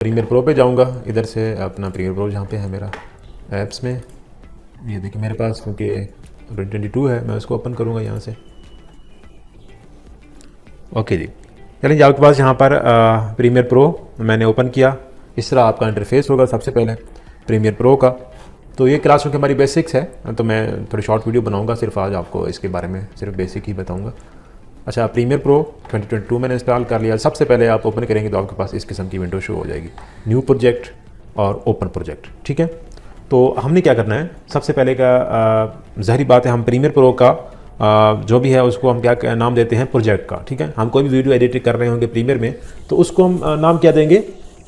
Premiere pro पे जाऊंगा, इधर से अपना प्रीमियर प्रो जहाँ पे है मेरा ऐप्स में, ये देखिए मेरे पास क्योंकि 2022 है, मैं उसको ओपन करूँगा यहाँ से। ओके जी, चलिए आपके पास यहाँ पर प्रीमियर प्रो मैंने ओपन किया। इस तरह आपका इंटरफेस होगा सबसे पहले प्रीमियर प्रो का। तो ये क्लास चूँकि हमारी बेसिक्स है तो मैं थोड़ी शॉर्ट वीडियो बनाऊंगा, सिर्फ आज आपको इसके बारे में सिर्फ बेसिक ही बताऊंगा। अच्छा, प्रीमियर प्रो 2022 मैंने इंस्टॉल कर लिया। सबसे पहले आप ओपन करेंगे तो आपके पास इस किस्म की विंडो शो हो जाएगी, न्यू प्रोजेक्ट और ओपन प्रोजेक्ट। ठीक है, तो हमने क्या करना है, सबसे पहले का ज़ाहिर बात है हम प्रीमियर प्रो का जो भी है उसको हम क्या नाम देते हैं, प्रोजेक्ट का। ठीक है, हम कोई भी वीडियो एडिट कर रहे होंगे प्रीमियर में तो उसको हम नाम क्या देंगे,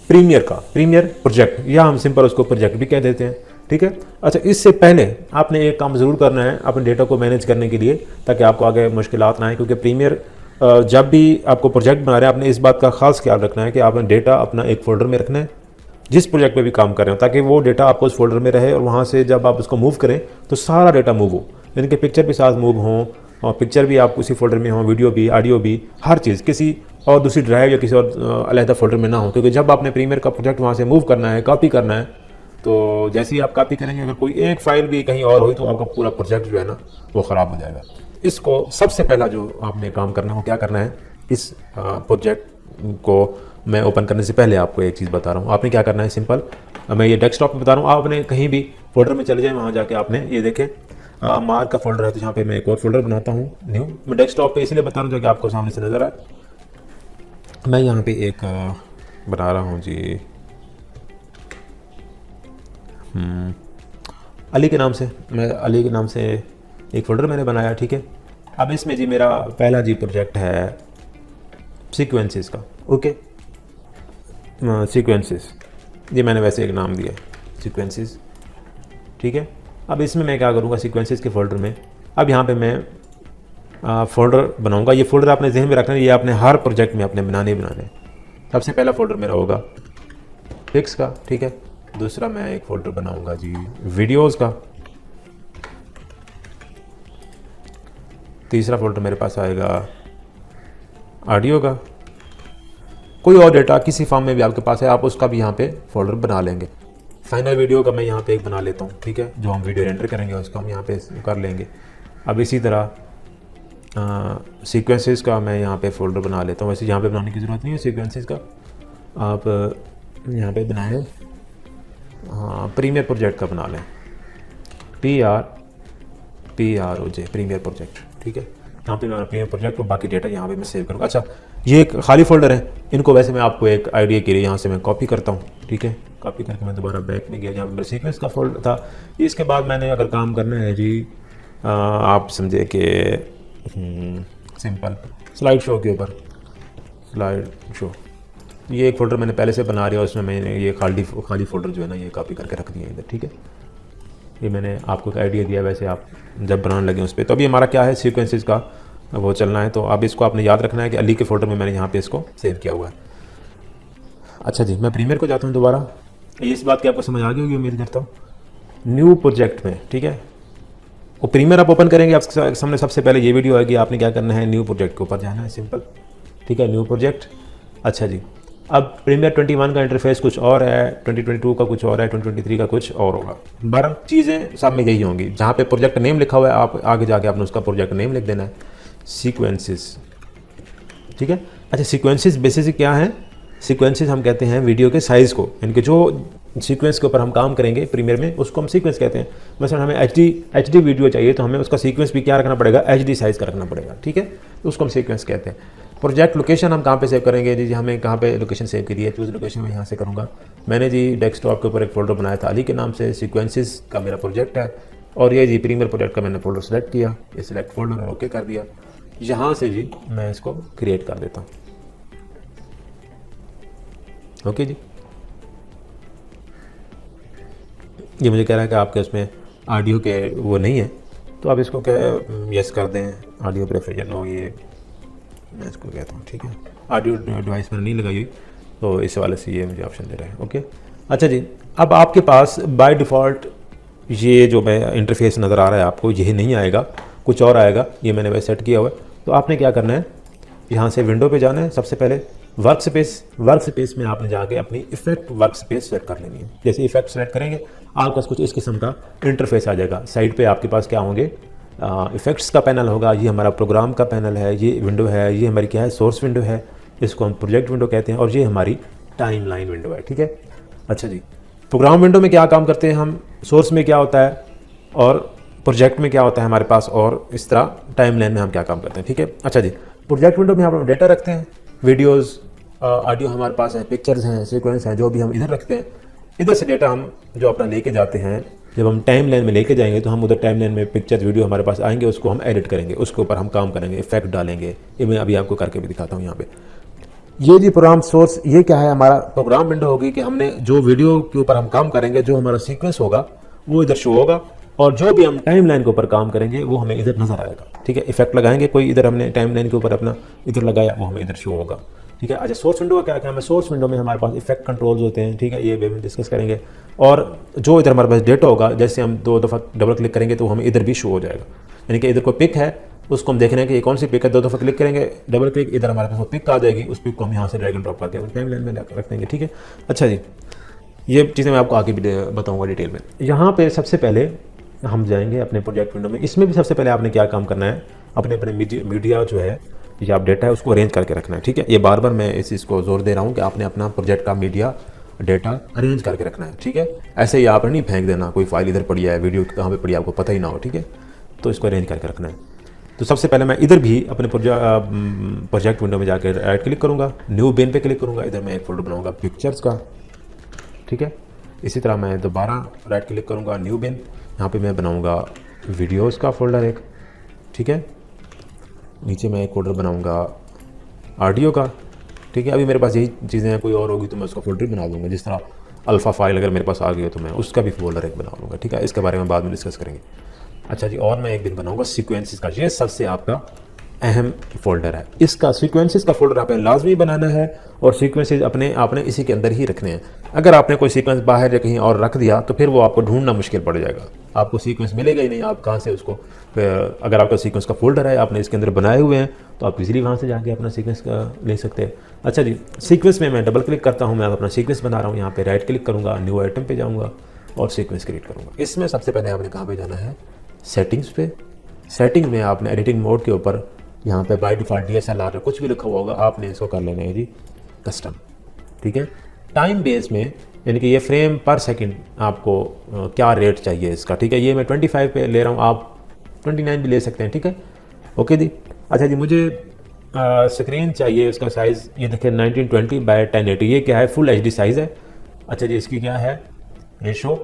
प्रीमियर का, प्रीमियर प्रोजेक्ट, या हम सिंपल उसको प्रोजेक्ट भी कह देते हैं। ठीक है, अच्छा इससे पहले आपने एक काम ज़रूर करना है अपने डेटा को मैनेज करने के लिए, ताकि आपको आगे मुश्किलात ना आए। क्योंकि प्रीमियर जब भी आपको प्रोजेक्ट बना रहे हैं आपने इस बात का खास ख्याल रखना है कि आपने डेटा अपना एक फ़ोल्डर में रखना है जिस प्रोजेक्ट पे भी काम कर रहे हो, ताकि वो डेटा आपको उस फोल्डर में रहे और वहाँ से जब आप उसको मूव करें तो सारा डेटा मूव हो, यानी कि पिक्चर भी साथ मूव हों और पिक्चर भी आप उसी फोल्डर में हो, वीडियो भी, ऑडियो भी, हर चीज़ किसी और दूसरी ड्राइव या किसी और अलहदा फोल्डर में ना हो। क्योंकि जब आपने प्रीमियर का प्रोजेक्ट वहाँ से मूव करना है, कॉपी करना है, तो जैसे ही आप कॉपी करेंगे अगर कोई एक फाइल भी कहीं और हुई तो आपका पूरा प्रोजेक्ट जो है ना वो ख़राब हो जाएगा। इसको सबसे पहला जो आपने काम करना हो, क्या करना है, इस प्रोजेक्ट को मैं ओपन करने से पहले आपको एक चीज़ बता रहा हूँ। आपने क्या करना है, सिंपल, मैं ये डेस्कटॉप में बता रहा हूँ, आपने कहीं भी फोल्डर में चले जाए, वहाँ जाके आपने ये देखें मार्क का फोल्डर है, तो यहाँ पे मैं एक और फोल्डर बनाता हूँ न्यू। मैं डेस्कटॉप पे इसलिए बता रहा हूँ ताकि आपको सामने से नज़र आए। मैं यहाँ पे एक बना रहा हूँ जी अली के नाम से, मैं अली के नाम से एक फ़ोल्डर मैंने बनाया। ठीक है, अब इसमें जी मेरा पहला जी प्रोजेक्ट है सीक्वेंसेस का। ओके, सीक्वेंसेस, ये मैंने वैसे एक नाम दिया सीक्वेंसेस। ठीक है, अब इसमें मैं क्या करूँगा, सीक्वेंसेस के फ़ोल्डर में अब यहाँ पे मैं फ़ोल्डर बनाऊँगा। ये फ़ोल्डर आपने जहन में रखना है, ये आपने हर प्रोजेक्ट में अपने बनाने सबसे पहला फ़ोल्डर मेरा होगा पिक्स का। ठीक है, दूसरा मैं एक फ़ोल्डर बनाऊंगा जी वीडियोस का, तीसरा फ़ोल्डर मेरे पास आएगा ऑडियो का। कोई और डेटा किसी फॉर्म में भी आपके पास है आप उसका भी यहाँ पे फ़ोल्डर बना लेंगे। फाइनल वीडियो का मैं यहाँ पे एक बना लेता हूँ। ठीक है, जो हम वीडियो रेंडर करेंगे उसको हम यहाँ पे कर लेंगे। अब इसी तरह सीक्वेंसेस का मैं यहाँ पे फ़ोल्डर बना लेता हूँ। वैसे यहाँ पे बनाने की ज़रूरत नहीं है सीक्वेंसेस का, आप यहाँ पे बनाएं, हाँ प्रीमियर प्रोजेक्ट का बना लें, PROJ प्रीमियर प्रोजेक्ट। ठीक है, यहाँ पे मैं प्रीमियर प्रोजेक्ट और बाकी डेटा यहाँ पे मैं सेव करूँगा। अच्छा, ये एक खाली फोल्डर है, इनको वैसे मैं आपको एक आइडिया के लिए यहाँ से मैं कॉपी करता हूँ। ठीक है, कॉपी करके मैं दोबारा बैक में गया जहाँ पे मेरा सीक्वेंस का फोल्डर था। इसके बाद मैंने अगर काम करना है जी आप समझे कि सिंपल स्लाइड शो के ऊपर, स्लाइड शो, ये एक फ़ोल्डर मैंने पहले से बना लिया, उसमें मैंने ये खाली फ़ोल्डर जो है ना ये कॉपी करके रख दिया इधर। ठीक है, ये मैंने आपको एक आइडिया दिया, वैसे आप जब बनाने लगे उस पर। तो अभी हमारा क्या है, सीक्वेंसेस का वो चलना है। तो अब इसको आपने याद रखना है कि अली के फ़ोल्डर में मैंने यहाँ पे इसको सेव किया हुआ है। अच्छा जी, मैं प्रीमियर को जाता हूँ दोबारा। इस बात की आपको समझ आ गई होगी उम्मीद करता हूँ। न्यू प्रोजेक्ट में, ठीक है, वो प्रीमियर आप ओपन करेंगे, आपके सामने सबसे पहले ये वीडियो आएगी, आपने क्या करना है, न्यू प्रोजेक्ट के ऊपर जाना है, सिंपल। ठीक है, न्यू प्रोजेक्ट। अच्छा जी, अब प्रीमियर 21 का इंटरफेस कुछ और है, 2022 का कुछ और है, 2023 का कुछ और होगा। 12 चीज़ें सब में यही होंगी। जहाँ पे प्रोजेक्ट नेम लिखा हुआ है आप आगे जाके आपने उसका प्रोजेक्ट नेम लिख देना है, सीक्वेंसेस। ठीक है, अच्छा सीक्वेंसेस बेसिकली क्या है, सीक्वेंसेस हम कहते हैं वीडियो के साइज़ को, यानी कि जो सीक्वेंस के ऊपर हम काम करेंगे प्रीमियर में उसको हम सीक्वेंस कहते हैं। मसलन हमें HD वीडियो चाहिए तो हमें उसका सीक्वेंस भी क्या रखना पड़ेगा, HD साइज़ का रखना पड़ेगा। ठीक है, तो उसको हम सीक्वेंस कहते हैं। प्रोजेक्ट लोकेशन हम कहाँ पे सेव करेंगे जी, हमें कहाँ पे लोकेशन सेव करी है, चूज़ लोकेशन मैं यहाँ से करूँगा। मैंने जी डेस्कटॉप के ऊपर एक फ़ोल्डर बनाया था अली के नाम से, सीक्वेंसेस का मेरा प्रोजेक्ट है, और ये जी प्रीमियर प्रोजेक्ट का मैंने फ़ोल्डर सेलेक्ट किया, ये सिलेक्ट फोल्डर ओके कर दिया। यहाँ से जी मैं इसको क्रिएट कर देता हूँ। ओके जी, ये मुझे कह रहा है कि आपके उसमें ऑडियो के वो नहीं है, तो आप इसको क्या यस कर दें, ऑडियो प्रेफरेंस नो, ये मैं इसको कहता हूँ। ठीक है, ऑडियो डिवाइस मैंने नहीं लगाई हुई तो इस वाले से ये मुझे ऑप्शन दे रहा है। ओके, अच्छा जी, अब आपके पास बाय डिफ़ॉल्ट ये जो मैं इंटरफेस नज़र आ रहा है आपको, यही नहीं आएगा, कुछ और आएगा, ये मैंने वैसे सेट किया हुआ है। तो आपने क्या करना है, यहाँ से विंडो पे जाना है, सबसे पहले वर्क स्पेस में आपने जाके अपनी इफेक्ट वर्क स्पेस सेट कर लेनी है। जैसे इफेक्ट सेलेक्ट करेंगे आपके पास कुछ इस किस्म का इंटरफेस आ जाएगा। साइड पे आपके पास क्या होंगे, इफेक्ट्स का पैनल होगा, ये हमारा प्रोग्राम का पैनल है, ये विंडो है, ये हमारी क्या है, सोर्स विंडो है, इसको हम प्रोजेक्ट विंडो कहते हैं, और ये हमारी टाइम लाइन विंडो है। ठीक है, अच्छा जी, प्रोग्राम विंडो में क्या काम करते हैं हम, सोर्स में क्या होता है और प्रोजेक्ट में क्या होता है हमारे पास, और इस तरह टाइम लाइन में हम क्या काम करते हैं। ठीक है, अच्छा जी, प्रोजेक्ट विंडो में हम डेटा रखते हैं, वीडियोस, ऑडियो हमारे पास है, पिक्चर्स हैं, सीक्वेंस हैं, जो भी हम इधर रखते हैं। इधर से डेटा हम जो अपना लेके जाते हैं, जब हम टाइम लाइन में लेके जाएंगे तो हम उधर टाइम लाइन में पिक्चर्स वीडियो हमारे पास आएंगे, उसको हम एडिट करेंगे, उसके ऊपर हम काम करेंगे, इफेक्ट डालेंगे। ये मैं अभी आपको करके भी दिखाता हूँ यहाँ पे। ये जी प्रोग्राम सोर्स, ये क्या है, हमारा प्रोग्राम विंडो होगी कि हमने जो वीडियो के ऊपर हम काम करेंगे, जो हमारा सीक्वेंस होगा वो इधर शो होगा, और जो भी हम टाइम लाइन के ऊपर काम करेंगे वो हमें इधर नजर आएगा। ठीक है, इफेक्ट लगाएंगे कोई, इधर हमने टाइम लाइन के ऊपर अपना इधर लगाया, वो हमें इधर शो होगा। ठीक है, अच्छा, सोर्स विंडो का क्या है, सोर्स विंडो में हमारे पास इफेक्ट कंट्रोल्स होते हैं। ठीक है, ये भी हम डिस्कस करेंगे। और जो इधर हमारे पास डेटा होगा, जैसे हम 2 दफ़ा डबल क्लिक करेंगे तो हमें इधर भी शो हो जाएगा। यानी कि इधर कोई पिक है, उसको हम देखने हैं कि ये कौन सी पिक है, 2 दफ़ा क्लिक करेंगे, डबल क्लिक, इधर हमारे पास वो पिक आ जाएगी, उस पिक को हम यहाँ से ड्रैग एंड ड्रॉप करके टाइम लाइन में रख देंगे। ठीक है, अच्छा जी, ये चीज़ें मैं आपको आगे भी बताऊँगा डिटेल में। यहाँ पे सबसे पहले हम जाएंगे अपने प्रोजेक्ट विंडो में। इसमें भी सबसे पहले आपने क्या काम करना है, अपने अपने मीडिया जो है या आप डेटा है उसको अरेंज करके रखना है। ठीक है, ये बार बार मैं इस चीज़ को जोर दे रहा हूँ कि आपने अपना प्रोजेक्ट का मीडिया डेटा अरेंज करके रखना है। ठीक है, ऐसे ही आपने नहीं फेंक देना, कोई फाइल इधर पड़ी है, वीडियो कहाँ पे पड़ी है आपको पता ही ना हो। ठीक है, तो इसको अरेंज करके रखना है। तो सबसे पहले मैं इधर भी अपने प्रोजेक्ट विंडो में जाकर राइट क्लिक करूँगा, न्यू बिन पे क्लिक करूँगा, इधर मैं एक फोल्डर बनाऊँगा पिक्चर्स का। ठीक है, इसी तरह मैं दोबारा राइट क्लिक करूँगा, न्यू बिन, यहाँ पे मैं बनाऊँगा वीडियोज़ का फोल्डर एक। ठीक है, नीचे मैं एक फोल्डर बनाऊँगा ऑडियो का। ठीक है, अभी मेरे पास यही चीज़ें हैं, कोई और होगी तो मैं उसका फोल्डर बना दूँगा। जिस तरह अल्फ़ा फाइल अगर मेरे पास आ गई हो तो मैं उसका भी फोल्डर एक बना लूँगा। ठीक है, इसके बारे में बाद में डिस्कस करेंगे। अच्छा जी, और मैं एक दिन बनाऊँगा सीक्वेंसेस का, ये सबसे आपका अहम फोल्डर है। इसका सीक्वेंसेस का फोल्डर आपने लाजमी बनाना है, और सीक्वेंसेस अपने आपने इसी के अंदर ही रखने हैं। अगर आपने कोई सीक्वेंस बाहर या कहीं और रख दिया तो फिर वो आपको ढूंढना मुश्किल पड़ जाएगा, आपको सीक्वेंस मिलेगा ही नहीं, आप कहाँ से उसको, अगर आपका सीक्वेंस का फोल्डर है, आपने इसके अंदर बनाए हुए हैं, तो आप इजीली वहाँ से जाके अपना सीक्वेंस ले सकते हैं। अच्छा जी, सीक्वेंस में मैं डबल क्लिक करता हूँ, मैं अपना सीक्वेंस बना रहा हूँ, यहाँ पे राइट क्लिक करूँगा, न्यू आइटम पे जाऊँगा और सीक्वेंस क्रिएट करूँगा। इसमें सबसे पहले आपने कहाँ पे जाना है, सेटिंग्स पे। सेटिंग में आपने एडिटिंग मोड के ऊपर यहाँ पे बाय डिफ़ॉल्ट DSLR कुछ भी लिखा हुआ होगा, आपने इसको कर लेना है जी कस्टम। ठीक है, टाइम बेस में, यानी कि ये फ्रेम पर सेकंड आपको क्या रेट चाहिए इसका। ठीक है, ये मैं 25 पे ले रहा हूँ, आप 29 भी ले सकते हैं। ठीक है, ओके जी। अच्छा जी, मुझे स्क्रीन चाहिए, उसका साइज़ ये देखिए 1920 बाय 1080, ये क्या है, फुल HD साइज़ है। अच्छा जी, इसकी क्या है रेशो,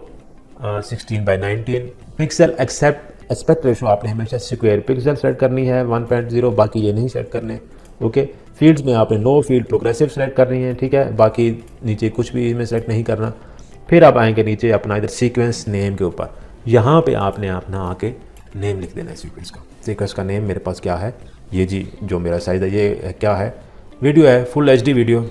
16:19। पिक्सल एस्पेक्ट रेशो आपने हमेशा स्क्वायर पिक्सल सेट करनी है 1.0, बाकी ये नहीं सेट करने। ओके, फील्ड्स में आपने नो फील्ड प्रोग्रेसिव सेलेक्ट करनी है। ठीक है, बाकी नीचे कुछ भी इसमें सेलेक्ट नहीं करना। फिर आप आएंगे नीचे अपना इधर सीक्वेंस नेम के ऊपर, यहाँ पे आपने अपना आके नेम लिख देना है सीक्वेंस का। सीक्वेंस का नेम मेरे पास क्या है, ये जी जो मेरा साइज़ है, ये क्या है, वीडियो है, full HD video,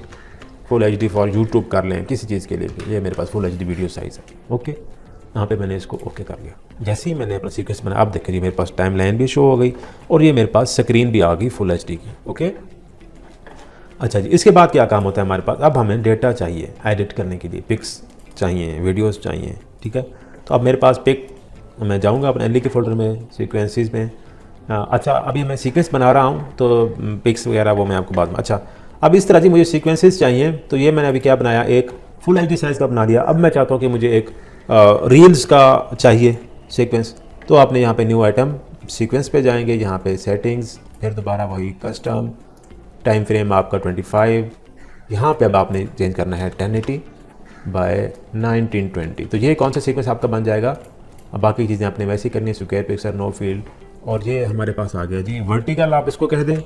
full HD for YouTube कर लें किसी चीज़ के लिए, ये मेरे पास फुल HD वीडियो साइज़ है। ओके, यहाँ पे मैंने इसको ओके कर लिया। जैसे ही मैंने अपना सीक्वेंस बनाया, आप देखिए मेरे पास टाइम लाइन भी शो हो गई और ये मेरे पास स्क्रीन भी आ गई फुल HD की। ओके, अच्छा जी, इसके बाद क्या काम होता है हमारे पास, अब हमें डेटा चाहिए एडिट करने के लिए, पिक्स चाहिए, वीडियोस चाहिए। ठीक है, तो अब मेरे पास पिक, मैं जाऊँगा अपने LE के फोल्डर में, सीक्वेंसेस में। अच्छा, अभी मैं सीक्वेंस बना रहा हूँ तो पिक्स वगैरह वो मैं आपको बाद में। अच्छा, अब इस तरह जी मुझे सीक्वेंसेस चाहिए, तो ये मैंने अभी क्या बनाया, एक फुल HD साइज़ का बना दिया। अब मैं चाहता हूँ कि मुझे एक रील्स का चाहिए सीक्वेंस, तो आपने यहाँ पे न्यू आइटम सीक्वेंस पे जाएंगे, यहाँ पे सेटिंग्स, फिर दोबारा वही कस्टम, टाइम फ्रेम आपका 25, यहाँ पे अब आपने चेंज करना है 1080 बाय 1920। तो ये कौन सा सीक्वेंस आपका बन जाएगा। अब बाकी चीज़ें आपने वैसे ही करनी है, स्क्वायर पिक्सल, नो फील्ड, और ये हमारे पास आ गया जी वर्टिकल, आप इसको कह दें।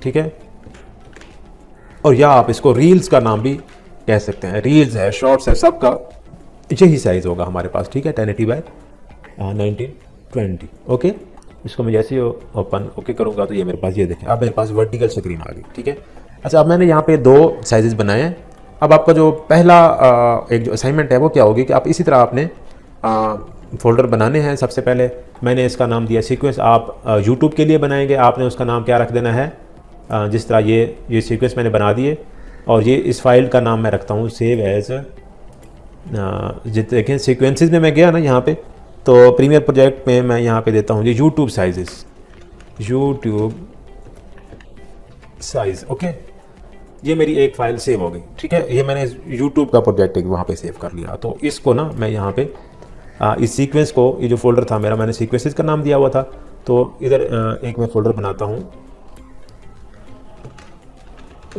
ठीक है, और या आप इसको रील्स का नाम भी कह सकते हैं, रील्स है, शॉर्ट्स है, सबका यही साइज़ होगा हमारे पास। ठीक है, 1080 बाय 1920। ओके, इसको मैं जैसे ही ओपन ओके करूँगा तो ये मेरे पास, ये देखें अब मेरे पास वर्टिकल स्क्रीन आ गई। ठीक है, अच्छा, अब मैंने यहाँ पे 2 साइजेस बनाए हैं। अब आपका जो पहला एक जो असाइनमेंट है वो क्या होगी कि आप इसी तरह आपने फोल्डर बनाने हैं। सबसे पहले मैंने इसका नाम दिया सीक्वेंस, आप यूट्यूब के लिए बनाएंगे, आपने उसका नाम क्या रख देना है, जिस तरह ये सीक्वेंस मैंने बना दिए और ये इस फाइल का नाम मैं रखता हूँ सेव एज। देखें सीक्वेंसेस में मैं गया ना यहाँ पे, तो प्रीमियर प्रोजेक्ट में मैं यहाँ पे देता हूँ जी YouTube sizes, YouTube size. Okay, ये मेरी एक फ़ाइल सेव हो गई, ठीक है। ये मैंने यूट्यूब का प्रोजेक्ट एक वहाँ पे सेव कर लिया। तो इसको ना मैं यहाँ पे इस सीक्वेंस को, ये जो फोल्डर था मेरा, मैंने सीक्वेंसेस का नाम दिया हुआ था, तो इधर एक मैं फोल्डर बनाता हूँ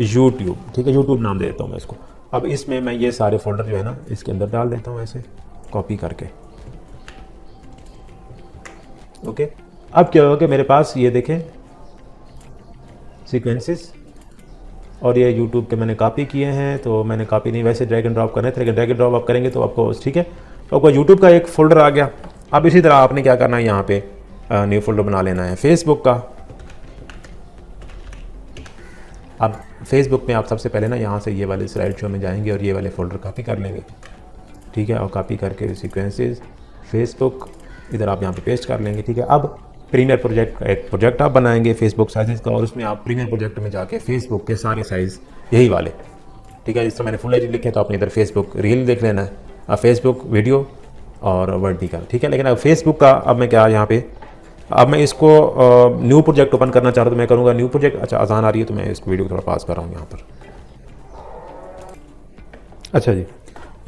यूट्यूब, ठीक है, यूट्यूब नाम दे देता हूँ मैं इसको। अब इसमें मैं ये सारे फोल्डर जो है ना इसके अंदर डाल देता हूँ ऐसे कॉपी करके। ओके, अब क्या होगा कि मेरे पास ये देखें सीक्वेंसेस और ये यूट्यूब के मैंने कॉपी किए हैं। तो मैंने कॉपी नहीं, वैसे ड्रैग एंड ड्रॉप करना है, ड्रैग एंड ड्रॉप आप करेंगे तो आपको, ठीक है, तो आपको यूट्यूब का एक फ़ोल्डर आ गया। अब इसी तरह आपने क्या करना है, यहाँ पे न्यू फोल्डर बना लेना है फेसबुक का। अब फेसबुक में आप सबसे पहले ना यहाँ से ये वाले स्लाइड शो में जाएंगे और ये वाले फ़ोल्डर कॉपी कर लेंगे, ठीक है, और कॉपी करके सीक्वेंसेस फेसबुक इधर आप यहाँ पे पेस्ट कर लेंगे, ठीक है। अब प्रीमियर प्रोजेक्ट का एक प्रोजेक्ट आप बनाएंगे फेसबुक साइज़ का, और उसमें आप प्रीमियर प्रोजेक्ट में जाके फेसबुक के सारे साइज़ यही वाले, ठीक है। जिस तरह मैंने फुल एच डी लिखे तो आपने इधर फेसबुक रील देख लेना है, फेसबुक वीडियो और वर्टिकल, ठीक है। लेकिन अब फेसबुक का अब मैं क्या यहाँ पे, अब मैं इसको न्यू प्रोजेक्ट ओपन करना चाह रहा हूँ तो मैं करूँगा न्यू प्रोजेक्ट। अच्छा, आसान आ रही है तो मैं इसको वीडियो को थोड़ा पास कर रहा हूँ यहाँ पर। अच्छा जी,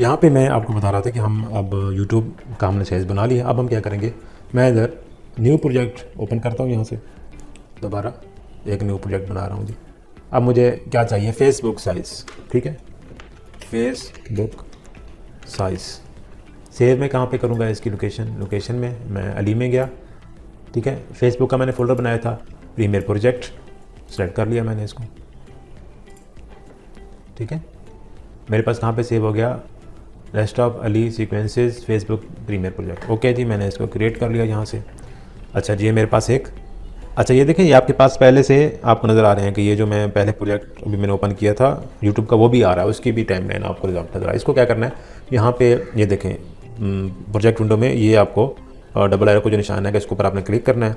यहाँ पे मैं आपको बता रहा था कि हम अब यूट्यूब का हमने साइज़ बना लिया। अब हम क्या करेंगे, मैं इधर न्यू प्रोजेक्ट ओपन करता हूँ यहाँ से, दोबारा एक न्यू प्रोजेक्ट बना रहा हूँ जी। अब मुझे क्या चाहिए, फेसबुक साइज़, ठीक है, फेसबुक साइज़। सेव में कहाँ पे करूँगा इसकी लोकेशन में मैं अली में गया, ठीक है। फेसबुक का मैंने फ़ोल्डर बनाया था, प्रीमियर प्रोजेक्ट सेलेक्ट कर लिया मैंने इसको, ठीक है। मेरे पास कहाँ पे सेव हो गया, डेस्कटॉप अली sequences Facebook Premiere project. Okay जी, मैंने इसको क्रिएट कर लिया यहाँ से। अच्छा जी, ये मेरे पास एक, अच्छा ये देखें, ये आपके पास पहले से आपको नज़र आ रहे हैं कि ये जो मैं पहले प्रोजेक्ट अभी मैंने ओपन किया था यूट्यूब का, वो भी आ रहा है, उसकी भी टाइमलाइन आपको रिजल्ट नज़र आ रहा है। इसको क्या करना है, यहाँ पे ये देखें प्रोजेक्ट विंडो में ये आपको डबल एरो को जो निशान है इसके ऊपर आपने क्लिक करना है।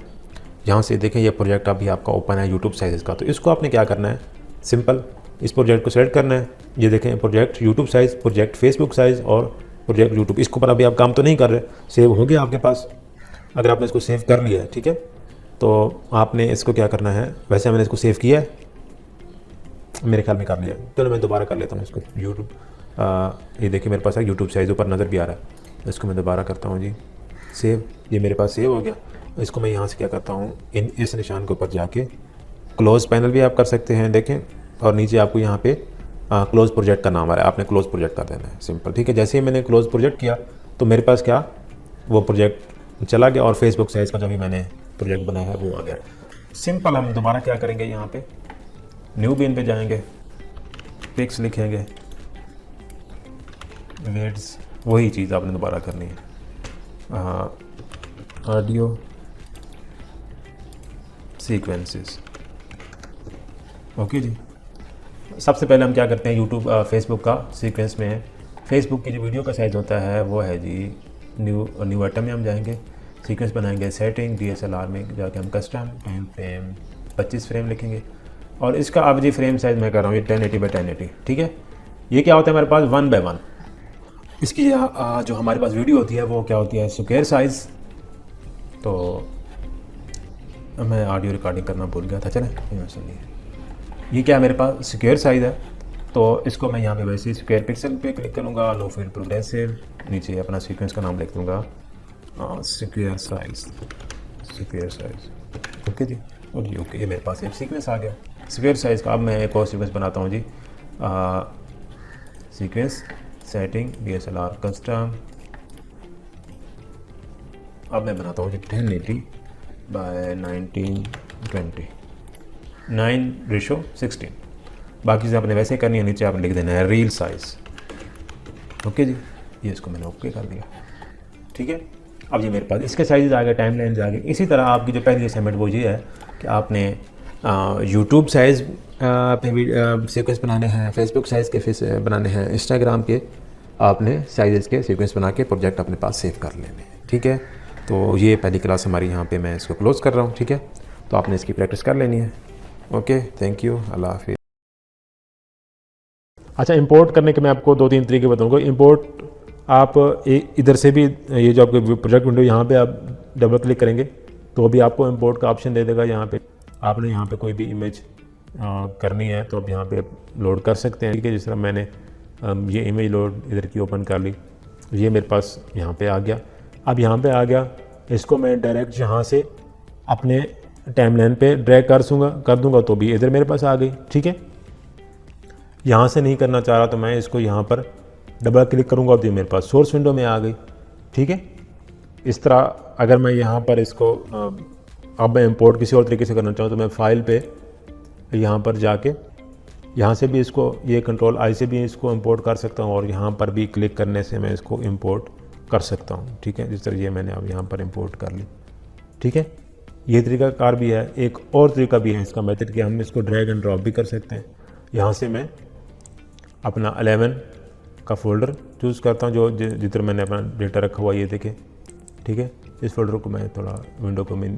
यहाँ से देखें ये प्रोजेक्ट अभी आपका ओपन है यूट्यूब साइज़ का, तो इसको आपने क्या करना है, सिंपल इस प्रोजेक्ट को सेलेक्ट करना है। ये देखें project YouTube size, project Facebook size और प्रोजेक्ट यूट्यूब, इसके ऊपर अभी आप काम तो नहीं कर रहे, सेव हो गया आपके पास। अगर आपने इसको सेव कर लिया है, ठीक है, तो आपने इसको क्या करना है, वैसे मैंने इसको सेव किया है, मेरे ख्याल में कर लिया, चलो मैं दोबारा कर लेता हूँ इसको। यूट्यूब ये देखिए मेरे पास है यूट्यूब साइज़ ऊपर नज़र भी आ रहा है, इसको मैं दोबारा करता हूँ जी सेव। ये मेरे पास सेव हो गया। इसको मैं यहाँ से क्या करता हूँ, इस निशान के ऊपर जाके क्लोज़ पैनल भी आप कर सकते हैं, देखें, और नीचे आपको यहाँ पे क्लोज़ प्रोजेक्ट का नाम आ रहा है, आपने क्लोज़ प्रोजेक्ट कर देना है, सिंपल, ठीक है। जैसे ही मैंने क्लोज़ प्रोजेक्ट किया तो मेरे पास क्या, वो प्रोजेक्ट चला गया और फेसबुक साइज़ का जो भी मैंने प्रोजेक्ट बनाया है वो आ गया। सिंपल, हम दोबारा क्या करेंगे, यहाँ पे न्यू बीन पे जाएंगे, पिक्स लिखेंगे, वेट्स, वही चीज़ आपने दोबारा करनी है, ऑडियो सीक्वेंसेस। ओके जी, सबसे पहले हम क्या करते हैं, यूट्यूब फेसबुक का सीक्वेंस में है, फेसबुक की जो वीडियो का साइज़ होता है वो है जी न्यू आइटम में हम जाएंगे, सीक्वेंस बनाएंगे, सेटिंग DSLR में जाके हम कस्टम टाइम फ्रेम 25 फ्रेम लिखेंगे, और इसका अब जी फ्रेम साइज़ मैं कर रहा हूँ ये 1080x1080, ठीक है। ये क्या होता है हमारे पास 1:1। इसकी जो हमारे पास वीडियो होती है वो क्या होती है, स्क्वायर साइज़। तो मैं ऑडियो रिकॉर्डिंग करना भूल गया था, चलें ये क्या है, मेरे पास स्क्वायर साइज़ है, तो इसको मैं यहाँ पे वैसे ही स्क्वायर पिक्सल पे क्लिक करूँगा, लो फील्ड प्रोग्रेसिव, नीचे अपना सीक्वेंस का नाम लिख दूँगा स्क्वायर साइज़, ओके जी, और जी ओके, ये मेरे पास एक सीक्वेंस आ गया स्क्वायर साइज़ का। अब मैं एक और सीक्वेंस बनाता हूँ जी, सीक्वेंस सेटिंग DSLR कस्टम, अब मैं बनाता हूँ जी 1080x1920 9:16। बाकी से आपने वैसे करनी है, नीचे आपने लिख देना है रील साइज़, ओके जी, ये इसको मैंने ओके कर दिया, ठीक है। अब ये मेरे पास इसके साइज़ आ गए, टाइम लाइन आ गए। इसी तरह आपकी जो पहली असाइनमेंट वो ये है कि आपने यूट्यूब साइज़ पे सीक्वेंस बनाने हैं, फेसबुक साइज़ के बनाने हैं, इंस्टाग्राम के आपने साइज़ के सीक्वेंस बना के प्रोजेक्ट अपने पास सेव कर लेने हैं, ठीक है। तो ये पहली क्लास हमारी यहाँ पे मैं इसको क्लोज़ कर रहा हूँ, ठीक है। तो आपने इसकी प्रैक्टिस कर लेनी है। ओके, थैंक यू, अल्लाह हाफिज़। अच्छा, इंपोर्ट करने के मैं आपको 2-3 तरीके बताऊंगा। इंपोर्ट आप इधर से भी, ये जो आपके प्रोजेक्ट विंडो यहाँ पे आप डबल क्लिक करेंगे तो भी आपको इंपोर्ट का ऑप्शन दे देगा। यहाँ पे आपने यहाँ पे कोई भी इमेज करनी है तो आप यहाँ पे लोड कर सकते हैं। ठीक है, जिस तरह मैंने ये इमेज लोड इधर की ओपन कर ली, ये मेरे पास यहाँ पे आ गया। अब यहाँ पे आ गया, इसको मैं डायरेक्ट यहाँ से अपने टाइमलाइन पे ड्रैग कर दूंगा तो भी इधर मेरे पास आ गई। ठीक है, यहाँ से नहीं करना चाह रहा तो मैं इसको यहाँ पर डबल क्लिक करूँगा तो ये मेरे पास सोर्स विंडो में आ गई। ठीक है, इस तरह अगर मैं यहाँ पर इसको अब मैं इंपोर्ट किसी और तरीके से करना चाहूँ तो मैं फाइल पे यहाँ पर जाके यहाँ से भी इसको, ये कंट्रोल आई से भी इसको इंपोर्ट कर सकता हूँ और यहाँ पर भी क्लिक करने से मैं इसको इंपोर्ट कर सकता हूँ। ठीक है, जिस तरह ये मैंने अब यहाँ पर इंपोर्ट कर ली। ठीक है, ये तरीका कार भी है। एक और तरीका भी है इसका मेथड कि हम इसको ड्रैग एंड ड्रॉप भी कर सकते हैं। यहाँ से मैं अपना 11 का फोल्डर चूज़ करता हूँ, जो जिधर मैंने अपना डेटा रखा हुआ, ये देखें। ठीक है, इस फोल्डर को मैं थोड़ा विंडो को मैं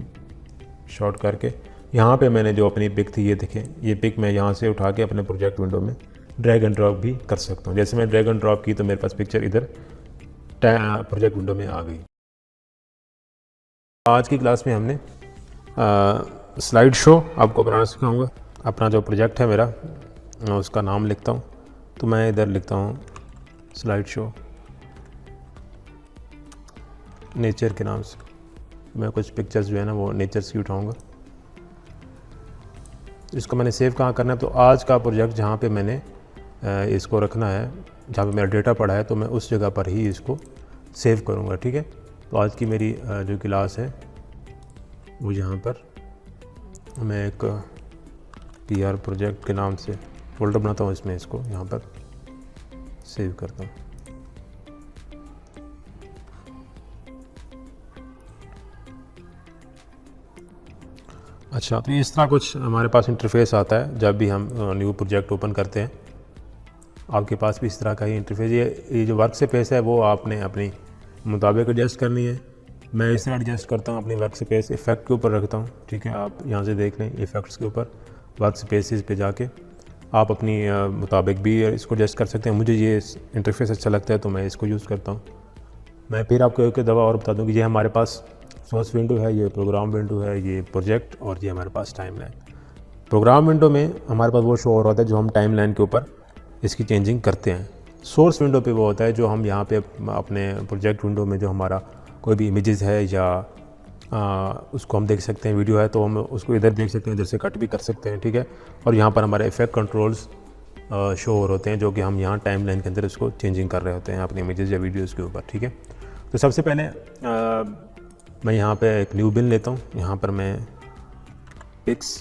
शॉर्ट करके यहाँ पे मैंने जो अपनी पिक थी, ये देखें, ये पिक मैं यहाँ से उठा के अपने प्रोजेक्ट विंडो में ड्रैग एंड ड्रॉप भी कर सकता हूँ। जैसे मैं ड्रैग एंड ड्रॉप की तो मेरे पास पिक्चर इधर प्रोजेक्ट विंडो में आ गई। आज की क्लास में हमने स्लाइड शो आपको बनाना सिखाऊंगा। अपना जो प्रोजेक्ट है मेरा, उसका नाम लिखता हूँ, तो मैं इधर लिखता हूँ स्लाइड शो नेचर के नाम से। मैं कुछ पिक्चर्स जो है ना वो नेचर्स की उठाऊँगा। इसको मैंने सेव कहाँ करना है, तो आज का प्रोजेक्ट जहाँ पे मैंने इसको रखना है, जहाँ पे मेरा डेटा पड़ा है, तो मैं उस जगह पर ही इसको सेव करूँगा। ठीक है, तो आज की मेरी जो क्लास है वो यहाँ पर मैं एक PR प्रोजेक्ट के नाम से फोल्डर बनाता हूँ, इसमें इसको यहाँ पर सेव करता हूँ। अच्छा, तो इस तरह कुछ हमारे पास इंटरफेस आता है जब भी हम न्यू प्रोजेक्ट ओपन करते हैं। आपके पास भी इस तरह का ही इंटरफेस, ये जो वर्क स्पेस है वो आपने अपनी मुताबिक एडजस्ट करनी है। मैं इस तरह एडजस्ट करता हूँ अपनी वर्क स्पेस, इफेक्ट के ऊपर रखता हूँ। ठीक है, आप यहाँ से देख लें, इफेक्ट्स के ऊपर वर्क स्पेसिस पे जाके आप अपनी मुताबिक भी इसको एडजस्ट कर सकते हैं। मुझे ये इंटरफेस अच्छा लगता है तो मैं इसको यूज़ करता हूँ। मैं फिर आपको एक दवा और बता दूँ कि ये हमारे पास सोर्स विंडो है, ये प्रोग्राम विंडो है, ये प्रोजेक्ट, और ये हमारे पास टाइमलाइन। प्रोग्राम विंडो में हमारे पास वो शो हो रहा है जो हम टाइमलाइन के ऊपर इसकी चेंजिंग करते हैं। सोर्स विंडो पे वो होता है जो हम यहाँ पे अपने प्रोजेक्ट विंडो में जो हमारा कोई भी इमेजेस है या उसको हम देख सकते हैं, वीडियो है तो हम उसको इधर देख सकते हैं, इधर से कट भी कर सकते हैं। ठीक है, और यहाँ पर हमारे इफेक्ट कंट्रोल्स शो हो रहे होते हैं जो कि हम यहाँ टाइमलाइन के अंदर इसको चेंजिंग कर रहे होते हैं अपने इमेजेस या वीडियोज़ के ऊपर। ठीक है, तो सबसे पहले मैं यहाँ पे एक न्यू बिन लेता हूँ। यहाँ पर मैं पिक्स,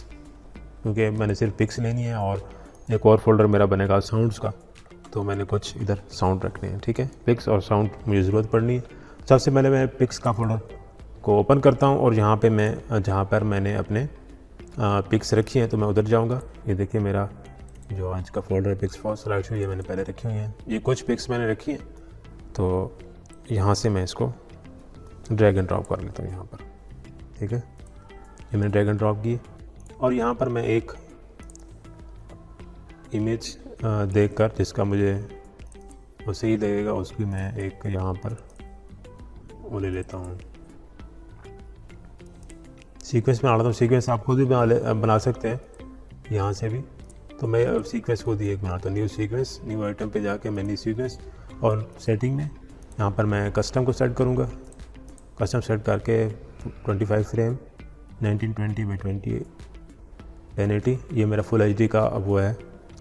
क्योंकि मैंने सिर्फ पिक्स लेनी है, और एक और फोल्डर मेरा बनेगा साउंड्स का, तो मैंने कुछ इधर साउंड रखने हैं। ठीक है, पिक्स और साउंड मुझे ज़रूरत पड़नी है। सबसे पहले मैं पिक्स का फोल्डर को ओपन करता हूँ और यहाँ पे मैं जहाँ पर मैंने अपने पिक्स रखी हैं तो मैं उधर जाऊँगा। ये देखिए मेरा जो आज का folder pics for slide show, ये मैंने पहले रखी हुई हैं। ये कुछ पिक्स मैंने रखी हैं, तो यहाँ से मैं इसको ड्रैग एंड ड्रॉप कर लेता हूँ यहाँ पर। ठीक है, ये मैंने ड्रैग एंड ड्रॉप की, और यहाँ पर मैं एक इमेज देखकर जिसका मुझे वो सही लगेगा उसकी मैं एक यहाँ पर वो ले लेता हूँ। सीक्वेंस में आ रहा हूँ, सीक्वेंस आप खुद भी बना सकते हैं यहाँ से भी। तो मैं अब सीक्वेंस खुद ही एक बनाता हूँ, न्यू सीक्वेंस, न्यू आइटम पे जाके मैं न्यू सीक्वेंस, और सेटिंग में यहाँ पर मैं कस्टम को सेट करूँगा। कस्टम सेट करके 25 फ्रेम 1920 x 1080, ये मेरा फुल HD का अब वो है।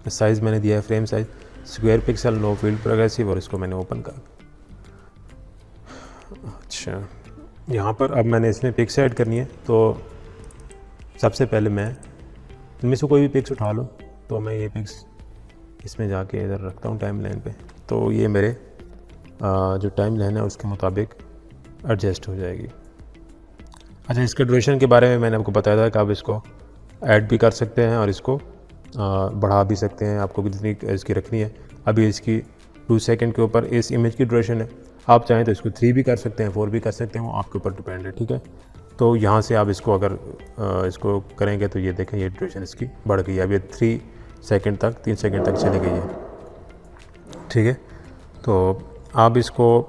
साइज़ मैंने दिया है frame size square pixel, know field progressive, और इसको मैंने ओपन कर। अच्छा, यहाँ पर अब मैंने इसमें पिक्स ऐड करनी है, तो सबसे पहले मैं इनमें से कोई भी पिक्स उठा लो, तो मैं ये पिक्स इसमें जाके इधर रखता हूँ टाइमलाइन पे, तो ये मेरे जो टाइमलाइन है उसके मुताबिक एडजस्ट हो जाएगी। अच्छा, इसके ड्यूरेशन के बारे में मैंने आपको बताया था कि आप इसको ऐड भी कर सकते हैं और इसको बढ़ा भी सकते हैं, आपको कितनी इसकी रखनी है। अभी इसकी 2 सेकंड के ऊपर इस इमेज की ड्यूरेशन है, आप चाहें तो इसको 3 भी कर सकते हैं, 4 भी कर सकते हैं, वो आपके ऊपर डिपेंड है। ठीक है, तो यहाँ से आप इसको अगर इसको करेंगे तो ये देखें ये ड्यूरेशन इसकी बढ़ गई है। अब ये 3 सेकंड तक 3 सेकंड तक चली गई है, ठीक है। तो आप इसको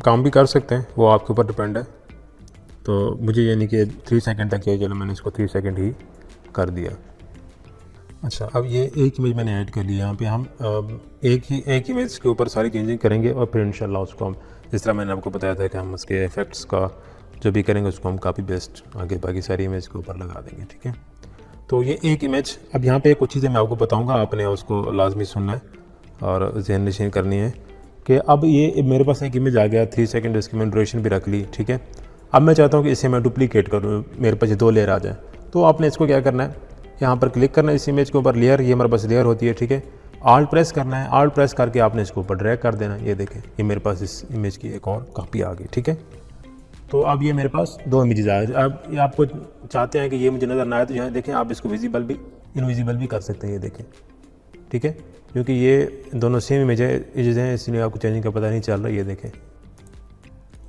काम भी कर सकते हैं, वो आपके ऊपर डिपेंड है। तो मुझे ये नहीं कि 3 सेकंड तक चाहिए, चलो मैंने इसको 3 सेकंड ही कर दिया। अच्छा, अब ये एक इमेज मैंने ऐड कर लिया। यहाँ पे हम एक इमेज के ऊपर सारी चेंजिंग करेंगे और फिर इंशाल्लाह उसको हम, जिस तरह मैंने आपको बताया था कि हम उसके इफ़ेक्ट्स का जो भी करेंगे उसको हम काफ़ी बेस्ट आगे बाकी सारी इमेज के ऊपर लगा देंगे, ठीक है। तो ये एक इमेज, अब यहाँ पे कुछ चीज़ें मैं आपको बताऊँगा, आपने उसको लाजमी सुनना है और ज़हन नशीन करनी है कि अब ये मेरे पास एक इमेज आ गया 3 सेकंड, इसकी मैंने ड्यूरेशन भी रख ली, ठीक है। अब मैं चाहता हूँ कि इसे मैं डुप्लीकेट करूँ, मेरे पास ये 2 लेयर आ जाए। तो आपने इसको क्या करना है, यहाँ पर क्लिक करना है इस इमेज के ऊपर, लेयर, ये हमारे पास लेयर होती है, ठीक है। आल्ट प्रेस करना है, आल्ट प्रेस करके आपने इसको ऊपर ड्रैग कर देना है। ये देखें ये मेरे पास इस इमेज की एक और कॉपी आ गई, ठीक है। तो अब ये मेरे पास 2 इमेजेस आ गए। अब ये आपको चाहते हैं कि ये मुझे नज़र ना आए तो यहाँ देखें आप इसको विजिबल भी इनविजिबल भी कर सकते हैं, ये देखें, ठीक है। क्योंकि ये दोनों सेम इमेजेस हैं इसलिए आपको चेंजिंग का पता नहीं चल रहा, ये देखें।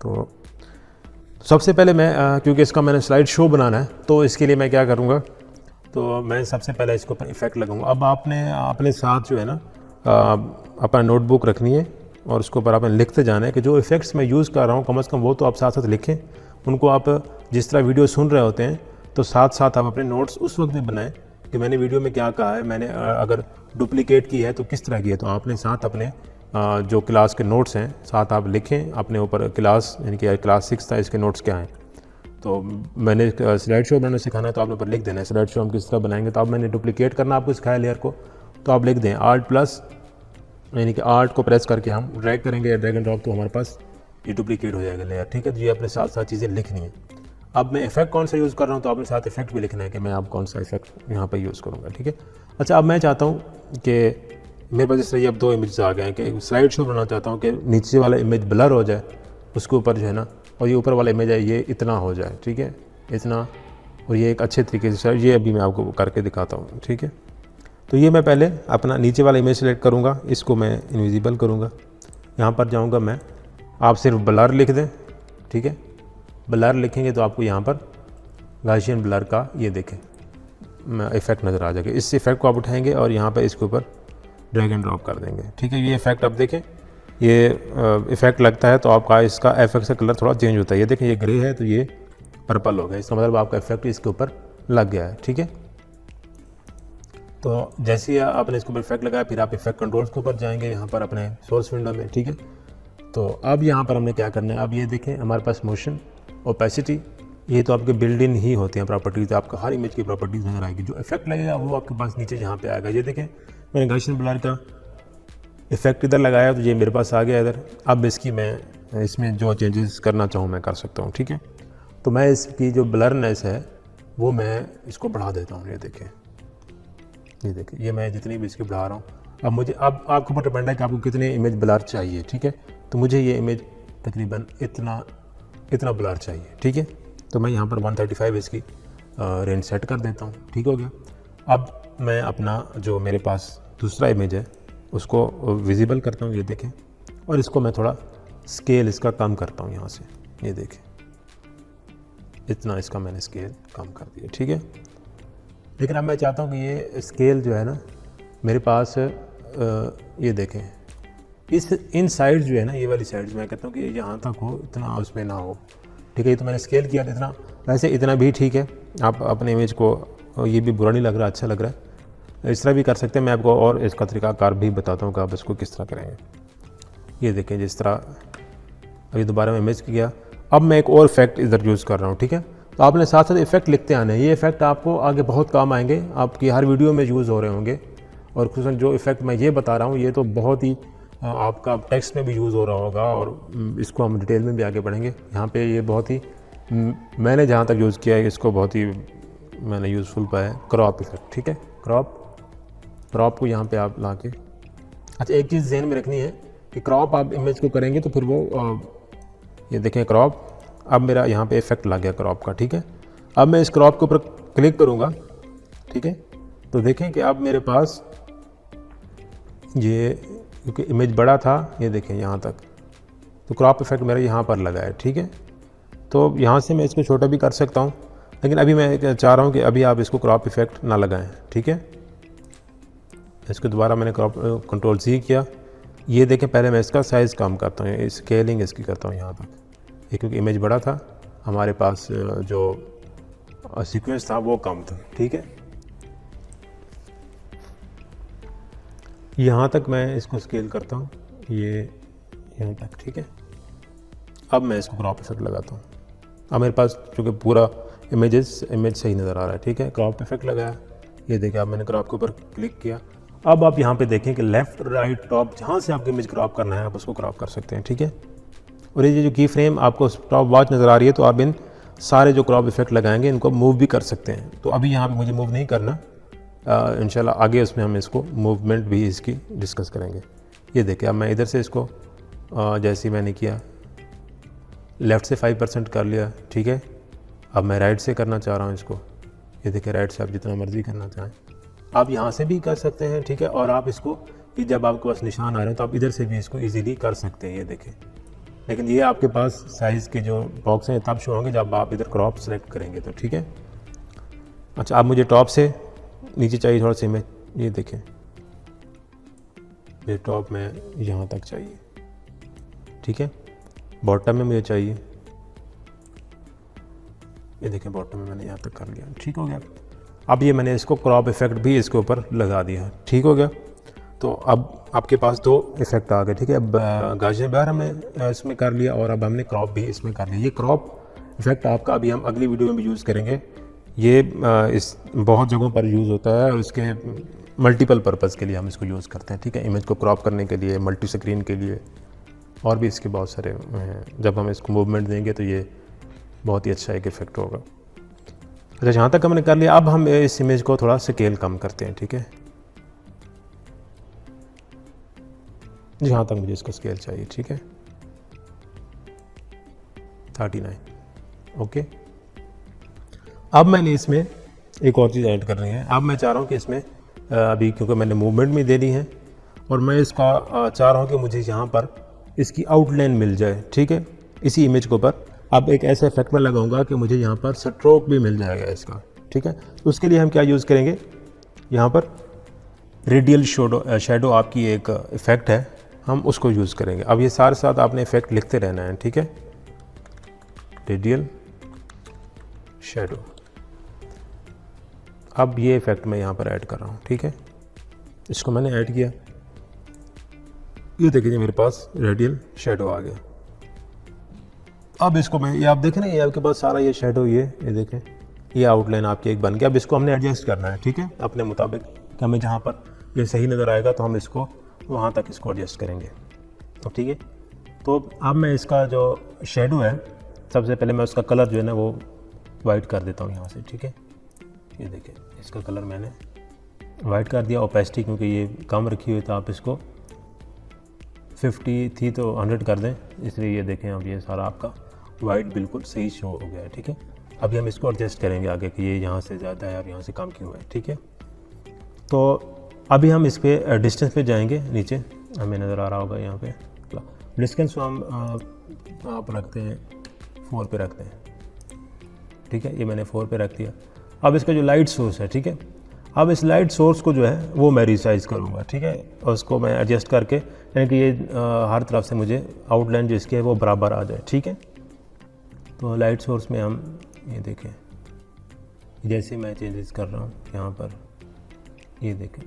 तो सबसे पहले मैं क्योंकि इसका मैंने स्लाइड शो बनाना है तो इसके लिए मैं क्या करूँगा, तो मैं सबसे पहले इसके ऊपर इफ़ेक्ट लगाऊंगा। अब आपने अपने साथ जो है ना अपना नोटबुक रखनी है और उसके ऊपर आपने लिखते जाना है कि जो इफ़ेक्ट्स मैं यूज़ कर रहा हूँ कम से कम वो तो आप साथ साथ लिखें। उनको आप जिस तरह वीडियो सुन रहे होते हैं तो साथ साथ आप अपने नोट्स उस वक्त में बनाएं कि मैंने वीडियो में क्या कहा है, मैंने अगर डुप्लीकेट की है तो किस तरह की है। तो आपने साथ अपने जो क्लास के नोट्स हैं साथ आप लिखें अपने ऊपर, क्लास यानी कि क्लास 6 था इसके नोट्स क्या हैं। तो मैंने स्लाइड शो बनाना सिखाना है तो आपने ऊपर लिख देना है स्लाइड शो हम किस तरह बनाएंगे। तो अब मैंने डुप्लीकेट करना आपको सिखाया लेयर को, तो आप लिख दें आल्ट प्लस, यानी कि आल्ट को प्रेस करके हम ड्रैग करेंगे या ड्रैग एंड ड्रॉप, तो हमारे पास ये डुप्लीकेट हो जाएगा लेयर, ठीक है। तो ये अपने साथ साथ चीज़ें लिखनी है। अब मैं इफेक्ट कौन सा यूज़ कर रहा हूँ तो आपने साथ इफेक्ट भी लिखना है कि मैं आप कौन सा इफेक्ट यहाँ पर यूज़ करूँगा, ठीक है। अच्छा, अब मैं चाहता हूँ कि मेरे पास इसलिए अब 2 इमेज आ गए हैं कि स्लाइड शो बनाना चाहता हूँ कि नीचे वाला इमेज ब्लर हो जाए उसके ऊपर जो है ना, और ये ऊपर वाला इमेज है ये इतना हो जाए, ठीक है, इतना, और ये एक अच्छे तरीके से, ये अभी मैं आपको करके दिखाता हूँ, ठीक है। तो ये मैं पहले अपना नीचे वाला इमेज सेलेक्ट करूँगा, इसको मैं इनविजिबल करूँगा। यहाँ पर जाऊँगा मैं, आप सिर्फ ब्लर लिख दें, ठीक है। ब्लर लिखेंगे तो आपको यहाँ पर गॉसियन ब्लर का ये देखें इफेक्ट नज़र आ जाएगा। इस इफेक्ट को आप उठाएंगे और यहाँ पर इसके ऊपर ड्रैग एंड ड्रॉप कर देंगे, ठीक है। ये इफेक्ट अब देखें, ये इफेक्ट लगता है तो आपका इसका इफेक्ट का कलर थोड़ा चेंज होता है। ये देखें ये ग्रे है तो ये पर्पल हो गया, इसका मतलब आपका इफेक्ट इसके ऊपर लग गया है, ठीक है। तो जैसे ही आपने इसके ऊपर इफेक्ट लगाया फिर आप इफेक्ट कंट्रोल्स के ऊपर जाएंगे यहाँ पर अपने सोर्स विंडो में, ठीक है। तो अब यहाँ पर हमने क्या करना है, अब ये देखें हमारे पास मोशन, ओपेसिटी, ये तो आपके बिल्ड इन ही होते हैं प्रॉपर्टीज़, आपका हर इमेज की प्रॉपर्टीज़ नजर आएगी। जो इफेक्ट लगेगा वो आपके पास नीचे यहाँ पे आएगा। ये देखें मैंने गॉसियन ब्लर का इफेक्ट इधर लगाया तो ये मेरे पास आ गया इधर। अब इसकी मैं इसमें जो चेंजेस करना चाहूँ मैं कर सकता हूँ, ठीक है। तो मैं इसकी जो ब्लरनेस है वो मैं इसको बढ़ा देता हूँ। ये देखें ये मैं जितनी भी इसकी बढ़ा रहा हूँ। अब मुझे अब आपके ऊपर डिपेंड है कि आपको कितने इमेज ब्लर चाहिए, ठीक है। तो मुझे ये इमेज तकरीबन इतना ब्लर चाहिए, ठीक है। तो मैं यहाँ पर 135 इसकी रेंज सेट कर देता हूँ, ठीक हो गया। अब मैं अपना जो मेरे पास दूसरा इमेज है उसको विजिबल करता हूँ, ये देखें, और इसको मैं थोड़ा स्केल इसका कम करता हूँ यहाँ से, ये देखें इतना इसका मैंने स्केल कम कर दिया, ठीक है। लेकिन अब मैं चाहता हूँ कि ये स्केल जो है ना मेरे पास ये देखें इन साइड्स जो है ना, ये वाली साइड्स मैं कहता हूँ कि यहाँ तक हो, इतना उसमें ना हो, ठीक है। ये तो मैंने स्केल किया इतना, वैसे इतना भी ठीक है। आप अपने इमेज को, ये भी बुरा नहीं लग रहा, अच्छा लग रहा है, इस तरह भी कर सकते हैं। मैं आपको और इसका तरीकाकार भी बताता हूँ कि आप इसको किस तरह करेंगे। ये देखें जिस तरह अभी दोबारा मैं इमेज किया, अब मैं एक और इफेक्ट इधर यूज़ कर रहा हूँ, ठीक है। तो आपने साथ साथ इफेक्ट लिखते आने हैं, ये इफेक्ट आपको आगे बहुत काम आएंगे, आपकी हर वीडियो में यूज़ हो रहे होंगे। और खुसूसन जो इफेक्ट मैं ये बता रहा हूँ ये तो बहुत ही आपका टेक्स्ट में भी यूज़ हो रहा होगा और इसको हम डिटेल में भी आगे बढ़ेंगे। यहाँ पे ये बहुत ही मैंने जहाँ तक यूज़ किया है इसको बहुत ही मैंने यूज़फुल पाया है, क्रॉप इफेक्ट, ठीक है। क्रॉप को यहाँ पे आप ला के, अच्छा एक चीज़ ज़हन में रखनी है कि क्रॉप आप इमेज को करेंगे तो फिर वो ये देखें क्रॉप, अब मेरा यहाँ पे इफेक्ट लग गया क्रॉप का, ठीक है। अब मैं इस क्रॉप के ऊपर क्लिक करूँगा, ठीक है। तो देखें कि अब मेरे पास ये क्योंकि इमेज बड़ा था, ये देखें यहाँ तक, तो क्रॉप इफेक्ट मेरा यहाँ पर लगा है, ठीक है। तो यहाँ से मैं इसको छोटा भी कर सकता हूँ, लेकिन अभी मैं चाह रहा हूँ कि अभी आप इसको क्रॉप इफेक्ट ना लगाएं, ठीक है। इसको दोबारा मैंने क्रॉप कंट्रोल C किया। ये देखें, पहले मैं इसका साइज़ कम करता हूँ, स्केलिंग इसकी करता हूँ यहाँ तक, ये क्योंकि इमेज बड़ा था, हमारे पास जो सीक्वेंस था वो कम था, ठीक है। यहाँ तक मैं इसको स्केल करता हूँ, ये यहाँ तक, ठीक है। अब मैं इसको क्रॉप इफेक्ट लगाता हूँ। अब मेरे पास चूँकि पूरा इमेज सही नज़र आ रहा है, ठीक है। क्रॉप इफेक्ट लगाया, ये देखिए, अब मैंने क्रॉप के ऊपर क्लिक किया। अब आप यहाँ पे देखें कि लेफ़्ट राइट टॉप जहाँ से आपको इमेज क्रॉप करना है आप उसको क्रॉप कर सकते हैं, ठीक है। और ये जो की फ्रेम आपको टॉप वॉच नज़र आ रही है, तो आप इन सारे जो क्रॉप इफेक्ट लगाएंगे इनको मूव भी कर सकते हैं। तो अभी यहाँ पे मुझे मूव नहीं करना, इंशाल्लाह आगे उसमें हम इसको मूवमेंट भी इसकी डिस्कस करेंगे। ये देखिए, अब मैं इधर से इसको जैसे मैंने किया, लेफ़्ट से 5% कर लिया, ठीक है। अब मैं राइट से करना चाह रहा हूँ इसको, ये देखिए, राइट से आप जितना मर्ज़ी करना चाहें आप यहाँ से भी कर सकते हैं, ठीक है। और आप इसको कि जब आपके पास निशान आ रहे हैं तो आप इधर से भी इसको ईजीली कर सकते हैं, ये देखें। लेकिन ये आपके पास साइज़ के जो बॉक्स हैं तब शो होंगे जब आप इधर क्रॉप सेलेक्ट करेंगे, तो ठीक है। अच्छा, अब मुझे टॉप से नीचे चाहिए थोड़ा सा इमेज, ये देखें, ये टॉप में यहाँ तक चाहिए, ठीक है। बॉटम में मुझे चाहिए, ये देखें, बॉटम में मैंने यहाँ तक कर लिया, ठीक हो गया। अब ये मैंने इसको क्रॉप इफेक्ट भी इसके ऊपर लगा दिया, ठीक हो गया। तो अब आपके पास 2 इफेक्ट आ गए, ठीक है। अब गाजर बार हमने इसमें कर लिया और अब हमने क्रॉप भी इसमें कर लिया। ये क्रॉप इफेक्ट आपका अभी हम अगली वीडियो में भी यूज़ करेंगे। ये इस बहुत जगहों पर यूज़ होता है और इसके मल्टीपल पर्पज़ के लिए हम इसको यूज़ करते हैं, ठीक है। इमेज को क्रॉप करने के लिए, मल्टी स्क्रीन के लिए, और भी इसके बहुत सारे हैं। जब हम इसको मूवमेंट देंगे तो ये बहुत ही अच्छा एक इफेक्ट होगा। अच्छा, जहाँ तक हमने कर लिया, अब हम इस इमेज को थोड़ा स्केल कम करते हैं, ठीक है। जहाँ तक मुझे इसका स्केल चाहिए, ठीक है, 39, ओके। अब मैंने इसमें एक और चीज़ ऐड करनी है। अब मैं चाह रहा हूँ कि इसमें अभी क्योंकि मैंने मूवमेंट में दे दी है और मैं इसका चाह रहा हूँ कि मुझे यहाँ पर इसकी आउटलाइन मिल जाए, ठीक है, इसी इमेज के ऊपर। अब एक ऐसा इफेक्ट मैं लगाऊंगा कि मुझे यहाँ पर स्ट्रोक भी मिल जाएगा इसका, ठीक है। तो उसके लिए हम क्या यूज़ करेंगे, यहाँ पर रेडियल शेडो आपकी एक इफ़ेक्ट है, हम उसको यूज़ करेंगे। अब ये सारे साथ आपने इफेक्ट लिखते रहना है, ठीक है। रेडियल शेडो, अब ये इफेक्ट मैं यहाँ पर ऐड कर रहा हूँ, ठीक है। इसको मैंने ऐड किया, ये देखिए मेरे पास रेडियल शेडो आ गया। अब इसको मैं, ये आप देखें ना, ये आपके पास सारा ये शेडो, ये देखें, ये आउटलाइन आपकी एक बन गया। अब इसको हमने एडजस्ट करना है, ठीक है, अपने मुताबिक कि हमें जहाँ पर ये सही नज़र आएगा तो हम इसको वहाँ तक इसको एडजस्ट करेंगे, तो ठीक है। तो अब मैं इसका जो शेडो है, सबसे पहले मैं उसका कलर जो है ना वो वाइट कर देता हूँ यहाँ से, ठीक है। ये देखिए, इसका कलर मैंने वाइट कर दिया। ओपेसिटी क्योंकि ये कम रखी हुई, तो आप इसको 50 थी तो 100 कर दें, इसलिए ये देखें अब ये सारा आपका वाइट बिल्कुल सही शो हो गया है, ठीक है। अभी हम इसको एडजस्ट करेंगे आगे कि ये यहाँ से ज़्यादा है और यहाँ से कम क्यों है, ठीक है। तो अभी हम इस पर डिस्टेंस पे जाएंगे, नीचे हमें नज़र आ रहा होगा यहाँ पे डिस्टेंस को हम आप रखते हैं 4 पे रखते हैं, ठीक है। ये मैंने 4 पे रख दिया। अब इसका जो लाइट सोर्स है, ठीक है, अब इस लाइट सोर्स को जो है वो मैं रिसाइज़ करूँगा, ठीक है। और उसको मैं एडजस्ट करके, यानी कि ये हर तरफ से मुझे आउटलाइन जो इसकी है वो बराबर आ जाए, ठीक है। तो लाइट सोर्स में हम ये देखें, जैसे मैं चेंजेस कर रहा हूँ यहाँ पर, ये देखें,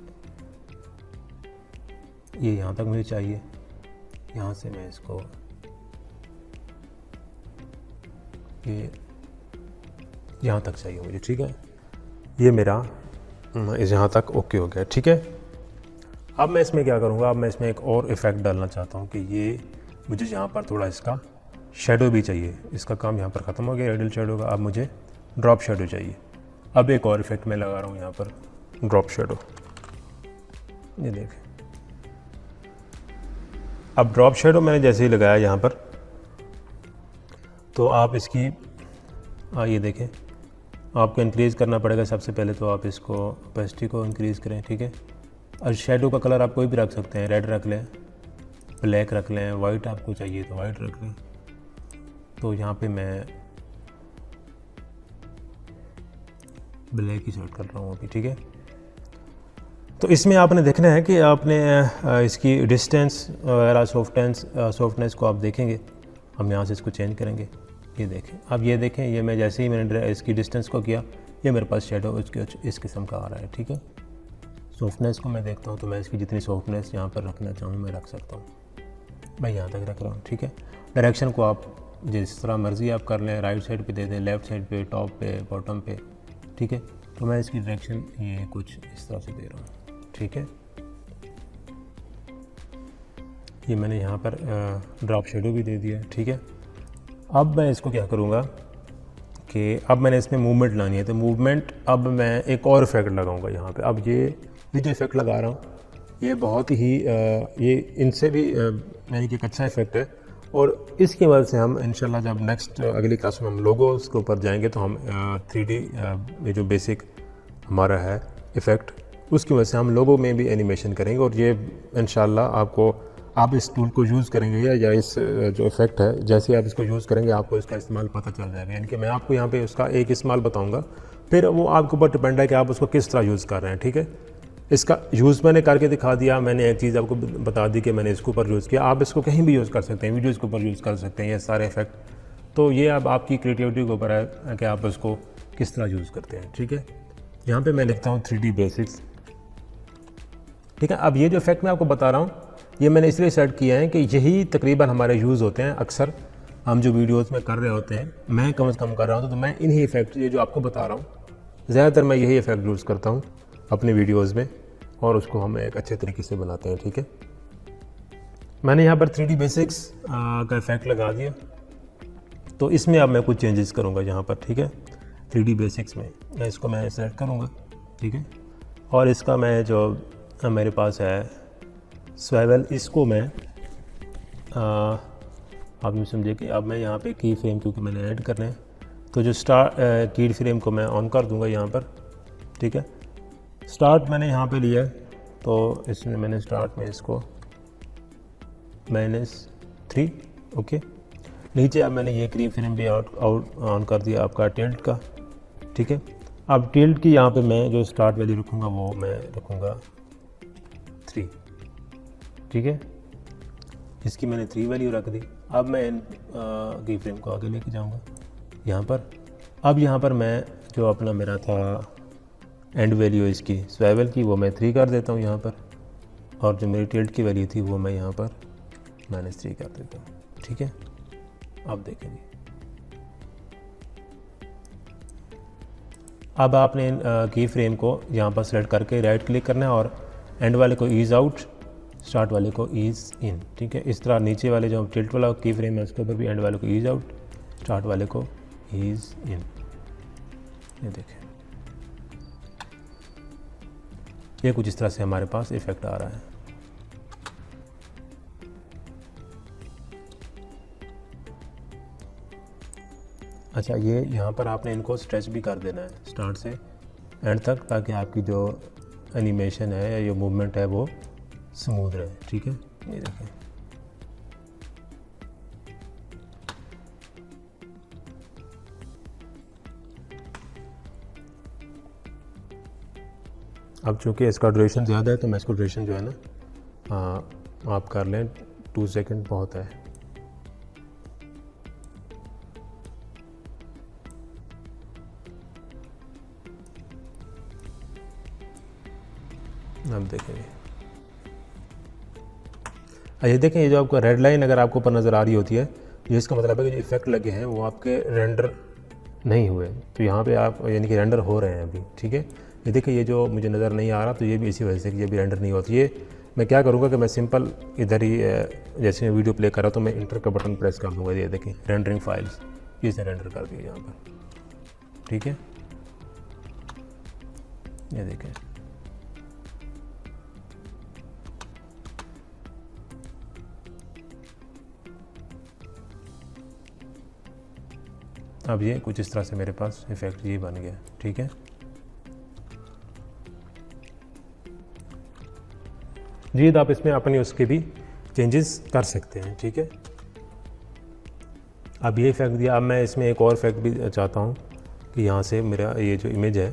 ये यहाँ तक मुझे चाहिए, यहाँ से मैं इसको ये यहाँ तक चाहिए मुझे, ठीक है। ये मेरा इस यहाँ तक ओके हो गया, ठीक है। अब मैं इसमें क्या करूँगा, अब मैं इसमें एक और इफ़ेक्ट डालना चाहता हूँ कि ये मुझे यहाँ पर थोड़ा इसका शेडो भी चाहिए। इसका काम यहाँ पर ख़त्म हो गया रेडियल शेडो का, अब मुझे ड्रॉप शेडो चाहिए। अब एक और इफ़ेक्ट मैं लगा रहा हूँ यहाँ पर, ड्रॉप शेडो, ये देखें। अब ड्रॉप शेडो मैंने जैसे ही लगाया यहाँ पर, तो आप इसकी ये देखें, आपको इंक्रीज़ करना पड़ेगा। सबसे पहले तो आप इसको ओपेसिटी को इंक्रीज़ करें, ठीक है। और शेडो का कलर आप कोई भी रख सकते हैं, रेड रख लें, ब्लैक रख लें, वाइट आपको चाहिए तो वाइट रख लें। तो यहाँ पे मैं ब्लैक ही सेट कर रहा हूँ अभी, ठीक है। तो इसमें आपने देखना है कि आपने इसकी डिस्टेंस वगैरह सॉफ्टनेस को आप देखेंगे। हम यहाँ से इसको चेंज करेंगे। ये देखें, अब ये देखें, ये मैं जैसे ही मैंने इसकी डिस्टेंस को किया, ये मेरे पास शेडो उसके इस किस्म का आ रहा है, ठीक है। सॉफ्टनेस को मैं देखता हूँ तो मैं इसकी जितनी सॉफ्टनेस यहाँ पर रखना चाहूँ मैं रख सकता हूँ। मैं यहाँ तक रख रहा हूँ, ठीक है। डायरेक्शन को आप जिस तरह मर्ज़ी आप कर लें, राइट साइड पे दे दें, लेफ़्ट साइड पे, टॉप पे, बॉटम पे, ठीक है। तो मैं इसकी डायरेक्शन ये कुछ इस तरह से दे रहा हूँ, ठीक है। ये मैंने यहाँ पर ड्रॉप शेडो भी दे दिया, ठीक है। अब मैं इसको क्या करूँगा कि अब मैंने इसमें मूवमेंट लानी है, तो मूवमेंट अब मैं एक और इफेक्ट लगाऊंगा यहाँ पे। अब ये जो इफेक्ट लगा रहा हूँ ये बहुत ही ये इनसे भी यानी कि एक अच्छा इफेक्ट है, और इसकी वजह से हम इंशाल्लाह जब नेक्स्ट अगली क्लास में हम लोगोस के ऊपर जाएंगे तो हम 3D ये जो बेसिक हमारा है इफ़ेक्ट, उसकी वजह से हम लोगों में भी एनिमेशन करेंगे। और ये इंशाल्लाह आपको, आप इस टूल को यूज़ करेंगे या इस जो इफ़ेक्ट है जैसे आप इसको यूज़ करेंगे आपको इसका इस्तेमाल पता चल जाएगा। यानी कि मैं आपको यहाँ पे उसका एक इस्तेमाल बताऊँगा, फिर वो आपके ऊपर डिपेंड है कि आप उसको किस तरह यूज़ कर रहे हैं, ठीक है। इसका यूज़ मैंने करके दिखा दिया, मैंने एक चीज़ आपको बता दी कि मैंने इसके ऊपर यूज़ किया। आप इसको कहीं भी यूज़ कर सकते हैं, वीडियोज़ के ऊपर यूज़ कर सकते हैं ये सारे इफ़ेक्ट। तो ये अब आपकी क्रिएटिविटी के ऊपर है कि आप इसको किस तरह यूज़ करते हैं, ठीक है। यहाँ पे मैं लिखता हूँ 3D बेसिक्स, ठीक है। अब ये जो इफ़ेक्ट मैं आपको बता रहा हूँ ये मैंने इसलिए सेट किया है कि यही तकरीबन हमारे यूज़ होते हैं अक्सर, हम जो वीडियोज़ में कर रहे होते हैं, मैं कम से कम कर रहा हूँ तो मैं इन्हीं इफ़ेक्ट, ये जो आपको बता रहा हूँ, ज़्यादातर मैं यही इफ़ेक्ट यूज़ करता हूँ अपने वीडियोज़ में, और उसको हम एक अच्छे तरीके से बनाते हैं, ठीक है। मैंने यहाँ पर 3D बेसिक्स का इफ़ेक्ट लगा दिया, तो इसमें अब मैं कुछ चेंजेस करूँगा यहाँ पर, ठीक है। 3D बेसिक्स में इसको मैं सेलेक्ट करूँगा, ठीक है। और इसका मैं जो मेरे पास है स्वेवल, इसको मैं आप यूँ समझिए कि अब मैं यहाँ पे की फ्रेम क्योंकि मैंने ऐड करना है, तो जो की फ्रेम को मैं ऑन कर दूँगा यहाँ पर, ठीक है। स्टार्ट मैंने यहाँ पे लिया है, तो इसमें मैंने स्टार्ट में इसको -3, ओके। नीचे अब मैंने ये की फ्रेम भी आउट ऑन कर दिया आपका टिल्ट का, ठीक है। अब टिल्ट की यहाँ पे मैं जो स्टार्ट वैल्यू रखूँगा वो मैं रखूँगा 3, ठीक है। इसकी मैंने 3 वैल्यू रख दी। अब मैं इन की फ्रेम को आगे लेके जाऊँगा यहाँ पर। अब यहाँ पर मैं जो अपना मेरा था एंड वैल्यू इसकी स्वेवल की वो मैं 3 कर देता हूँ यहाँ पर, और जो मेरी टिल्ट की वैल्यू थी वो मैं यहाँ पर -3 कर देता हूँ, ठीक है। अब देखेंगे, अब आपने की फ्रेम को यहाँ पर सेलेक्ट करके राइट क्लिक करना है और एंड वाले को ईज़ आउट, स्टार्ट वाले को ईज़ इन, ठीक है। इस तरह नीचे वाले जो टिल्ट वाला की फ्रेम है उसके ऊपर भी एंड वाले को ईज़ आउट, स्टार्ट वाले को ईज़ इन, ये देखें। ये कुछ इस तरह से हमारे पास इफेक्ट आ रहा है। अच्छा, ये यहाँ पर आपने इनको स्ट्रेच भी कर देना है स्टार्ट से एंड तक, ताकि आपकी जो एनिमेशन है या जो मूवमेंट है वो स्मूथ रहे, ठीक है। ये देखें, अब चूँकि इसका ड्यूरेशन ज़्यादा है तो मैं इसको ड्यूरेशन जो है ना आप कर लें 2 सेकंड बहुत है। अब देखेंगे, ये देखें, ये जो आपको रेड लाइन अगर आपको ऊपर नज़र आ रही होती है तो इसका मतलब है कि जो इफेक्ट लगे हैं वो आपके रेंडर नहीं हुए, तो यहाँ पे आप यानी कि रेंडर हो रहे हैं अभी, ठीक है। ये देखिए, ये जो मुझे नज़र नहीं आ रहा तो ये भी इसी वजह से कि ये भी रेंडर नहीं होती। ये मैं क्या करूँगा कि मैं सिंपल इधर ही जैसे मैं वीडियो प्ले कर रहा तो मैं इंटर का बटन प्रेस कर दूँगा। ये देखें, रेंडरिंग फाइल्स, इसे रेंडर कर दिया यहाँ पर, ठीक है। ये देखें, अब ये कुछ इस तरह से मेरे पास इफेक्ट ये बन गया, ठीक है जी। तो आप इसमें अपनी उसके भी चेंजेस कर सकते हैं, ठीक है। अब ये इफेक्ट दिया, अब मैं इसमें एक और इफेक्ट भी चाहता हूँ कि यहाँ से मेरा ये जो इमेज है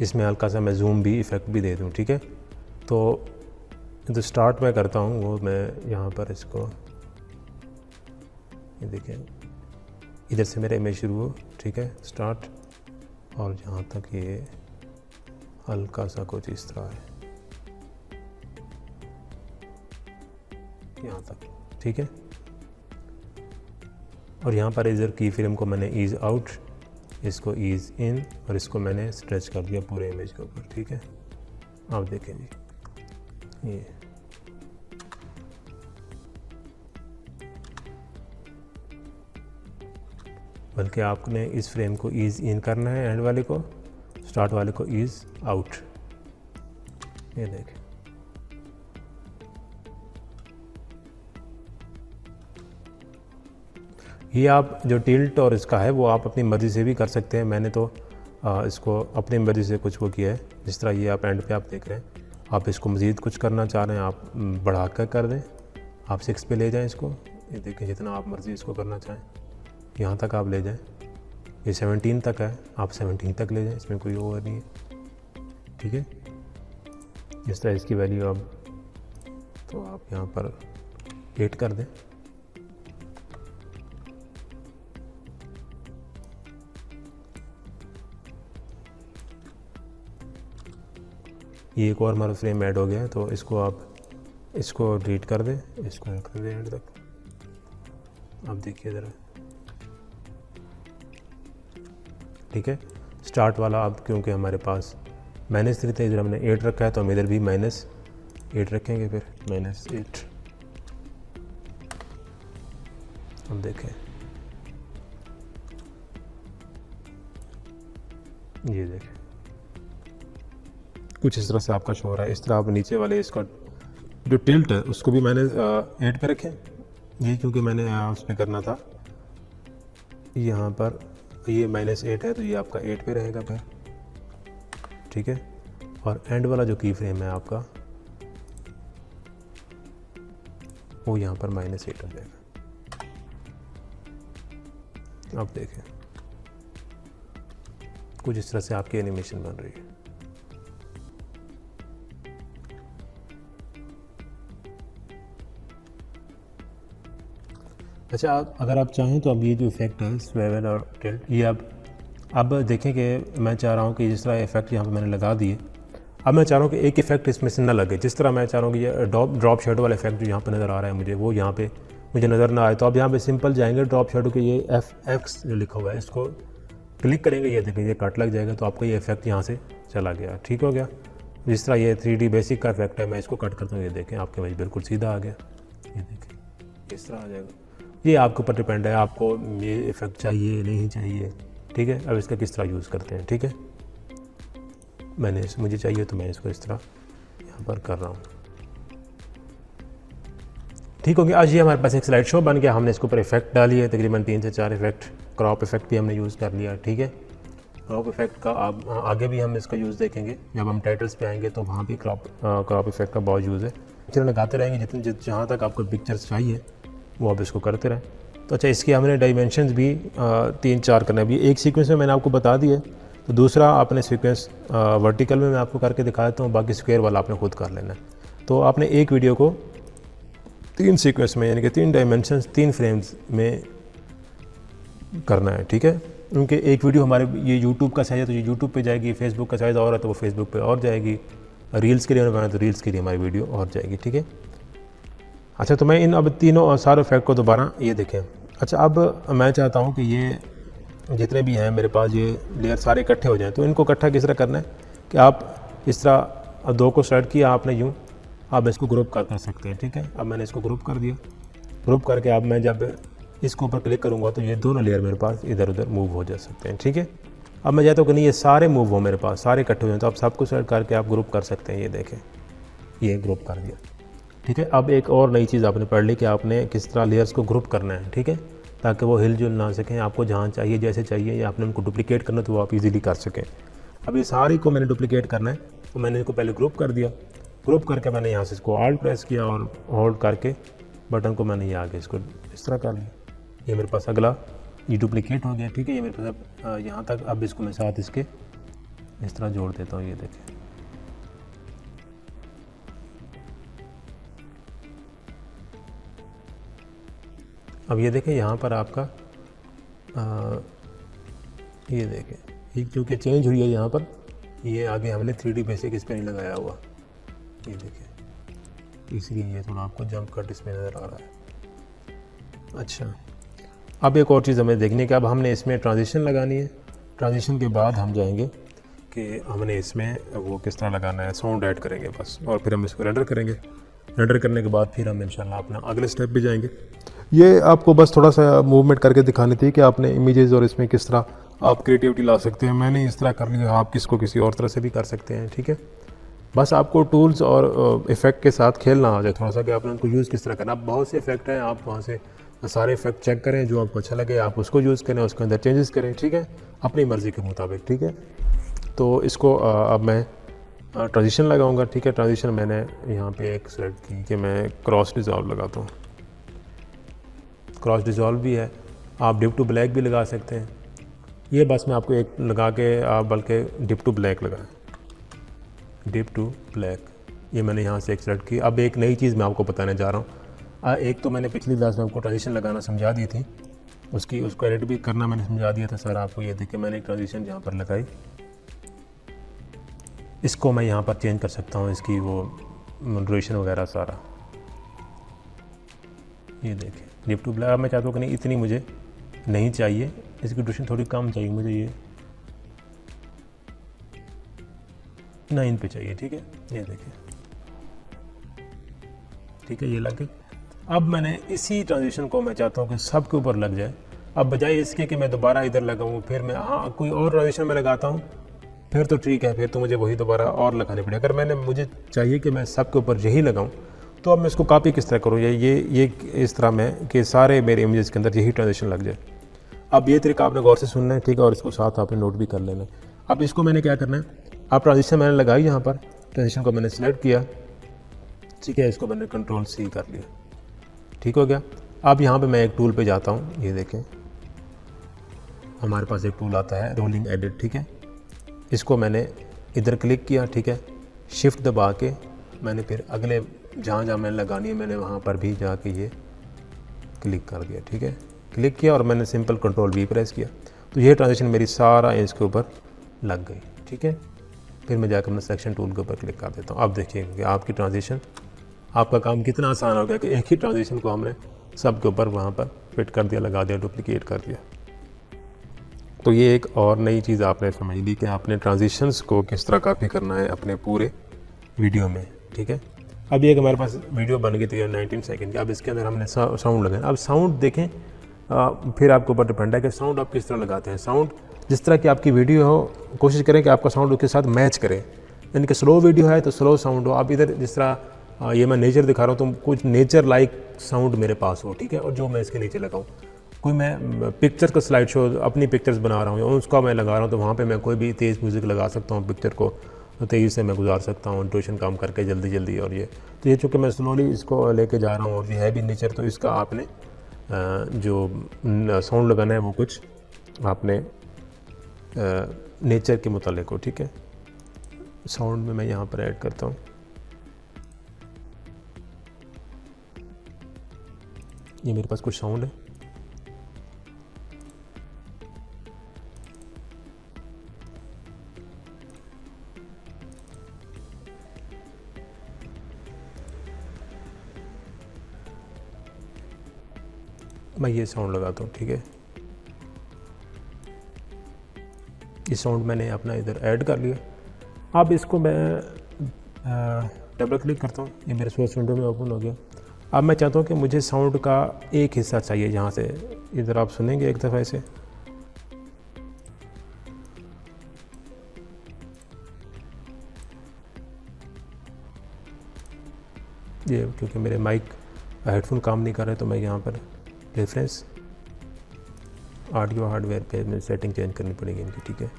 इसमें हल्का सा मैं जूम भी इफ़ेक्ट भी दे दूँ, ठीक है। तो जो स्टार्ट मैं करता हूँ वो मैं यहाँ पर इसको, ये देखें इधर से मेरा इमेज शुरू हो, ठीक है, स्टार्ट, और जहाँ तक ये हल्का सा कुछ इस तरह है यहाँ तक, ठीक है। और यहाँ पर इधर की फ्रेम को मैंने ईज़ आउट, इसको ईज़ इन, और इसको मैंने स्ट्रेच कर दिया पूरे इमेज के ऊपर, ठीक है। आप देखें जी, ये बल्कि आपने इस फ्रेम को ईज़ इन करना है, एंड वाले को, स्टार्ट वाले को ईज़ आउट, ये देखें। ये आप जो टिल्ट और इसका है वो आप अपनी मर्ज़ी से भी कर सकते हैं। मैंने तो इसको अपनी मर्ज़ी से कुछ वो किया है, जिस तरह ये आप एंड पे आप देख रहे हैं। आप इसको मज़ीद कुछ करना चाह रहे हैं आप बढ़ा कर दें, आप 6 पे ले जाएं इसको, ये देखें जितना आप मर्ज़ी इसको करना चाहें यहाँ तक आप ले जाएं। ये 17 तक है, आप 17 तक ले जाएं, इसमें कोई ओवर नहीं है, ठीक है। इस तरह इसकी वैल्यू अब तो आप यहाँ पर 8 कर दें। ये एक और हमारा फ्रेम ऐड हो गया है, तो इसको आप इसको डिलीट कर दें, इसको कर दें एंड तक। आप देखिए ज़रा, ठीक है। स्टार्ट वाला अब क्योंकि हमारे पास -3 था, इधर हमने 8 रखा है, तो हम इधर भी -8 रखेंगे, फिर -8। हम देखें ये देखें कुछ इस तरह से आपका शो हो रहा है। इस तरह आप नीचे वाले इसका जो टिल्ट है उसको भी मैंने 8 पे रखें, ये क्योंकि मैंने उस पर करना था। यहाँ पर ये -8 है, तो ये आपका 8 पे रहेगा फिर, ठीक है। और एंड वाला जो की फ्रेम है आपका वो यहाँ पर -8 हो जाएगा। आप देखें कुछ इस तरह से आपकी एनिमेशन बन रही है। अच्छा, अगर आप चाहें तो अब ये जो इफ़ेक्ट है स्वेवल और टिल्ट, ये अब देखें कि मैं चाह रहा हूँ कि जिस तरह इफ़ेक्ट यहाँ पे मैंने लगा दिए, अब मैं चाह रहा हूँ कि एक इफ़ेक्ट इसमें से ना लगे। जिस तरह मैं चाह रहा हूँ कि ये ड्रॉप शेडो वाला इफ़ेक्ट जो यहाँ पे नज़र आ रहा है मुझे, वो यहाँ पे मुझे नज़र ना आए। तो अब यहाँ पे सिंपल जाएंगे ड्रॉप शेडो के, ये FX जो लिखा हुआ है इसको क्लिक करेंगे, ये देखें ये कट लग जाएगा, तो आपका ये इफ़ेक्ट यहाँ से चला गया, ठीक हो गया। जिस तरह ये 3D बेसिक का इफ़ेक्ट है, मैं इसको कट करता हूँ, ये देखें आपके वही बिल्कुल सीधा आ गया, ये देखें इस तरह आ जाएगा। ये आपके ऊपर डिपेंड है, आपको ये इफ़ेक्ट चाहिए नहीं चाहिए, ठीक है। अब इसका किस तरह यूज़ करते हैं, ठीक है। मुझे चाहिए तो मैं इसको इस तरह यहाँ पर कर रहा हूँ, ठीक हो गया। आज ये हमारे पास एक स्लाइड शो बन गया, हमने इसके ऊपर इफेक्ट डाली है, तकरीबन 3 से 4 इफेक्ट। क्रॉप इफेक्ट भी हमने यूज़ कर लिया, ठीक है। क्रॉप इफेक्ट का आगे भी हम इसका यूज़ देखेंगे, जब हम टाइटल्स पे आएंगे तो वहाँ भी क्रॉप इफेक्ट का बहुत यूज़ है। पिक्चर लगाते रहेंगे जहाँ तक आपको पिक्चर्स चाहिए वो आप इसको करते रहें। तो अच्छा, इसके हमने डायमेंशंस भी 3-4 करना है। अभी एक सीक्वेंस में मैंने आपको बता दिया, तो दूसरा आपने सीक्वेंस वर्टिकल में मैं आपको करके दिखा देता हूँ, बाकी स्क्वायर वाला आपने खुद कर लेना है। तो आपने एक वीडियो को 3 सीक्वेंस में, यानी कि 3 डायमेंशंस 3 फ्रेम्स में करना है, ठीक है। क्योंकि एक वीडियो हमारे ये यूट्यूब का साइज़ है तो ये यूट्यूब पे जाएगी, फेसबुक का साइज़ और है तो वो फेसबुक पे और जाएगी, रील्स के लिए बनाए तो रील्स के लिए हमारी वीडियो और जाएगी, ठीक है। अच्छा, तो मैं इन अब तीनों सारे इफेक्ट को दोबारा ये देखें। अच्छा, अब मैं चाहता हूँ कि ये जितने भी हैं मेरे पास ये लेयर सारे इकट्ठे हो जाएं। तो इनको इकट्ठा किस तरह करना है कि आप इस तरह 2 को सेलेक्ट किया आपने, यूँ आप इसको ग्रुप कर सकते हैं, ठीक है। अब मैंने इसको ग्रुप कर दिया। ग्रुप करके अब मैं जब इसके ऊपर क्लिक करूँगा तो ये दोनों लेयर मेरे पास इधर उधर मूव हो जा सकते हैं, ठीक है। अब मैं चाहता हूँ कि नहीं ये सारे मूव हो मेरे पास, सारे इकट्ठे हो जाएँ, तो आप सबको सेलेक्ट करके आप ग्रुप कर सकते हैं। ये देखें, ये ग्रुप कर दिया, ठीक है। अब एक और नई चीज़ आपने पढ़ ली कि आपने किस तरह लेयर्स को ग्रुप करना है, ठीक है, ताकि वो हिल जुल ना सकें। आपको जहाँ चाहिए जैसे चाहिए या आपने उनको डुप्लिकेट करना तो वो आप इजीली कर सकें। अब ये सारी को मैंने डुप्लिकेट करना है, तो मैंने इसको पहले ग्रुप कर दिया। ग्रुप करके मैंने यहाँ से इसको ऑल्ट प्रेस किया और होल्ड करके बटन को मैंने ये आगे इसको इस तरह कर लिया। ये मेरे पास अगला ये डुप्लिकेट हो गया, ठीक है। ये मेरे पास अब यहाँ तक, अब इसको मैं साथ इसके इस तरह जोड़ देता हूँ, ये देखें। अब ये देखें यहाँ पर आपका ये देखें एक जो कि चेंज हुई है यहाँ पर, ये आगे हमने 3D बेसिक इस पर नहीं लगाया हुआ, ये देखें, इसलिए ये थोड़ा आपको जंप कट इसमें नज़र आ रहा है। अच्छा, अब एक और चीज़ हमें देखने की, अब हमने इसमें ट्रांजिशन लगानी है। ट्रांजिशन के बाद हम जाएंगे कि हमने इसमें वो किस तरह लगाना है, साउंड ऐड करेंगे बस, और फिर हम इसको रेंडर करेंगे। रेंडर करने के बाद फिर हम इंशाल्लाह अपना अगले स्टेप भी जाएंगे। ये आपको बस थोड़ा सा मूवमेंट करके दिखानी थी कि आपने इमेजेस और इसमें किस तरह आप क्रिएटिविटी ला सकते हैं। मैंने इस तरह कर लिया, आप किसको किसी और तरह से भी कर सकते हैं, ठीक है। बस आपको टूल्स और इफ़ेक्ट के साथ खेलना आ जाए थोड़ा सा कि आपने उनको यूज़ किस तरह करना। अब बहुत से इफ़ेक्ट हैं, आप वहाँ से सारे इफ़ेक्ट चेक करें, जो आपको अच्छा लगे आप उसको यूज़ करें, उसके अंदर चेंजेस करें, ठीक है, अपनी मर्ज़ी के मुताबिक, ठीक है। तो इसको अब मैं ट्रांजिशन लगाऊंगा, ठीक है। ट्रांजिशन मैंने यहाँ पे एक सेलेक्ट की कि मैं क्रॉस डिज़ॉल्व लगाता हूँ। क्रॉस डिज़ॉल्व भी है, आप डिप टू ब्लैक भी लगा सकते हैं। ये बस मैं आपको एक लगा के आप बल्कि डिप टू ब्लैक लगाएं, डिप टू ब्लैक, ये मैंने यहाँ से एक सेलेक्ट की। अब एक नई चीज़ मैं आपको बताने जा रहा हूँ। एक तो मैंने पिछली क्लास में आपको ट्रांजिशन लगाना समझा दी थी, उसको एडिट भी करना मैंने समझा दिया था सर आपको। ये देखिए मैंने एक ट्रांजिशन यहाँ पर लगाई, इसको मैं यहाँ पर चेंज कर सकता हूँ, इसकी वो ड्यूरेशन वगैरह सारा, ये देखें डिप टू ब्लैक। मैं चाहता हूँ कि नहीं इतनी मुझे नहीं चाहिए, इसकी ड्यूरेशन थोड़ी कम चाहिए मुझे, ये 9 पे चाहिए, ठीक है, ये देखिए, ठीक है, ये लग गई। अब मैंने इसी ट्रांजिशन को मैं चाहता हूँ कि सब के ऊपर लग जाए। अब बजाय इसके कि मैं दोबारा इधर लगाऊँ, फिर मैं कोई और ट्रांजिशन में लगाता हूँ, फिर तो ठीक है, फिर तो मुझे वही दोबारा और लगाने पड़े। अगर मुझे चाहिए कि मैं सब के ऊपर यही लगाऊँ, तो अब मैं इसको कॉपी किस तरह करूँ, ये इस तरह मैं कि सारे मेरे इमेजेस के अंदर यही ट्रांजिशन लग जाए। अब ये तरीका आपने गौर से सुनना है, ठीक है, और इसको साथ आपने नोट भी कर लेना है। अब इसको मैंने क्या करना है, अब ट्रांजिशन मैंने लगाई यहाँ पर, ट्रांजिशन को मैंने सेलेक्ट किया, ठीक है, इसको मैंने Ctrl+C कर लिया, ठीक हो गया। अब यहाँ पे मैं एक टूल पे जाता हूँ, ये देखें हमारे पास एक टूल आता है रोलिंग एडिट, ठीक है, इसको मैंने इधर क्लिक किया, ठीक है, शिफ्ट दबा के मैंने फिर अगले जहाँ जहाँ मैंने लगानी है मैंने वहाँ पर भी जाके ये क्लिक कर दिया, ठीक है, क्लिक किया और मैंने सिंपल Ctrl+V प्रेस किया, तो ये ट्रांजिशन मेरी सारा इसके ऊपर लग गई, ठीक है। फिर मैं जाकर अपना सेक्शन टूल के ऊपर क्लिक कर देता हूँ। अब देखिए कि आपकी ट्रांजिशन, आपका काम कितना आसान हो गया कि एक ही ट्रांजिशन को हमने सब के ऊपर वहाँ पर फिट कर दिया, लगा दिया, डुप्लीकेट कर दिया। तो ये एक और नई चीज़ आपने समझ ली कि आपने ट्रांजिशंस को किस तरह कॉपी करना है अपने पूरे वीडियो में, ठीक है। अब ये हमारे पास वीडियो बन गई थी 19 सेकंड की। अब इसके अंदर हमने साउंड लगाना। अब साउंड देखें, फिर आपके ऊपर डिपेंड है कि साउंड आप किस तरह लगाते हैं। साउंड जिस तरह की आपकी वीडियो हो, कोशिश करें कि आपका साउंड उसके साथ मैच करे, यानी कि स्लो वीडियो है तो स्लो साउंड हो। आप इधर जिस तरह ये मैं नेचर दिखा रहा हूँ तो कुछ नेचर लाइक साउंड मेरे पास हो, ठीक है, और जो मैं इसके नीचे लगाऊँ। कोई मैं पिक्चर का स्लाइड शो अपनी पिक्चर्स बना रहा हूँ और उसका मैं लगा रहा हूँ, तो वहाँ पे मैं कोई भी तेज़ म्यूज़िक लगा सकता हूँ, पिक्चर को तेज़ी से मैं गुजार सकता हूँ, ड्यूरेशन काम करके जल्दी जल्दी। और ये तो ये चूँकि मैं स्लोली इसको लेके जा रहा हूँ और ये है भी नेचर, तो इसका आपने जो साउंड लगाना है वो कुछ आपने नेचर के मुतालिक हो, ठीक है। साउंड में मैं यहाँ पर ऐड करता हूँ, ये मेरे पास कुछ साउंड है, मैं ये साउंड लगाता हूँ, ठीक है। ये साउंड मैंने अपना इधर ऐड कर लिया। अब इसको मैं डबल क्लिक करता हूँ, ये मेरे सोर्स विंडो में ओपन हो गया। अब मैं चाहता हूँ कि मुझे साउंड का एक हिस्सा चाहिए, यहाँ से इधर आप सुनेंगे एक दफ़ा ऐसे, ये क्योंकि मेरे माइक हेडफोन काम नहीं कर रहे तो मैं यहाँ पर रेफरेंस ऑडियो हार्डवेयर पे मैं सेटिंग चेंज करनी पड़ेगी इनकी, ठीक है।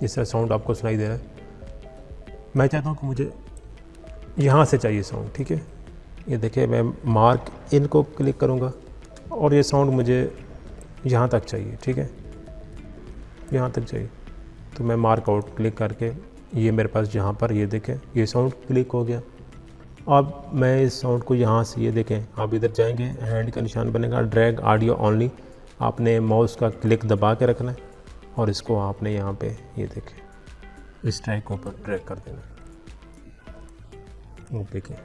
इस तरह साउंड आपको सुनाई दे रहा है। मैं चाहता हूँ कि मुझे यहाँ से चाहिए साउंड, ठीक है। ये देखिए मैं मार्क इन को क्लिक करूँगा और ये साउंड मुझे यहाँ तक चाहिए, ठीक है, यहाँ तक चाहिए। तो मैं मार्क आउट क्लिक करके ये मेरे पास जहाँ पर ये देखें ये साउंड क्लिक हो गया। अब मैं इस साउंड को यहाँ से ये देखें, आप इधर जाएंगे, हैंड का निशान बनेगा, ड्रैग ऑडियो ओनली, आपने माउस का क्लिक दबा के रखना है और इसको आपने यहाँ पे ये देखें इस ट्रैक को ऊपर ड्रैग कर देना। वो देखें,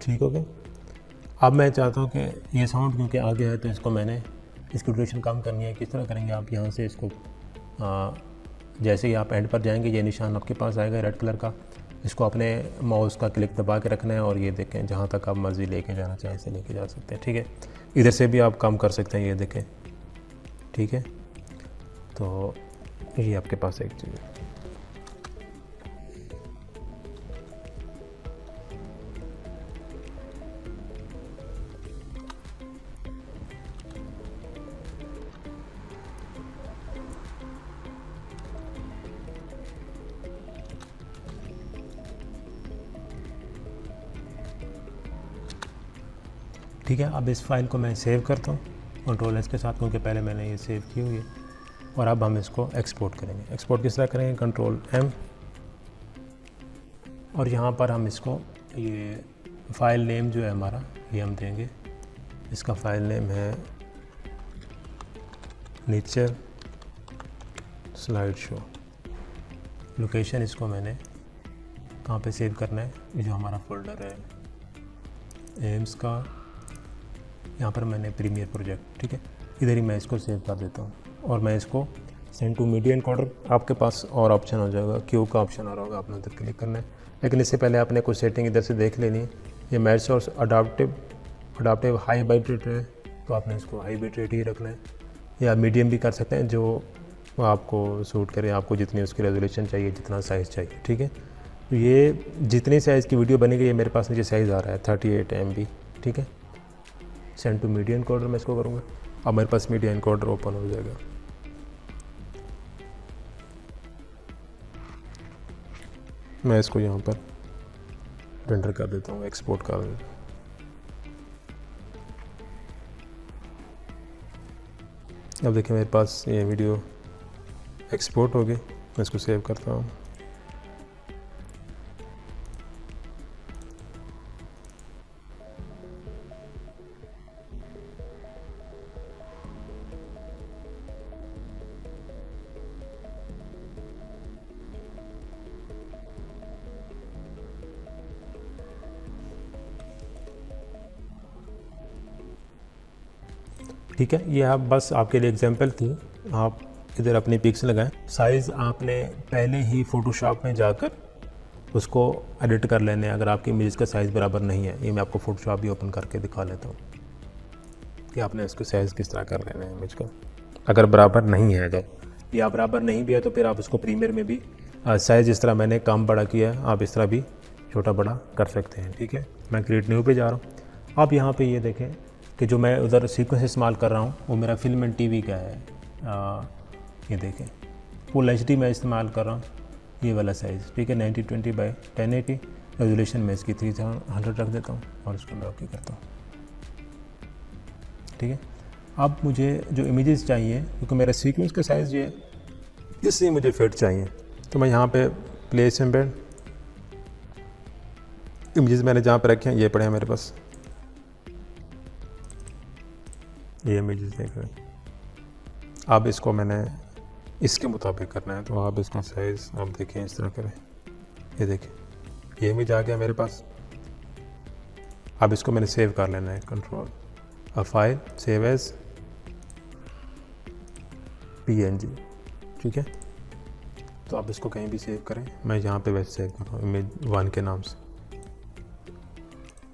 ठीक हो गया। अब मैं चाहता हूँ कि ये साउंड क्योंकि आ गया है तो इसको मैंने इसकी ड्यूरेशन कम करनी है। किस तरह करेंगे, आप यहाँ से इसको जैसे ही आप एंड पर जाएंगे ये निशान आपके पास आएगा रेड कलर का, इसको अपने माउस का क्लिक दबा के रखना है और ये देखें जहाँ तक आप मर्जी लेके जाना चाहें ऐसे लेके जा सकते हैं, ठीक है। इधर से भी आप कम कर सकते हैं, ये देखें, ठीक है। तो ये आपके पास एक चीज़ है। ठीक है, अब इस फाइल को मैं सेव करता हूँ कंट्रोल एस के साथ, क्योंकि पहले मैंने ये सेव की हुई है। और अब हम इसको एक्सपोर्ट करेंगे। एक्सपोर्ट किस तरह करेंगे, कंट्रोल एम, और यहाँ पर हम इसको ये फ़ाइल नेम जो है हमारा ये हम देंगे। इसका फ़ाइल नेम है नेचर स्लाइड शो। लोकेशन इसको मैंने कहाँ पे सेव करना है, ये जो हमारा फोल्डर है एम्स का, यहाँ पर मैंने प्रीमियर प्रोजेक्ट, ठीक है, इधर ही मैं इसको सेव कर देता हूँ। और मैं इसको सेंड टू मीडिया एनकोडर, आपके पास और ऑप्शन हो जाएगा, क्यू का ऑप्शन आ रहा होगा, आपने उधर क्लिक करना है। लेकिन इससे पहले आपने कुछ सेटिंग इधर से देख लेनी है। ये match source adaptive high bit rate है, तो आपने इसको हाई बाइट रेट ही रखना है, या मीडियम भी कर सकते हैं, जो आपको सूट करे, आपको जितनी उसकी रेजोल्यूशन चाहिए, जितना साइज़ चाहिए, ठीक है। तो ये जितनी साइज़ की वीडियो बनेगी, ये मेरे पास नीचे साइज़ आ रहा है 38 MB, ठीक है। सेंड टू मीडिया एनकोडर मैं इसको करूँगा, अब मेरे पास मीडिया एनकोडर ओपन हो जाएगा। मैं इसको यहाँ पर रेंडर कर देता हूँ, एक्सपोर्ट कर देता हूँ। अब देखिए मेरे पास ये वीडियो एक्सपोर्ट हो गई। मैं इसको सेव करता हूँ। ठीक है, ये आप बस आपके लिए एग्जांपल थी। आप इधर अपनी पिक्स लगाएं। साइज़ आपने पहले ही फ़ोटोशॉप में जाकर उसको एडिट कर लेने हैं, अगर आपकी इमेज का साइज़ बराबर नहीं है। ये मैं आपको फ़ोटोशॉप भी ओपन करके दिखा लेता हूँ कि आपने इसको साइज़ किस तरह कर लेना है इमेज का, अगर बराबर नहीं है। अगर या बराबर नहीं भी है तो फिर आप उसको प्रीमियर में भी साइज़ जिस तरह मैंने कम बड़ा किया है, आप इस तरह भी छोटा बड़ा कर सकते हैं, ठीक है। मैं क्रिएट न्यू पे जा रहा हूँ। आप यहाँ पे ये देखें कि जो मैं उधर सीक्वेंस इस्तेमाल कर रहा हूँ वो मेरा फिल्म टीवी का है। ये देखें फुल HD मैं इस्तेमाल कर रहा हूँ, ये वाला साइज़, ठीक है, 1920 बाई 1080। रेजोल्यूशन में इसकी 300 रख देता हूँ और इसको मैं ओके करता हूँ, ठीक है। अब मुझे जो इमेजेस चाहिए, क्योंकि मेरा सीक्वेंस का साइज़ ये इससे मुझे फिट चाहिए, तो मैं यहाँ पे प्लेस एम्बेड इमेजेस मैंने जहाँ पे रखे हैं ये पड़े हैं मेरे पास, ये इमेजेस देख रहे हैं। अब इसको मैंने इसके मुताबिक करना है, तो आप इसका साइज़ आप देखें इस तरह करें। ये देखें ये इमेज आ गया मेरे पास। अब इसको मैंने सेव कर लेना है, control file save as PNG, ठीक है। तो आप इसको कहीं भी सेव करें, मैं यहाँ पे वैसे सेव कर रहा हूँ इमेज 1 के नाम से।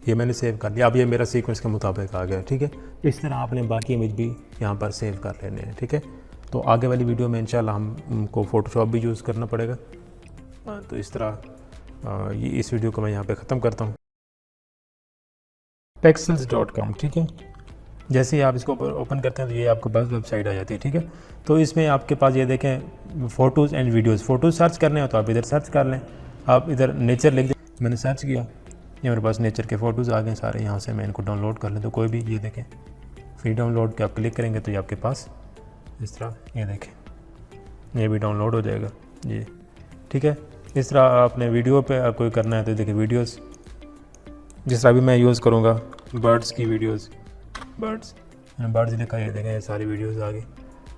ये मैंने सेव कर लिया। अब ये मेरा सीक्वेंस के मुताबिक आ गया, ठीक है। इस तरह आपने बाकी इमेज भी यहाँ पर सेव कर लेने हैं, ठीक है। तो आगे वाली वीडियो में इंशाल्लाह हमको फ़ोटोशॉप भी यूज़ करना पड़ेगा। तो इस तरह इस वीडियो को मैं यहाँ पे ख़त्म करता हूँ। pexels.com, ठीक है। जैसे ही आप इसको ओपन करते हैं तो ये आपके पास वेबसाइट आ जाती है, ठीक है। तो इसमें आपके पास ये देखें photos and videos, photos search करने हो तो आप इधर सर्च कर लें, आप इधर नेचर लिख दें, मैंने सर्च किया, ये मेरे पास नेचर के फ़ोटोज़ आ गए सारे, यहाँ से मैं इनको डाउनलोड कर लें तो कोई भी, ये देखें फ्री डाउनलोड के आप क्लिक करेंगे तो ये आपके पास इस तरह, ये देखें ये भी डाउनलोड हो जाएगा ये, ठीक है। इस तरह आपने वीडियो पे कोई करना है तो देखिए वीडियोज़, जिस तरह भी मैं यूज़ करूँगा बर्ड्स की वीडियोज़, बर्ड्स लिखा, ये देखें ये सारी वीडियोज़ आ गई।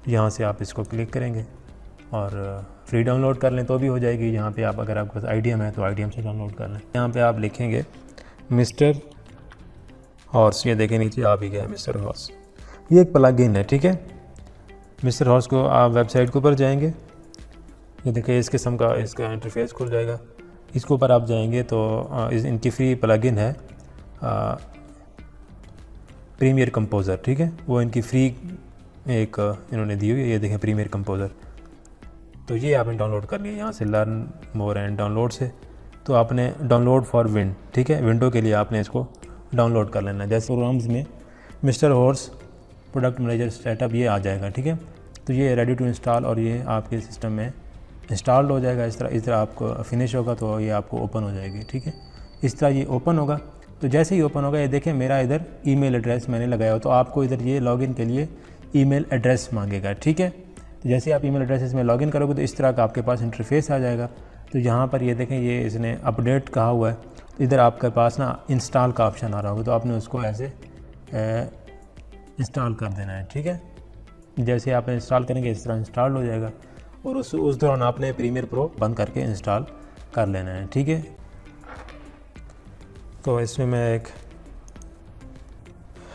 यहाँ से आप इसको क्लिक करेंगे और फ्री डाउनलोड कर लें तो भी हो जाएगी। यहाँ पे आप अगर आपके पास आईडीएम है तो आईडीएम से डाउनलोड कर लें। यहाँ पे आप लिखेंगे मिस्टर हॉर्स, ये देखें नीचे आ भी गया मिस्टर हॉर्स, ये एक प्लगइन है, ठीक है। मिस्टर हॉर्स को आप वेबसाइट के ऊपर जाएंगे, ये देखिए इस किस्म का इसका इंटरफेस खुल जाएगा। इसके ऊपर आप जाएंगे तो इनकी फ्री प्लगइन है प्रीमियर कंपोज़र, ठीक है, वो इनकी फ्री एक इन्होंने दी हुई है, ये देखें प्रीमियर कंपोज़र। तो ये आपने डाउनलोड कर लिया यहाँ से लर्न मोर एंड डाउनलोड से, तो आपने डाउनलोड फॉर विंड, ठीक है, विंडो के लिए आपने इसको डाउनलोड कर लेना है। जैसे प्रोग्राम्स में mister horse product manager setup ये आ जाएगा, ठीक है। तो ये रेडी टू इंस्टॉल और ये आपके सिस्टम में इंस्टॉल्ड हो जाएगा। इस तरह आपको फिनिश होगा तो ये आपको ओपन हो जाएगी, ठीक है। इस तरह ये ओपन होगा, तो जैसे ही ओपन होगा ये देखें मेरा इधर ईमेल एड्रेस मैंने लगाया हो, तो आपको इधर ये लॉगिन के लिए ईमेल एड्रेस मांगेगा, ठीक है। तो जैसे आप ईमेल एड्रेस इसमें लॉगिन करोगे तो इस तरह का आपके पास इंटरफेस आ जाएगा। तो यहाँ पर ये देखें ये इसने अपडेट कहा हुआ है, तो इधर आपके पास ना इंस्टॉल का ऑप्शन आ रहा होगा, तो आपने उसको ऐसे इंस्टॉल कर देना है, ठीक है। जैसे आप इंस्टॉल करेंगे इस तरह इंस्टॉल हो जाएगा और उस दौरान आपने प्रीमियर प्रो बंद करके इंस्टॉल कर लेना है, ठीक है। तो इसमें मैं एक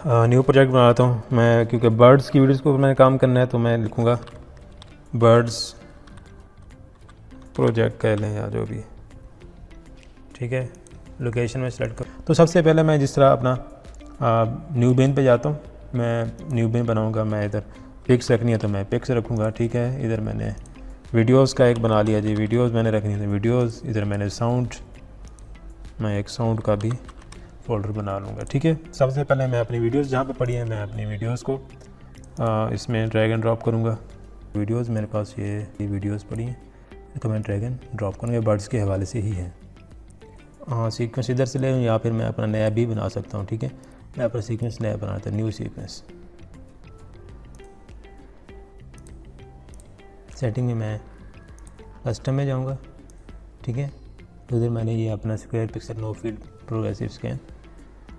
न्यू प्रोजेक्ट बनाता हूँ मैं, क्योंकि बर्ड्स की वीडियोज़ को मैंने काम करना है, तो मैं लिखूँगा बर्ड्स प्रोजेक्ट कह लें या जो भी, ठीक है। लोकेशन में सेलेक्ट कर, तो सबसे पहले मैं जिस तरह अपना न्यू बिन पे जाता हूँ, मैं न्यू बिन बनाऊँगा। मैं इधर पिक्स रखनी है तो मैं पिक्स रखूँगा, ठीक है। इधर मैंने वीडियोज़ का एक बना लिया जी, वीडियोज़ मैंने रखनी है वीडियोज़। इधर मैंने साउंड, मैं एक साउंड का भी फ़ोल्डर बना लूँगा, ठीक है। सबसे पहले मैं अपनी वीडियोज़ जहाँ पे पड़ी हैं मैं अपनी वीडियोज़ को इसमें ड्रैग एंड ड्रॉप करूँगा। वीडियोज़ मेरे पास ये वीडियोज़ पड़ी हैं, तो मैं ड्रैग एंड ड्रॉप करूँगा, बर्ड्स के हवाले से ही है। हाँ, सीक्वेंस इधर से ले या फिर मैं अपना नया भी बना सकता हूँ, ठीक है। मैं अपना सीक्वेंस नया बनाता हूँ, न्यू सीक्वेंस। सेटिंग में मैं कस्टम में जाऊँगा, ठीक है। उधर मैंने ये अपना square pixel know field progressive scan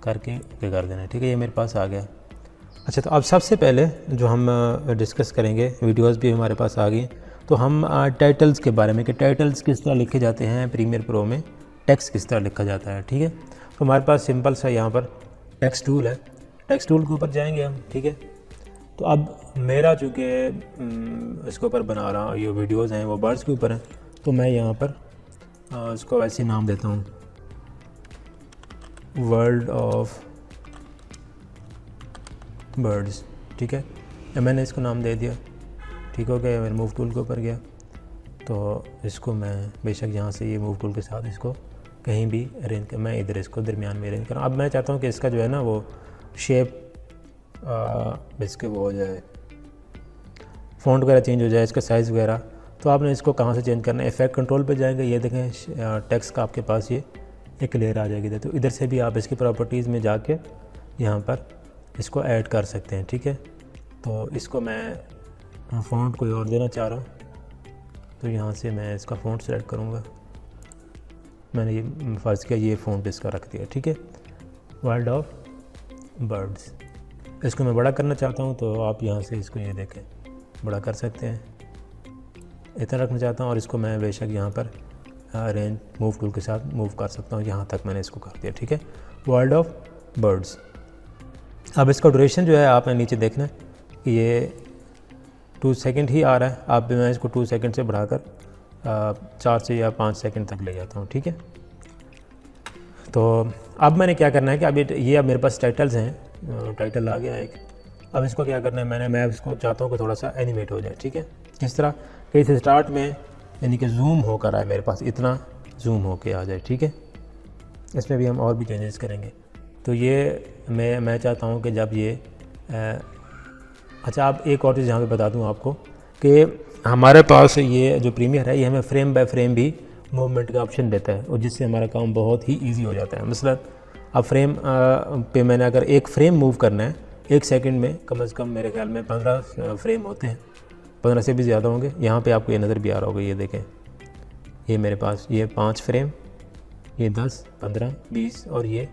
करके ओके कर देना है, ठीक है। ये मेरे पास आ गया। अच्छा, तो अब सबसे पहले जो हम डिस्कस करेंगे, वीडियोस भी हमारे पास आ गई, तो हम टाइटल्स के बारे में कि टाइटल्स किस तरह लिखे जाते हैं प्रीमियर प्रो में, टेक्स्ट किस तरह लिखा जाता है, ठीक है। तो हमारे पास सिंपल सा यहाँ पर टेक्स्ट टूल है, टेक्स्ट टूल के ऊपर जाएंगे हम, ठीक है। तो अब मेरा चूँकि इसके ऊपर बना रहा हूँ, ये वीडियोज़ हैं वो बर्ड्स के ऊपर हैं, तो मैं यहाँ पर इसको वैसे नाम देता हूँ वर्ल्ड ऑफ बर्ड्स, ठीक है। मैंने इसको नाम दे दिया, ठीक हो गया। मैं मूव टूल के ऊपर गया तो इसको मैं बेशक यहाँ से ये मूव टूल के साथ इसको कहीं भी अरेंज कर, मैं इधर इसको दरमियान में अरेंज करूँ। अब मैं चाहता हूँ कि इसका जो है ना वो शेप इसके वो हो जाए, फ़ॉन्ट वगैरह चेंज हो जाए, इसका साइज़ वगैरह। तो आपने इसको कहाँ से चेंज करना है, इफेक्ट कंट्रोल पे जाएंगे, ये देखें टेक्स्ट का आपके पास ये एक लेयर आ जाएगी। तो इधर से भी आप इसकी प्रॉपर्टीज़ में जाके यहाँ पर इसको ऐड कर सकते हैं, ठीक है। तो इसको मैं फ़ॉन्ट कोई और देना चाह रहा हूँ, तो यहाँ से मैं इसका फ़ॉन्ट सेलेक्ट करूँगा। मैंने ये फ़र्ज़ किया ये फ़ॉन्ट इसका रख दिया, ठीक है, वर्ल्ड ऑफ बर्ड्स। इसको मैं बड़ा करना चाहता हूँ तो आप यहाँ से इसको ये देखें बड़ा कर सकते हैं, इतना रखना चाहता हूँ। और इसको मैं बेशक यहाँ पर अरेंज मूव टूल के साथ मूव कर सकता हूँ, यहाँ तक मैंने इसको कर दिया, ठीक है, वर्ल्ड ऑफ बर्ड्स। अब इसका ड्यूरेशन जो है आपने नीचे देखना है कि ये 2 सेकंड ही आ रहा है। आप मैं इसको 2 सेकंड से बढ़ाकर 4 से या 5 सेकंड तक ले जाता हूँ, ठीक है। तो अब मैंने क्या करना है कि अभी ये अब मेरे पास टाइटल्स हैं, टाइटल आ गया एक। अब इसको क्या करना है, मैं इसको चाहता हूँ कि थोड़ा सा एनिमेट हो जाए, ठीक है। किस तरह कि इस स्टार्ट में यानी कि जूम होकर आए, मेरे पास इतना जूम होके आ जाए, ठीक है। इसमें भी हम और भी चेंजेस करेंगे। तो ये मैं चाहता हूँ कि जब ये अच्छा, आप एक और चीज़ यहाँ पे बता दूँ आपको कि हमारे पास ये जो प्रीमियर है ये हमें फ्रेम बाय फ्रेम भी मूवमेंट का ऑप्शन देता है, और जिससे हमारा काम बहुत ही ईजी हो जाता है। मसलन अब फ्रेम पे मैंने अगर एक फ्रेम मूव करना है 1 सेकंड में, कम से कम मेरे ख्याल में 15 फ्रेम होते हैं, 15 से भी ज़्यादा होंगे। यहाँ पे आपको ये नज़र भी आ रहा होगा, ये देखें, ये मेरे पास ये 5 फ्रेम, ये 10, 15, 20 और ये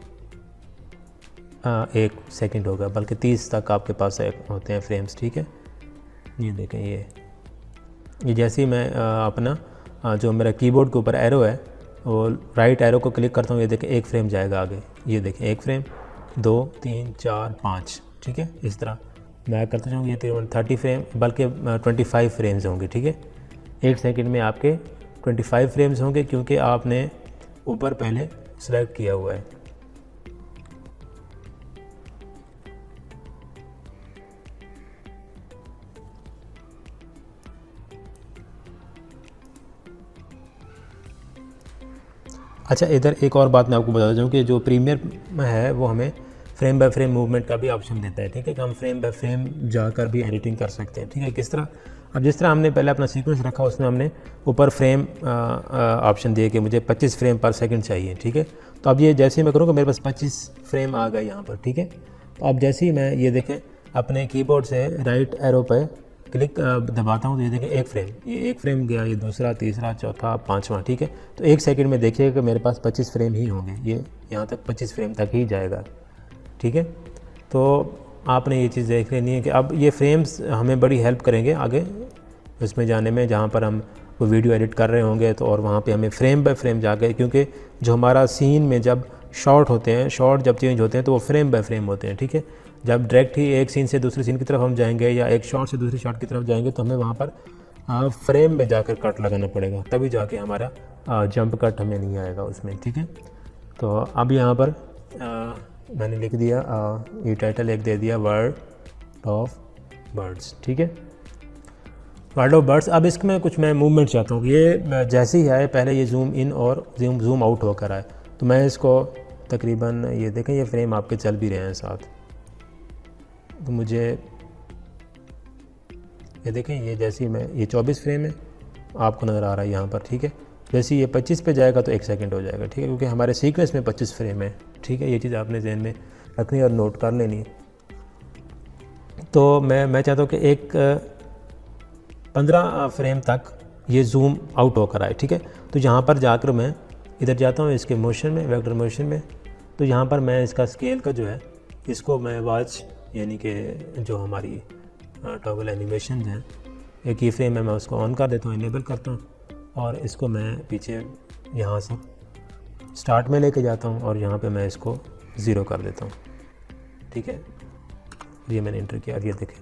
1 सेकंड होगा, बल्कि 30 तक आपके पास होते हैं फ्रेम्स। ठीक है, ये देखें, ये जैसे ही मैं अपना जो मेरा कीबोर्ड के ऊपर एरो है वो राइट एरो को क्लिक करता हूँ, ये देखें 1 फ्रेम जाएगा आगे। ये देखें 1 फ्रेम, 2, 3, 4, 5। ठीक है, इस तरह मैं करता जाऊँगा। ये तकरीबन 30 फ्रेम बल्कि 25 फ्रेम्स होंगे। ठीक है, 1 सेकंड में आपके 25 फ्रेम्स होंगे, क्योंकि आपने ऊपर पहले सेलेक्ट किया हुआ है। अच्छा, इधर एक और बात मैं आपको बता दूँ कि जो प्रीमियर है वो हमें फ्रेम बाय फ्रेम मूवमेंट का भी ऑप्शन देता है। ठीक है, कि हम फ्रेम बाय फ्रेम जाकर भी एडिटिंग कर सकते हैं। ठीक है, किस तरह? अब जिस तरह हमने पहले अपना सीक्वेंस रखा उसमें हमने ऊपर फ्रेम ऑप्शन दिए कि मुझे 25 फ्रेम पर सेकंड चाहिए। ठीक है, तो अब ये जैसे ही मैं करूँगा मेरे पास 25 फ्रेम आ गए यहाँ पर। ठीक है, तो अब जैसे ही मैं ये देखें अपने कीबोर्ड से राइट एरो पर क्लिक दबाता हूँ तो ये देखें 1 फ्रेम, ये 1 फ्रेम गया, ये दूसरा, तीसरा, चौथा, 5वां। ठीक है, तो 1 सेकंड में देखिएगा कि मेरे पास 25 फ्रेम ही होंगे, ये यहाँ तक 25 फ्रेम तक ही जाएगा। ठीक है, तो आपने ये चीज़ देख लेनी है कि अब ये फ्रेम्स हमें बड़ी हेल्प करेंगे आगे उसमें जाने में, जहाँ पर हम वो वीडियो एडिट कर रहे होंगे तो, और वहाँ पे हमें फ्रेम बाय फ्रेम जाकर, क्योंकि जो हमारा सीन में जब शॉट होते हैं, शॉट जब चेंज होते हैं तो वो फ्रेम बाय फ्रेम होते हैं। ठीक है, जब डायरेक्ट ही एक सीन से दूसरे सीन की तरफ हम जाएंगे या एक शॉट से दूसरे शॉट की तरफ जाएंगे तो हमें वहाँ पर फ्रेम में जाकर कट लगाना पड़ेगा, तभी जाके हमारा जंप कट हमें नहीं आएगा उसमें। ठीक है, तो अब यहाँ पर मैंने लिख दिया ये टाइटल एक दे दिया, वर्ल्ड ऑफ बर्ड्स। ठीक है, वर्ल्ड ऑफ बर्ड्स। अब इसमें कुछ मैं मूवमेंट चाहता हूँ। ये जैसे ही आए पहले ये जूम इन और जूम आउट होकर आए, तो मैं इसको तकरीबन, ये देखें ये फ्रेम आपके चल भी रहे हैं साथ, तो मुझे ये देखें, ये जैसे ही मैं, ये 24 फ्रेम है आपको नज़र आ रहा है यहाँ पर। ठीक है, जैसे ये 25 पे जाएगा तो 1 सेकंड हो जाएगा। ठीक है, क्योंकि हमारे सीक्वेंस में 25 फ्रेम है। ठीक है, ये चीज़ आपने जहन में रखनी और नोट कर लेनी है। तो मैं चाहता हूँ कि एक 15 फ्रेम तक ये जूम आउट होकर आए। ठीक है, तो यहाँ पर जाकर मैं इधर जाता हूँ इसके मोशन में, वेक्टर मोशन में, तो यहाँ पर मैं इसका स्केल का जो है इसको मैं वॉच, यानी कि जो हमारी टॉगल एनिमेशन है, एक की फ्रेम है, मैं उसको ऑन कर देता हूँ, इनेबल करता हूँ, और इसको मैं पीछे यहाँ से स्टार्ट में लेके जाता हूँ और यहाँ पे मैं इसको 0 कर देता हूँ। ठीक है, ये मैंने इंटर किया और ये देखें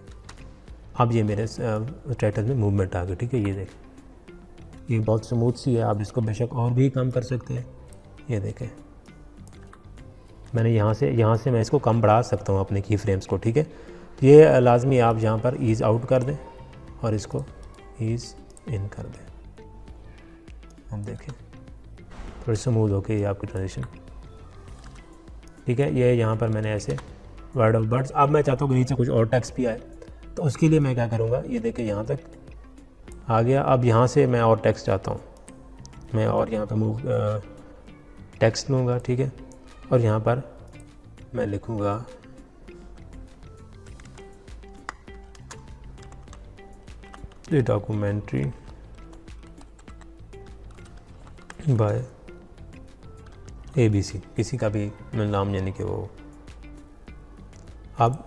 अब ये मेरे टाइटल में मूवमेंट आ गई। ठीक है, ये देखें, ये बहुत स्मूथ सी है, आप इसको बेशक और भी कम कर सकते हैं। ये देखें, मैंने यहाँ से मैं इसको कम बढ़ा सकता हूँ अपने की फ्रेम्स को। ठीक है, ये लाजमी आप यहाँ पर ईज़ आउट कर दें और इसको ईज़ इन कर दें। हम देखें थोड़ी स्मूथ हो गई आपकी ट्रांजिशन। ठीक है, ये यहाँ पर मैंने ऐसे वर्ड ऑफ बर्ड्स। अब मैं चाहता हूँ कि नीचे कुछ और टेक्स्ट भी आए, तो उसके लिए मैं क्या करूँगा, ये देखें यहाँ तक आ गया। अब यहाँ से मैं और टेक्स्ट चाहता हूँ, मैं और यहाँ पर मूव टेक्स्ट लूँगा। ठीक है, और यहाँ पर मैं लिखूँगा ये डॉक्यूमेंट्री बाय ABC, किसी का भी नाम, यानी कि वो। अब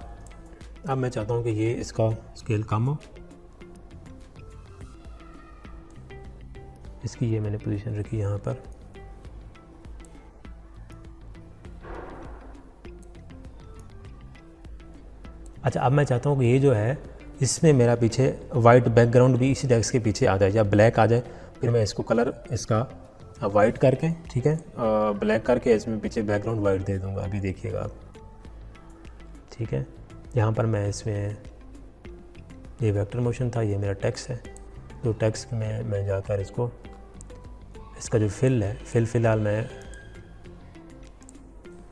मैं चाहता हूँ कि ये इसका स्केल कम हो, इसकी ये मैंने पोजीशन रखी यहाँ पर। अच्छा, अब मैं चाहता हूँ कि ये जो है इसमें मेरा पीछे वाइट बैकग्राउंड भी इसी टेक्स्ट के पीछे आ जाए या ब्लैक आ जाए, फिर मैं इसको कलर इसका वाइट करके, ठीक है, ब्लैक करके इसमें पीछे बैकग्राउंड वाइट दे दूँगा। अभी देखिएगा आप। ठीक है, यहाँ पर मैं इसमें, ये वेक्टर मोशन था, ये मेरा टेक्स्ट है, तो टेक्स्ट में मैं जाकर इसको, इसका जो फिल है, फ़िलहाल मैं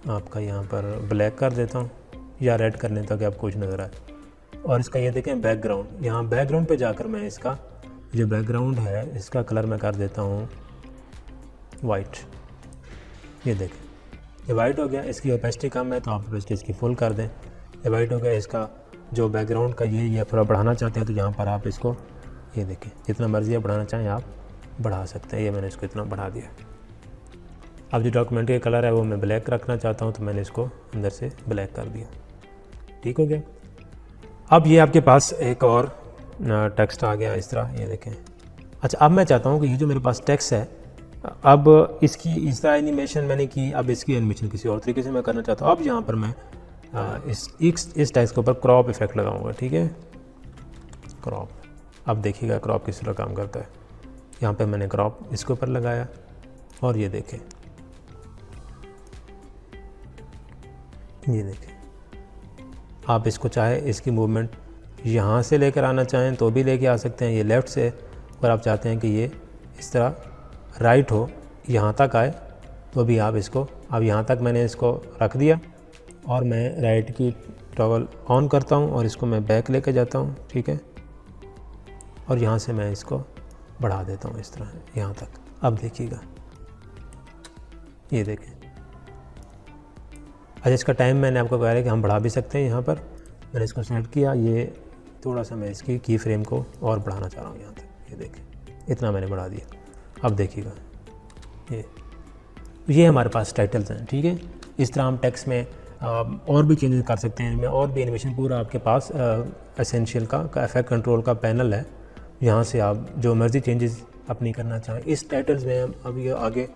आपका यहाँ पर ब्लैक कर देता हूँ या रेड करने तक आपको कुछ नज़र आए। और इसका ये देखें बैकग्राउंड, यहाँ बैकग्राउंड पे जाकर मैं इसका जो बैकग्राउंड है इसका कलर मैं कर देता हूँ वाइट। ये देखें ये वाइट हो गया। इसकी ओपेसिटी कम है तो आप ओपेसिटी इसकी फुल कर दें। ये वाइट हो गया। इसका जो बैकग्राउंड का ये थोड़ा बढ़ाना चाहते हैं तो यहाँ पर आप इसको ये देखें जितना मर्ज़ी आप बढ़ाना चाहें आप बढ़ा सकते हैं। ये मैंने इसको इतना बढ़ा दिया। अब जो डॉक्यूमेंट का कलर है वो मैं ब्लैक रखना चाहता हूँ तो मैंने इसको अंदर से ब्लैक कर दिया। ठीक हो गया। अब ये आपके पास एक और टेक्स्ट आ गया इस तरह, ये देखें। अच्छा अब मैं चाहता हूँ कि ये जो मेरे पास टेक्स्ट है अब इसकी इस तरह एनिमेशन मैंने की, अब इसकी एनिमेशन किसी और तरीके से मैं करना चाहता हूँ। अब यहाँ पर मैं इस टेक्स्ट के ऊपर क्रॉप इफेक्ट लगाऊंगा। ठीक है, क्रॉप। अब देखिएगा क्रॉप किस तरह काम करता है। यहाँ पे मैंने क्रॉप इसके ऊपर लगाया और ये देखें, ये देखें। आप इसको चाहे इसकी मूवमेंट यहाँ से लेकर आना चाहें तो भी लेके आ सकते हैं, ये लेफ़्ट से। अगर आप चाहते हैं कि ये इस तरह राइट हो, यहाँ तक आए तो भी आप इसको, अब यहाँ तक मैंने इसको रख दिया और मैं राइट की टॉगल ऑन करता हूँ और इसको मैं बैक लेके जाता हूँ। ठीक है, और यहाँ से मैं इसको बढ़ा देता हूँ इस तरह यहाँ तक। अब देखिएगा, ये देखें। अच्छा इसका टाइम मैंने आपको कहा है कि हम बढ़ा भी सकते हैं। यहाँ पर मैंने इसको सेलेक्ट किया, ये थोड़ा सा मैं इसकी की फ्रेम को और बढ़ाना चाह रहा हूँ यहाँ तक। ये देखें इतना मैंने बढ़ा दिया। अब देखिएगा ये हमारे पास टाइटल्स हैं। ठीक है, इस तरह हम टेक्स्ट में और भी चेंजेस कर सकते हैं। इनमें और भी एनिमेशन पूरा आपके पास एसेंशियल का इफेक्ट कंट्रोल का पैनल है। यहाँ से आप जो मर्ज़ी चेंजेस अपनी करना चाहें। इस टाइटल्स में हम अभी आगे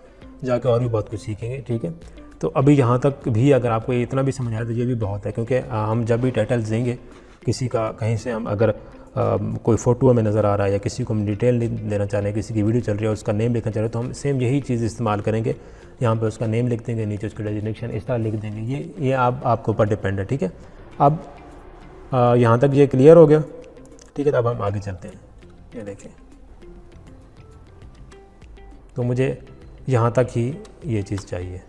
जाके और भी बहुत कुछ सीखेंगे। ठीक है, तो अभी यहाँ तक भी अगर आपको इतना भी समझ आया तो ये भी बहुत है, क्योंकि हम जब भी टाइटल्स देंगे किसी का, कहीं से हम अगर कोई फ़ोटो हमें नज़र आ रहा है या किसी को हम डिटेल देना चाह रहे हैं, किसी की वीडियो चल रही है उसका नेम लिखना चाह रहे हैं, तो हम सेम यही चीज़ इस्तेमाल करेंगे। यहाँ पे उसका नेम लिख देंगे, नीचे उसका डेजिग्नेशन इस तरह लिख देंगे। ये आपके ऊपर डिपेंड है। ठीक है, अब यहाँ तक ये क्लियर हो गया। ठीक है, तो अब हम आगे चलते हैं। ये देखें, तो मुझे यहाँ तक ही ये चीज़ चाहिए।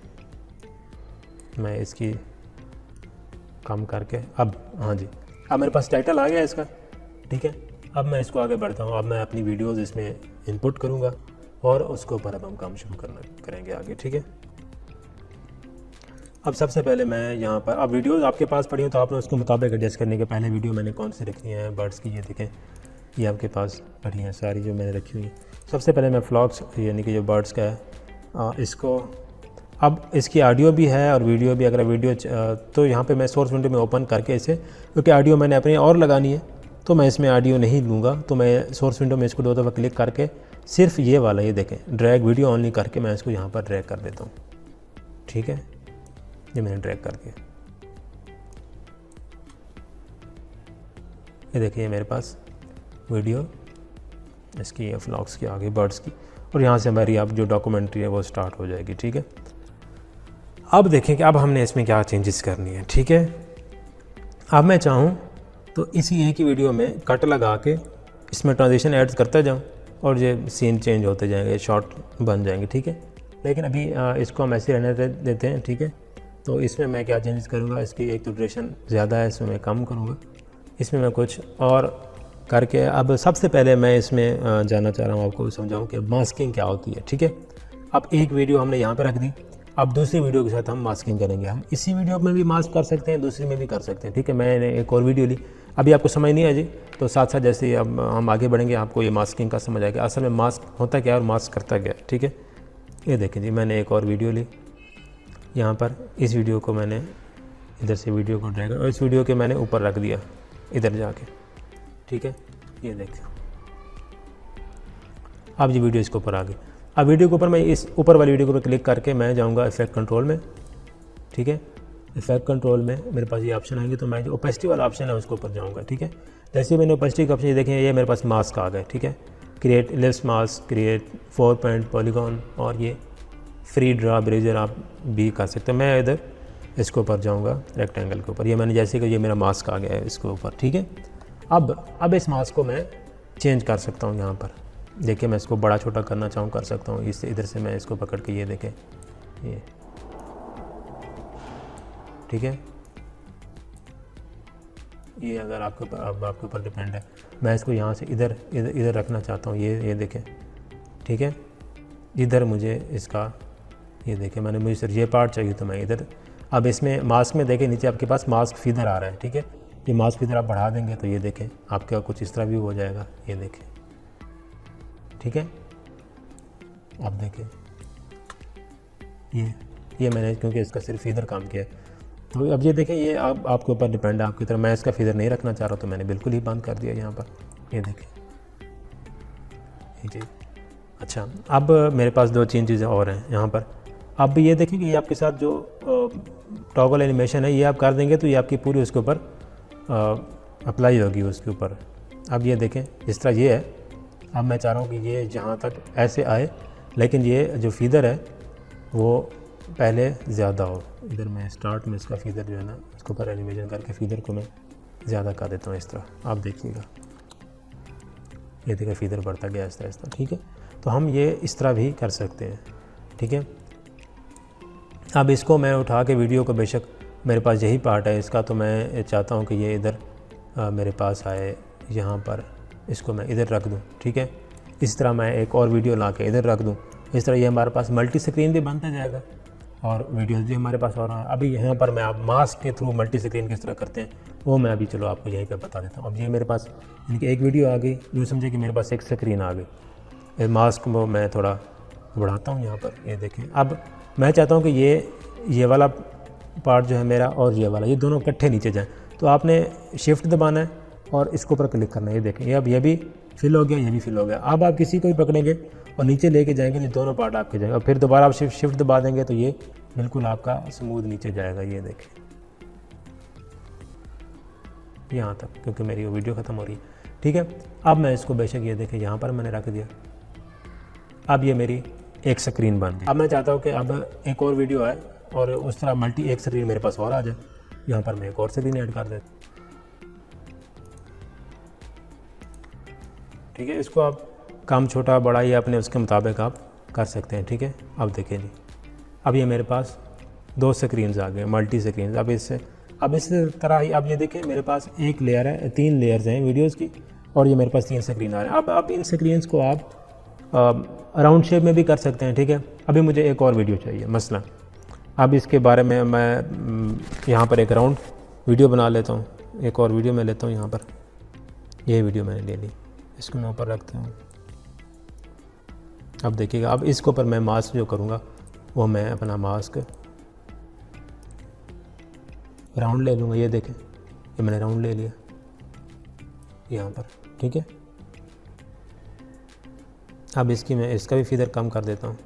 मैं इसकी कम करके अब, हाँ जी, अब मेरे पास टाइटल आ गया इसका। ठीक है, अब मैं इसको आगे बढ़ता हूँ। अब मैं अपनी वीडियोज़ इसमें इनपुट करूँगा और उसके ऊपर अब हम काम शुरू करेंगे आगे। ठीक है, अब सबसे पहले मैं यहाँ पर, अब वीडियोज़ आपके पास पड़ी हो तो आपने उसके मुताबिक एडजस्ट करने के पहले वीडियो मैंने कौन सी रखी है बर्ड्स की, ये देखें ये आपके पास पड़ी हैं सारी जो मैंने रखी हुई है। सबसे पहले मैं फ्लॉक्स यानी कि जो बर्ड्स का है इसको, अब इसकी ऑडियो भी है और वीडियो भी। अगर वीडियो तो यहाँ पे मैं सोर्स विंडो में ओपन करके इसे, क्योंकि ऑडियो मैंने अपनी और लगानी है तो मैं इसमें ऑडियो नहीं लूँगा, तो मैं सोर्स विंडो में इसको 2 दफ़ा क्लिक करके सिर्फ ये वाला, ये देखें ड्रैग वीडियो ऑनली करके मैं इसको यहाँ पर ड्रैग कर देता हूँ। ठीक है, ये मैंने ड्रैग करके, ये देखिए मेरे पास वीडियो इसकी फ्लॉक्स की आगे बर्ड्स की, और यहाँ से हमारी अब जो डॉक्यूमेंट्री है वो स्टार्ट हो जाएगी। ठीक है, अब देखें कि अब हमने इसमें क्या चेंजेस करनी है। ठीक है, अब मैं चाहूँ तो इसी एक ही वीडियो में कट लगा के इसमें ट्रांजिशन ऐड करता जाऊँ और ये सीन चेंज होते जाएंगे, शॉर्ट बन जाएंगे। ठीक है, लेकिन अभी इसको हम ऐसे रहने देते हैं। ठीक है, तो इसमें मैं क्या चेंजेस करूँगा, इसकी एक तो ड्यूरेशन ज़्यादा है, इसमें मैं कम करूँगा, इसमें मैं कुछ और करके। अब सबसे पहले मैं इसमें जाना चाह रहा हूँ, आपको समझाऊँ कि मास्किंग क्या होती है। ठीक है, अब एक वीडियो हमने यहाँ पे रख दी, अब दूसरी वीडियो के साथ हम मास्किंग करेंगे। हम इसी वीडियो में भी मास्क कर सकते हैं, दूसरी में भी कर सकते हैं। ठीक है, मैंने एक और वीडियो ली, अभी आपको समझ नहीं आ जी, तो साथ साथ जैसे अब हम आगे बढ़ेंगे आपको ये मास्किंग का समझ आएगा असल में मास्क होता क्या है और मास्क करता क्या है। ठीक है, ये देखें जी, मैंने एक और वीडियो ली, यहाँ पर इस वीडियो को मैंने इधर से वीडियो को ड्रैग और इस वीडियो के मैंने ऊपर रख दिया इधर जाके। ठीक है, ये देखें अब ये वीडियो इसके ऊपर आ गई। अब वीडियो के ऊपर मैं इस ऊपर वाली वीडियो के ऊपर क्लिक करके मैं जाऊंगा इफेक्ट कंट्रोल में। ठीक है, इफेक्ट कंट्रोल में मेरे पास ये ऑप्शन आएंगे, तो मैं जो ओपेसिटी वाला ऑप्शन है उसके ऊपर जाऊंगा। ठीक है, जैसे ही मैंने ओपेसिटी का ऑप्शन देखें, ये मेरे पास मास्क आ गए। ठीक है, create ellipse mask, create 4 point polygon, और ये फ्री ड्रा ब्रेजर आप भी कर सकते हैं। मैं इधर इसके ऊपर जाऊँगा रेक्टेंगल के ऊपर, ये मैंने जैसे कि ये मेरा मास्क आ गया है इसके ऊपर। ठीक है, अब इस मास्क को मैं चेंज कर सकता हूँ। यहाँ पर देखिए मैं इसको बड़ा छोटा करना चाहूँ कर सकता हूँ, इससे इधर से मैं इसको पकड़ के, ये देखें ठीक है। ये अगर आपके ऊपर, अब आपके ऊपर डिपेंड है। मैं इसको यहाँ से इधर इधर इधर रखना चाहता हूँ, ये देखें, ठीक है। इधर मुझे इसका, ये देखें, मुझे सिर्फ ये पार्ट चाहिए तो मैं इधर। अब इसमें मास्क में देखें नीचे आपके पास मास्क फीदर आ रहा है, ठीक है। ये मास्क फीदर आप बढ़ा देंगे तो ये देखें आपका कुछ इस तरह व्यू हो जाएगा, ये देखें, ठीक है। आप देखें ये मैंने क्योंकि इसका सिर्फ फीदर काम किया है, तो अब ये देखें, ये आपके ऊपर डिपेंड है आपकी तरह। मैं इसका फीदर नहीं रखना चाह रहा तो मैंने बिल्कुल ही बंद कर दिया यहाँ पर, ये देखें, जी। अच्छा, अब मेरे पास 2-3 चीज़ें और हैं यहाँ पर। अब ये देखें कि ये आपके साथ जो टॉगल एनिमेशन है ये आप कर देंगे तो ये आपकी पूरी उसके ऊपर अप्लाई होगी उसके ऊपर। अब ये देखें जिस तरह ये है, अब मैं चाह रहा हूँ कि ये जहाँ तक ऐसे आए, लेकिन ये जो फीदर है वो पहले ज़्यादा हो। इधर मैं स्टार्ट में इसका फीदर जो है ना, इसके ऊपर एनिमेशन करके फीदर को मैं ज़्यादा कर देता हूँ इस तरह, आप देखिएगा, ये देखिए फीदर बढ़ता गया इस तरह, ठीक है। तो हम ये इस तरह भी कर सकते हैं, ठीक है। अब इसको मैं उठा के वीडियो को, बेशक मेरे पास यही पार्ट है इसका, तो मैं चाहता हूँ कि ये इधर मेरे पास आए, यहाँ पर इसको मैं इधर रख दूँ, ठीक है। इस तरह मैं एक और वीडियो ला के इधर रख दूँ, इस तरह ये हमारे पास मल्टी स्क्रीन भी बनता जाएगा और वीडियोस भी हमारे पास और अभी यहाँ पर मैं आप मास्क के थ्रू मल्टी स्क्रीन किस तरह करते हैं वो मैं अभी चलो आपको यहीं पे बता देता हूँ। अब ये मेरे पास इनकी एक वीडियो आ गई, जो समझे कि मेरे पास एक स्क्रीन आ गई। मास्क को मैं थोड़ा बढ़ाता हूँ यहाँ पर, ये देखें। अब मैं चाहता हूँ कि ये वाला पार्ट जो है मेरा और ये वाला, ये दोनों इकट्ठे नीचे जाएँ, तो आपने शिफ्ट दबाना है और इसके ऊपर क्लिक करना है। ये देखें, ये अब ये भी फिल हो गया, ये भी फिल हो गया। अब आप किसी को भी पकड़ेंगे और नीचे लेके जाएंगे तो दोनों पार्ट आपके जाएंगे, और फिर दोबारा आप शिफ्ट दबा देंगे तो ये बिल्कुल आपका स्मूथ नीचे जाएगा। ये देखें यहाँ तक, क्योंकि मेरी वीडियो ख़त्म हो रही है, ठीक है। अब मैं इसको बेशक ये देखें यहाँ पर मैंने रख दिया, अब ये मेरी एक स्क्रीन बन गई। अब मैं चाहता हूँ कि अब एक और वीडियो आए और उस तरह मल्टी एक स्क्रीन मेरे पास और आ जाए, यहाँ पर मैं एक और स्क्रीन ऐड कर देता, ठीक है। इसको आप कम छोटा बड़ा ये अपने उसके मुताबिक आप कर सकते हैं, ठीक है। अब देखें जी, अब ये मेरे पास 2 स्क्रीन्स आ गए, मल्टी स्क्रीन। अब इस तरह ही अब ये देखें मेरे पास एक लेयर है, 3 लेयर्स हैं वीडियोस की, और ये मेरे पास 3 स्क्रीन आ रहे हैं। अब इन स्क्रीन्स को आप राउंड शेप में भी कर सकते हैं, ठीक है। अभी मुझे एक और वीडियो चाहिए मसला, अब इसके बारे में मैं यहाँ पर एक राउंड वीडियो बना लेता हूँ, एक और वीडियो मैं लेता हूँ यहाँ पर, ये वीडियो मैंने ले ली, इसको मैं ऊपर रखता हूँ। अब देखिएगा, अब इसके ऊपर मैं मास्क जो करूँगा वो मैं अपना मास्क राउंड ले लूँगा। ये देखें, ये मैंने राउंड ले लिया यहाँ पर, ठीक है। अब इसका भी फीदर कम कर देता हूँ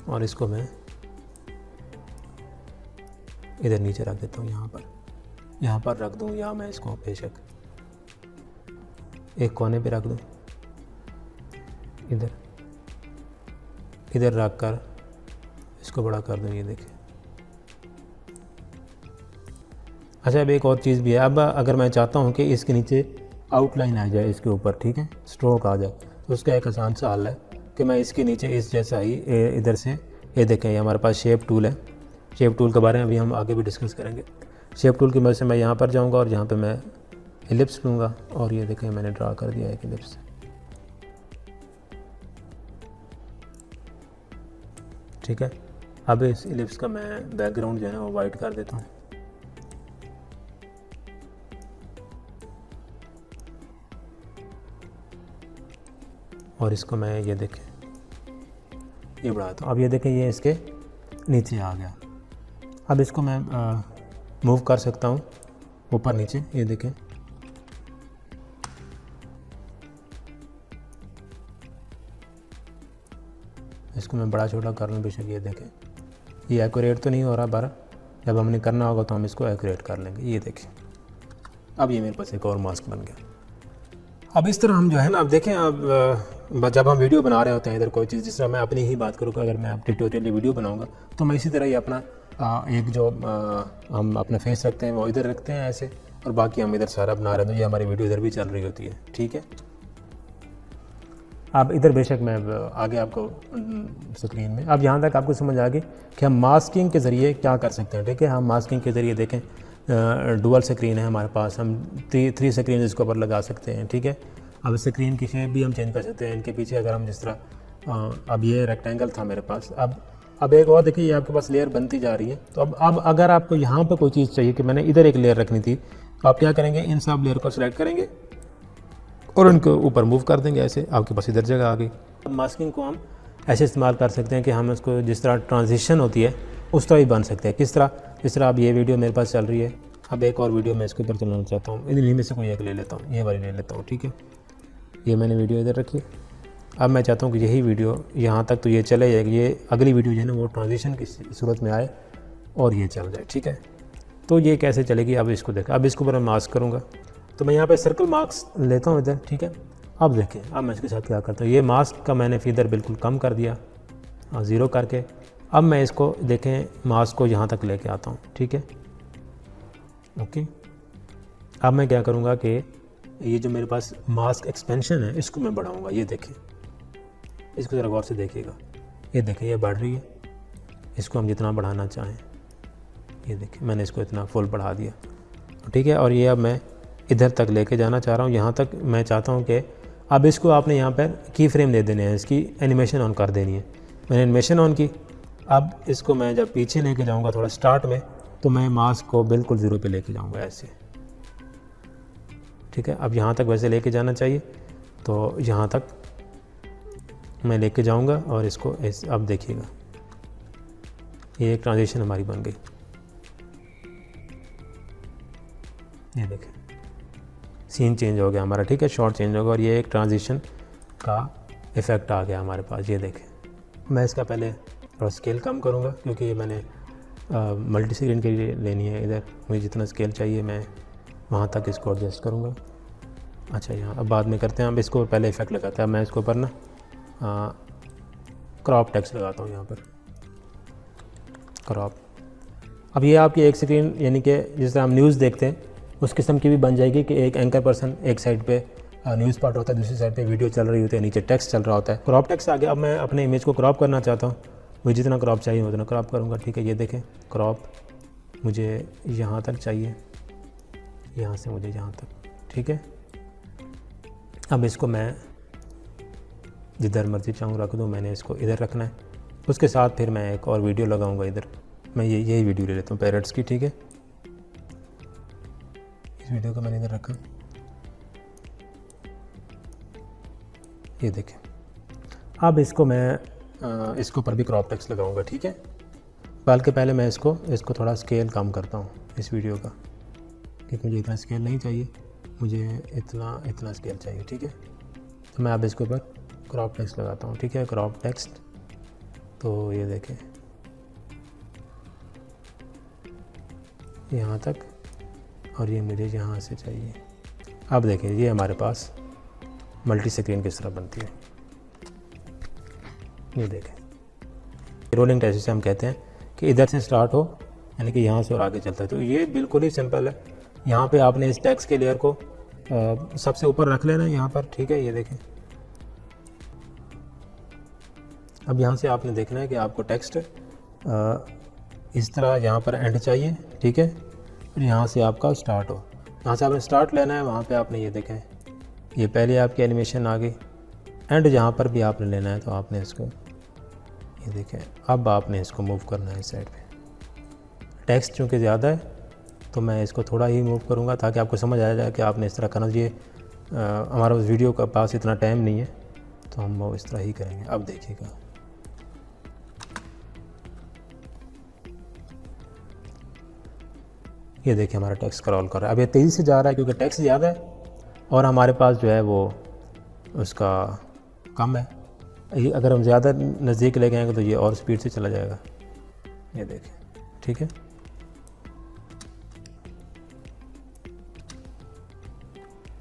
और इसको मैं इधर नीचे रख देता हूँ, यहाँ पर रख दूँ, या मैं इसको बेशक एक कोने पे रख दूँ, इधर रख कर इसको बड़ा कर दूँ, ये देखें। अच्छा, अब एक और चीज़ भी है, अब अगर मैं चाहता हूँ कि इसके नीचे आउटलाइन आ जाए इसके ऊपर, ठीक है, स्ट्रोक आ जाए, तो उसका एक आसान सा हल है कि मैं इसके नीचे इस जैसा ही इधर से, ये देखें, ये हमारे पास शेप टूल है। शेप टूल के बारे में अभी हम आगे भी डिस्कस करेंगे। शेप टूल की मदद से मैं यहाँ पर जाऊँगा और यहाँ पे मैं एलिप्स लूँगा, और ये देखें मैंने ड्रा कर दिया एक एलिप्स, ठीक है। अब इस एलिप्स का मैं बैकग्राउंड जो है वो वाइट कर देता हूँ, और इसको मैं ये देखें ये बढ़ाता हूँ। अब ये देखें ये इसके नीचे आ गया। अब इसको मैं मूव कर सकता हूँ ऊपर नीचे, ये देखें, इसको मैं बड़ा छोटा कर लूँ बेशक। ये देखें, ये एक्यूरेट तो नहीं हो रहा, पर जब हमने करना होगा तो हम इसको एक्यूरेट कर लेंगे। ये देखें, अब ये मेरे पास एक और मास्क बन गया। अब इस तरह हम जो है ना, अब देखें, अब जब हम वीडियो बना रहे होते हैं इधर कोई चीज़, जिस तरह मैं अपनी ही बात करूँ, अगर मैं ट्यूटोरियल वीडियो बनाऊँगा तो मैं इसी तरह ही अपना एक जो हम अपना फेस रखते हैं वो इधर रखते हैं ऐसे, और बाकी हम इधर सारा बना रहे हैं, तो ये हमारी वीडियो इधर भी चल रही होती है, ठीक है। आप इधर बेशक मैं आगे आपको स्क्रीन में, अब यहाँ तक आपको समझ आ गई कि हम मास्किंग के ज़रिए क्या कर सकते हैं। ठीक है, हम मास्किंग के ज़रिए देखें डुअल स्क्रीन है हमारे पास, हम थ्री स्क्रीन इसके ऊपर लगा सकते हैं। ठीक है, अब स्क्रीन की शेप भी हम चेंज कर सकते हैं। इनके पीछे अगर हम जिस तरह अब ये रेक्टेंगल था मेरे पास, अब एक और देखिए ये आपके पास लेयर बनती जा रही है। तो अब अगर आपको यहाँ पर कोई चीज़ चाहिए कि मैंने इधर एक लेयर रखनी थी, तो आप क्या करेंगे, इन सब लेयर को सिलेक्ट करेंगे और उनको ऊपर मूव कर देंगे, ऐसे आपके पास इधर जगह आ गई। अब मास्किंग को हम ऐसे इस्तेमाल कर सकते हैं कि हम उसको जिस तरह ट्रांजिशन होती है उस तरह ही बन सकते हैं। किस तरह, जिस तरह अब ये वीडियो मेरे पास चल रही है, अब एक और वीडियो मैं इसके ऊपर चलाना चाहता हूँ, इन्हीं में से कोई एक ले लेता हूँ, ये वाली ले लेता हूँ। ठीक है, ये मैंने वीडियो इधर रखी। अब मैं चाहता हूँ कि यही वीडियो यहाँ तक तो ये चले जाए, ये अगली वीडियो जो है ना वो ट्रांजिशन की सूरत में आए और ये चल जाए। ठीक है, तो ये कैसे चलेगी, अब इसको देखा। अब इसको ऊपर मैं मास्क करूँगा, तो मैं यहाँ पे सर्कल मार्क्स लेता हूँ इधर। ठीक है, अब देखें, अब मैं इसके साथ क्या करता हूँ, ये मास्क का मैंने फीदर बिल्कुल कम कर दिया, 0 करके। अब मैं इसको देखें मास्क को यहाँ तक लेके आता हूँ। ठीक है, ओके। अब मैं क्या करूँगा कि ये जो मेरे पास मास्क एक्सपेंशन है इसको मैं बढ़ाऊँगा। ये देखें, इसको ज़रा गौर से देखिएगा, ये देखें ये बढ़ रही है, इसको हम जितना बढ़ाना चाहें, ये देखें मैंने इसको इतना फुल बढ़ा दिया। ठीक है, और ये अब मैं इधर तक लेके जाना चाह रहा हूँ, यहाँ तक मैं चाहता हूँ कि अब इसको आपने यहाँ पर की फ्रेम दे देने हैं, इसकी एनिमेशन ऑन कर देनी है। मैंने एनिमेशन ऑन की। अब इसको मैं जब पीछे लेके जाऊँगा थोड़ा स्टार्ट में, तो मैं मास्क को बिल्कुल 0 पे लेके जाऊँगा ऐसे। ठीक है, अब यहाँ तक वैसे लेके जाना चाहिए, तो यहाँ तक मैं लेके जाऊँगा और इसको अब देखिएगा ये एक ट्रांजिशन हमारी बन गई। ये देखें सीन चेंज हो गया हमारा। ठीक है, शॉट चेंज होगा और ये एक ट्रांजिशन का इफ़ेक्ट आ गया हमारे पास। ये देखें, मैं इसका पहले थोड़ा स्केल कम करूँगा क्योंकि ये मैंने मल्टी स्क्रीन के लिए लेनी है। इधर मुझे जितना स्केल चाहिए मैं वहाँ तक इसको एडजस्ट करूँगा। अच्छा, यहाँ अब बाद में करते हैं, अब इसको पहले इफेक्ट लगाते हैं। मैं इसके ऊपर ना क्रॉप टेक्स्ट लगाता हूँ, यहाँ पर क्रॉप। अब ये आपकी एक स्क्रीन यानी कि जिस तरह हम न्यूज़ देखते हैं उस किस्म की भी बन जाएगी कि एक एंकर पर्सन एक साइड पे न्यूज़ पार्ट होता है, दूसरी साइड पे वीडियो चल रही होती है, नीचे टेक्स्ट चल रहा होता है। क्रॉप टेक्स्ट आ गया। अब मैं अपने इमेज को क्रॉप करना चाहता हूँ, मुझे जितना क्रॉप चाहिए उतना क्रॉप करूँगा। ठीक है, ये देखें क्रॉप मुझे यहाँ तक चाहिए, यहाँ से मुझे यहाँ तक। ठीक है, अब इसको मैं जिधर मर्जी चाहूँ रख दूँ, मैंने इसको इधर रखना है। उसके साथ फिर मैं एक और वीडियो लगाऊंगा इधर। मैं यही वीडियो ले लेता हूँ पैरट्स की। ठीक है, इस वीडियो को मैंने इधर रखा, ये देखें। अब इसको मैं इसके ऊपर भी क्रॉप टेक्स्ट लगाऊंगा। ठीक है, बल्कि पहले मैं इसको थोड़ा स्केल कम करता हूँ इस वीडियो का, क्योंकि मुझे इतना स्केल नहीं चाहिए, मुझे इतना स्केल चाहिए। ठीक है, तो मैं अब इसके ऊपर क्रॉप टेक्स्ट लगाता हूँ। ठीक है, क्रॉप टेक्स्ट, तो ये देखें यहाँ तक, और ये मुझे यहाँ से चाहिए। अब देखें ये हमारे पास मल्टी स्क्रीन किस तरह बनती है। ये देखें रोलिंग टेक्स्ट से हम कहते हैं कि इधर से स्टार्ट हो यानी कि यहाँ से और आगे चलता है। तो ये बिल्कुल ही सिंपल है। यहाँ पे आपने इस टेक्स्ट के लेयर को सबसे ऊपर रख लेना है यहाँ पर। ठीक है, ये देखें। अब यहाँ से आपने देखना है कि आपको टेक्स्ट इस तरह यहाँ पर एंड चाहिए। ठीक है, फिर यहाँ से आपका स्टार्ट हो, यहाँ से आपने स्टार्ट लेना है, वहाँ पे आपने ये देखें ये पहले आपकी एनिमेशन आ गई। एंड जहाँ पर भी आपने लेना है तो आपने इसको ये देखें। अब आपने इसको मूव करना है इस साइड पे। टेक्स्ट चूँकि ज़्यादा है तो मैं इसको थोड़ा ही मूव करूँगा ताकि आपको समझ आ जाए कि आपने इस तरह करना चाहिए। हमारा उस वीडियो का पास इतना टाइम नहीं है तो हम वो इस तरह ही करेंगे। अब देखिएगा ये देखिए हमारा टेक्स्ट स्क्रॉल कर रहा है। अब ये तेज़ी से जा रहा है क्योंकि टेक्स्ट ज़्यादा है और हमारे पास जो है वो उसका कम है। ये अगर हम ज़्यादा नज़दीक ले जाएंगे तो ये और स्पीड से चला जाएगा। ये देखिए, ठीक है।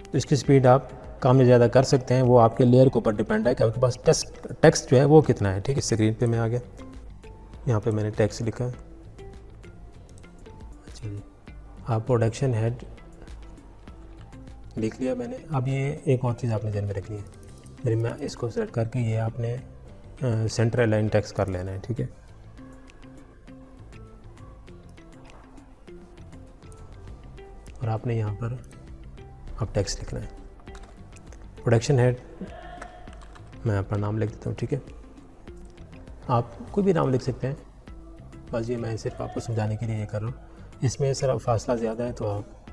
तो इसकी स्पीड आप कम या ज़्यादा कर सकते हैं, वो आपके लेयर के ऊपर डिपेंड है कि आपके पास टेक्स्ट जो है वो कितना है। ठीक है, स्क्रीन पे मैं आ गया, यहाँ पे मैंने टेक्स्ट लिखा है। अच्छा जी, आप प्रोडक्शन हेड लिख लिया मैंने। अब ये एक और चीज़ आपने ध्यान में रखनी है, फिर मैं इसको सेलेक्ट करके ये आपने सेंटर अलाइन टेक्स्ट कर लेना है, ठीक है। और आपने यहाँ पर अब टेक्स्ट लिखना है। प्रोडक्शन हेड मैं अपना नाम लिख देता हूँ, ठीक है। आप कोई भी नाम लिख सकते हैं, बस ये मैं सिर्फ आपको समझाने के लिए ये कर रहा हूँ। इसमें सर फासला ज़्यादा है तो आप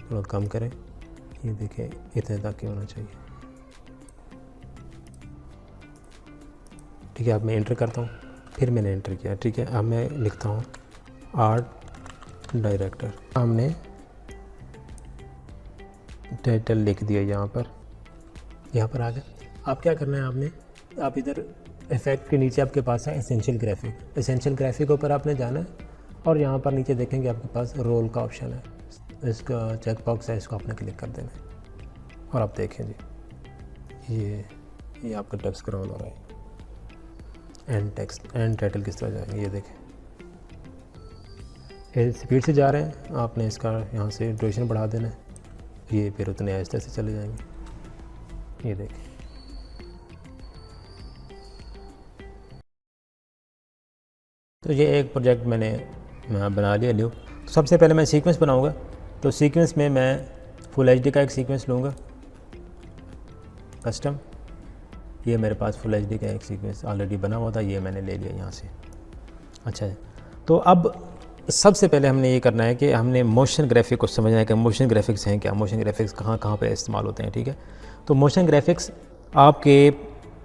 थोड़ा कम करें। ये देखें इतने तक ही होना चाहिए, ठीक है। अब मैं एंटर करता हूँ, फिर मैंने एंटर किया, ठीक है। अब मैं लिखता हूँ आर्ट डायरेक्टर, हमने टाइटल लिख दिया यहाँ पर आ गया। आप क्या करना है, आपने आप इधर इफेक्ट के नीचे आपके पास है एसेंशियल ग्राफिक। एसेंशियल ग्राफिक के ऊपर आपने जाना है और यहाँ पर नीचे देखेंगे आपके पास रोल का ऑप्शन है, इसका चेक बॉक्स है, इसको आपने क्लिक कर देना है। और आप देखें जी ये आपका टेक्स्ट का रोल हो रहा है। एंड टेक्स्ट एंड टाइटल किस तरह जाएंगे ये देखें, स्पीड से जा रहे हैं, आपने इसका यहाँ से ड्यूरेशन बढ़ा देना है, ये फिर उतने आहिस्ते से चले जाएंगे। ये देखें तो ये एक प्रोजेक्ट मैंने बना लिया लियो। तो सबसे पहले मैं सीक्वेंस बनाऊंगा। तो सीक्वेंस में मैं फुल एचडी का एक सीक्वेंस लूँगा कस्टम। ये मेरे पास फुल एचडी का एक सीक्वेंस ऑलरेडी बना हुआ था, ये मैंने ले लिया यहाँ से। अच्छा है, तो अब सबसे पहले हमने ये करना है कि हमने मोशन ग्राफिक को समझना है कि मोशन ग्राफिक्स हैं क्या, मोशन ग्राफिक्स कहाँ पे इस्तेमाल होते हैं, ठीक है। तो मोशन ग्राफिक्स आपके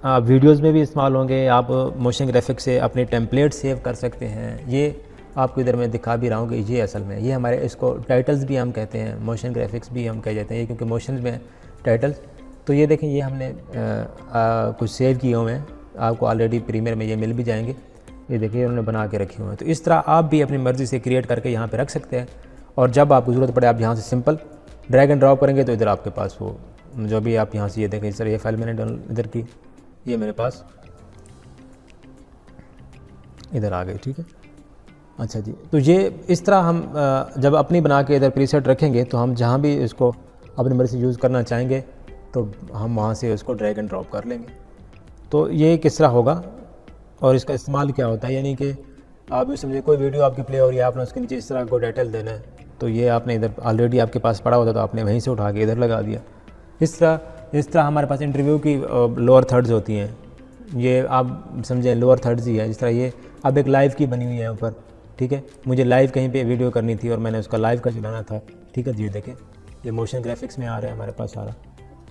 वीडियोस में भी इस्तेमाल होंगे। आप मोशन ग्राफिक्स से अपने टेम्पलेट सेव कर सकते हैं। ये आपको इधर मैं दिखा भी रहा हूँ कि ये असल में ये हमारे इसको टाइटल्स भी हम कहते हैं, मोशन ग्राफिक्स भी हम कह जाते हैं, क्योंकि मोशन में टाइटल्स। तो ये देखें, ये हमने कुछ सेव किए हुए हैं, आपको ऑलरेडी प्रीमियर में ये मिल भी जाएंगे। ये देखिए उन्होंने बना के रखे हुए हैं। तो इस तरह आप भी अपनी मर्ज़ी से क्रिएट करके यहाँ पे रख सकते हैं, और जब आपको ज़रूरत पड़े आप यहाँ से सिंपल ड्रैग एंड ड्रॉप करेंगे तो इधर आपके पास वो जो भी आप यहाँ से ये देखें, सर ये फाइल मैंने डाउनलोड इधर की, ये मेरे पास इधर आ गई, ठीक है। अच्छा जी, तो ये इस तरह हम जब अपनी बना के इधर प्रीसेट रखेंगे तो हम जहाँ भी इसको अपनी मर्ज़ी से यूज़ करना चाहेंगे तो हम वहाँ से उसको ड्रैग एंड ड्रॉप कर लेंगे। तो ये किस तरह होगा और इसका इस्तेमाल क्या होता है, यानी कि आप ये समझिए कोई वीडियो आपकी प्ले हो रही है, आपने उसके नीचे इस तरह को टाइटल देना है, तो ये आपने इधर ऑलरेडी आपके पास पड़ा होता तो आपने वहीं से उठा के इधर लगा दिया। इस तरह हमारे पास इंटरव्यू की लोअर थर्ड्स होती हैं, ये आप समझें लोअर थर्ड्स ही है। जिस तरह ये अब एक लाइव की बनी हुई है ऊपर, ठीक है। मुझे लाइव कहीं पे वीडियो करनी थी और मैंने उसका लाइव का चलाना था, ठीक है। ये देखें ये मोशन ग्राफिक्स में आ रहा है हमारे पास सारा,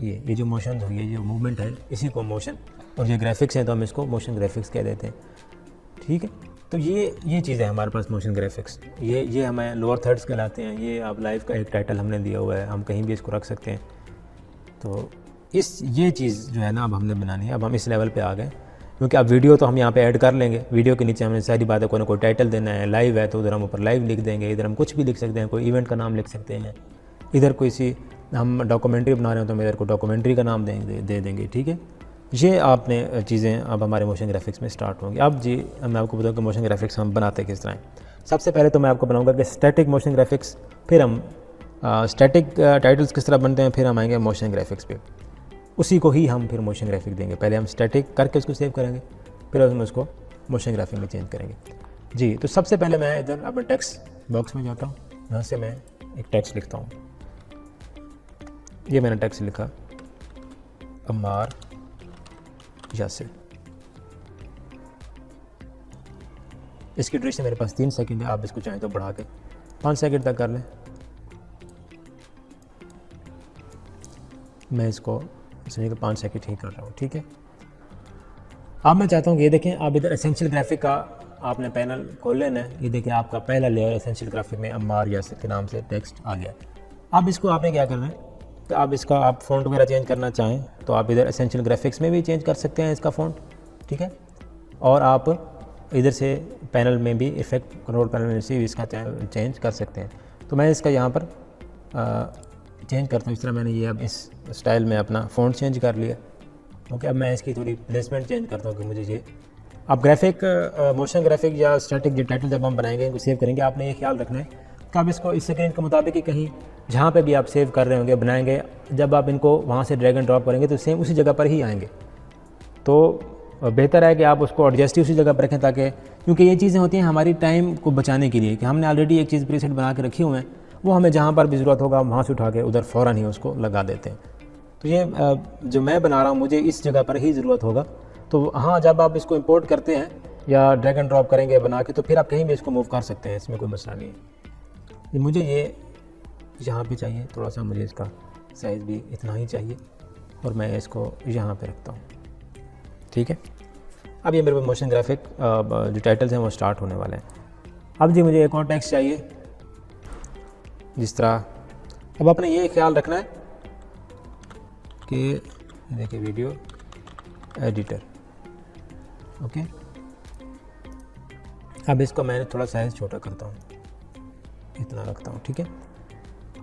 ये जो मोशन हुई है, ये मूवमेंट है, इसी को मोशन, और ये ग्राफिक्स हैं तो हम इसको मोशन ग्राफिक्स कह देते हैं, ठीक है। तो ये चीज़ है हमारे पास मोशन ग्राफिक्स, ये हमें लोअर थर्ड्स कहलाते हैं। ये अब लाइव का एक टाइटल हमने दिया हुआ है, हम कहीं भी इसको रख सकते हैं। तो ये चीज़ जो है ना अब हमने बनानी है। अब हम इस लेवल पे आ गए, क्योंकि अब वीडियो तो हम यहाँ पे ऐड कर लेंगे। वीडियो के नीचे हमने सारी बातें कोई ना कोई टाइटल देना है, लाइव है तो उधर हम ऊपर लाइव लिख देंगे, इधर हम कुछ भी लिख सकते हैं, कोई इवेंट का नाम लिख सकते हैं, इधर कोई सी हम डॉक्यूमेंट्री बना रहे हो तो हम इधर को डॉक्यूमेंट्री का नाम दे देंगे, ठीक है। ये आपने चीज़ें अब हमारे मोशन ग्राफिक्स में स्टार्ट होंगी। अब जी मैं आपको बताऊँ कि मोशन ग्राफिक्स हम बनाते किस तरह हैं। सबसे पहले तो मैं आपको बनाऊँगा कि स्टैटिक मोशन ग्राफिक्स, फिर हम स्टैटिक टाइटल्स किस तरह बनते हैं, फिर हम आएंगे मोशन ग्राफिक्स पे, उसी को ही हम फिर मोशन ग्राफिक देंगे। पहले हम स्टैटिक करके उसको सेव करेंगे, फिर हम उसको मोशन ग्राफिक में चेंज करेंगे जी। तो सबसे पहले मैं इधर अपने टेक्स्ट बॉक्स में जाता हूँ, यहाँ से मैं एक टेक्स्ट लिखता हूँ। ये मैंने टेक्स्ट लिखा अम्मार यासिर। इसकी ड्यूरेशन मेरे पास 3 सेकंड है, आप इसको चाहें तो बढ़ा के 5 सेकंड तक कर लें। मैं इसको समझिए कि 5 सेकंड ही कर रहा हूँ, ठीक है। अब मैं चाहता हूँ कि ये देखें, आप इधर एसेंशियल ग्राफिक का आपने पैनल खोल लेना है। ये देखिए आपका पहला लेयर एसेंशियल ग्राफिक में अम्मार यासिर के नाम से टेक्स्ट आ गया। अब इसको आपने क्या करना है, तो आप इसका आप फ़ॉन्ट वगैरह चेंज करना चाहें तो आप इधर एसेंशियल ग्राफिक्स में भी चेंज कर सकते हैं इसका फ़ॉन्ट, ठीक है। और आप इधर से पैनल में भी इफेक्ट कंट्रोल पैनल में से इसका चेंज कर सकते हैं। तो मैं इसका यहाँ पर चेंज करता हूँ। इस तरह मैंने ये अब इस स्टाइल में अपना फ़ॉन्ट चेंज कर लिया, ओके। अब मैं इसकी थोड़ी प्लेसमेंट चेंज करता हूँ कि मुझे ये अब ग्राफिक मोशन ग्राफिक या स्टैटिक जो टाइटल जब हम बनाएंगे इनको सेव करेंगे, आपने ये ख्याल रखना है कि आप इसको इस स्क्रीन के मुताबिक ही कहीं जहाँ पे भी आप सेव कर रहे होंगे बनाएंगे, जब आप इनको वहाँ से ड्रैग एंड ड्रॉप करेंगे तो सेम उसी जगह पर ही आएंगे। तो बेहतर है कि आप उसको एडजस्ट ही उसी जगह पर रखें, ताकि क्योंकि ये चीज़ें होती हैं हमारी टाइम को बचाने के लिए कि हमने ऑलरेडी एक चीज़ प्रीसेट बना के रखी हुए हैं, वो हमें जहाँ पर भी ज़रूरत होगा वहाँ से उठा के उधर फ़ौरन ही उसको लगा देते हैं। तो ये जो मैं बना रहा हूँ मुझे इस जगह पर ही ज़रूरत होगा। तो हाँ, जब आप इसको इंपोर्ट करते हैं या ड्रैग एंड ड्रॉप करेंगे बना के, तो फिर आप कहीं भी इसको मूव कर सकते हैं, इसमें कोई मसला नहीं है। मुझे ये यहाँ पे चाहिए थोड़ा सा, मुझे इसका साइज़ भी इतना ही चाहिए और मैं इसको यहाँ पे रखता हूँ, ठीक है। अब ये मेरे पास मोशन ग्राफिक जो टाइटल्स हैं वो स्टार्ट होने वाले हैं। अब जी मुझे एक और टेक्स्ट चाहिए, जिस तरह अब आपने ये ख्याल रखना है कि देखिए वीडियो एडिटर, ओके। अब इसको मैं थोड़ा साइज़ छोटा करता हूँ, इतना रखता हूँ, ठीक है।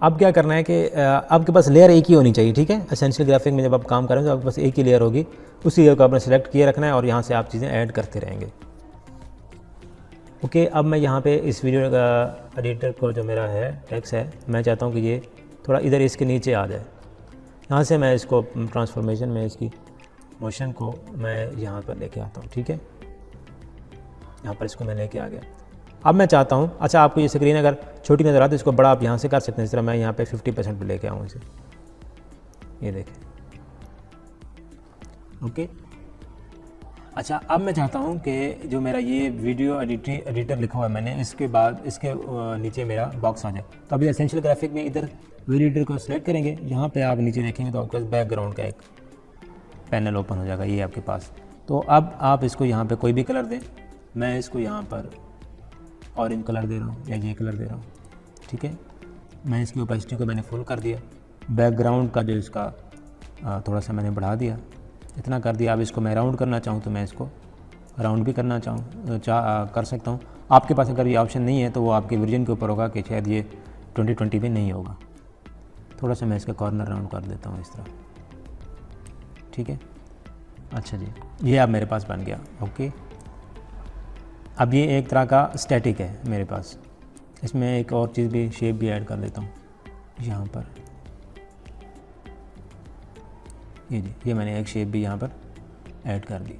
अब क्या करना है कि आपके पास लेयर एक ही होनी चाहिए, ठीक है। एसेंशियल ग्राफिक में जब आप काम करेंगे तो आपके पास एक ही लेयर होगी, उसी लेयर को आपने सेलेक्ट किए रखना है और यहाँ से आप चीज़ें ऐड करते रहेंगे, ओके। अब मैं यहाँ पे इस वीडियो का एडिटर को जो मेरा है टेक्स्ट है, मैं चाहता हूँ कि ये थोड़ा इधर इसके नीचे आ जाए। यहाँ से मैं इसको ट्रांसफॉर्मेशन में इसकी मोशन को मैं यहाँ पर लेके आता हूँ, ठीक है। यहाँ पर इसको मैं लेके आ गया। अब मैं चाहता हूँ, अच्छा आपको ये स्क्रीन अगर छोटी नज़र आती है तो इसको बड़ा आप यहाँ से कर सकते हैं, इस तरह मैं यहाँ पे 50% पे लेके आऊँ इसे, ये देखें, ओके। अच्छा अब मैं चाहता हूँ कि जो मेरा ये वीडियो एडिटर लिखा हुआ है मैंने, इसके बाद इसके नीचे मेरा बॉक्स आ जाए। तो अभी एसेंशियल ग्राफिक में इधर वीडियो एडिटर को सिलेक्ट करेंगे, यहाँ पे आप नीचे देखेंगे तो आपके पास बैकग्राउंड का एक पैनल ओपन हो जाएगा, ये आपके पास। तो अब आप इसको यहाँ पे कोई भी कलर दें, मैं इसको यहाँ पर ऑरेंज कलर दे रहा हूँ या ये कलर दे रहा हूँ, ठीक है। मैं इसकी ओपेसिटी को मैंने फुल कर दिया, बैकग्राउंड का जो इसका थोड़ा सा मैंने बढ़ा दिया, इतना कर दिया। अब इसको मैं राउंड करना चाहूँ तो मैं इसको राउंड भी करना कर सकता हूँ। आपके पास अगर ये ऑप्शन नहीं है तो वो आपके वर्जन के ऊपर होगा कि शायद ये 2020 में नहीं होगा। थोड़ा सा मैं इसका कॉर्नर राउंड कर देता हूँ इस तरह, ठीक है। अच्छा जी, ये अब मेरे पास बन गया, ओके। अब ये एक तरह का स्टैटिक है मेरे पास, इसमें एक और चीज़ भी शेप भी ऐड कर देता हूँ यहाँ पर, ये जी, ये मैंने एक शेप भी यहाँ पर ऐड कर दी।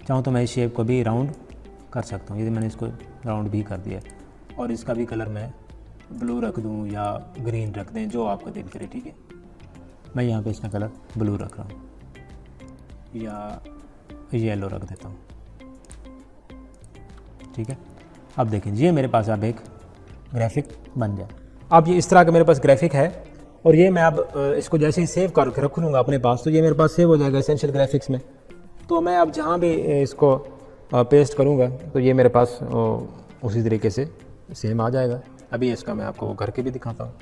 चाहूँ तो मैं इस शेप को भी राउंड कर सकता हूँ, ये मैंने इसको राउंड भी कर दिया और इसका भी कलर मैं ब्लू रख दूँ या ग्रीन रख दें, जो आपका दिल करे, ठीक है। मैं यहाँ पे इसका कलर ब्लू रख रहा हूँ या येलो रख देता हूँ, ठीक है। अब देखें ये मेरे पास अब एक ग्राफिक बन जाए। अब ये इस तरह का मेरे पास ग्राफिक है और ये मैं अब इसको जैसे ही सेव करके रख लूँगा अपने पास तो ये मेरे पास सेव हो जाएगा एसेंशियल ग्राफिक्स में। तो मैं अब जहाँ भी इसको पेस्ट करूँगा तो ये मेरे पास उसी तरीके से सेम आ जाएगा। अभी इसका मैं आपको करके भी दिखाता हूँ।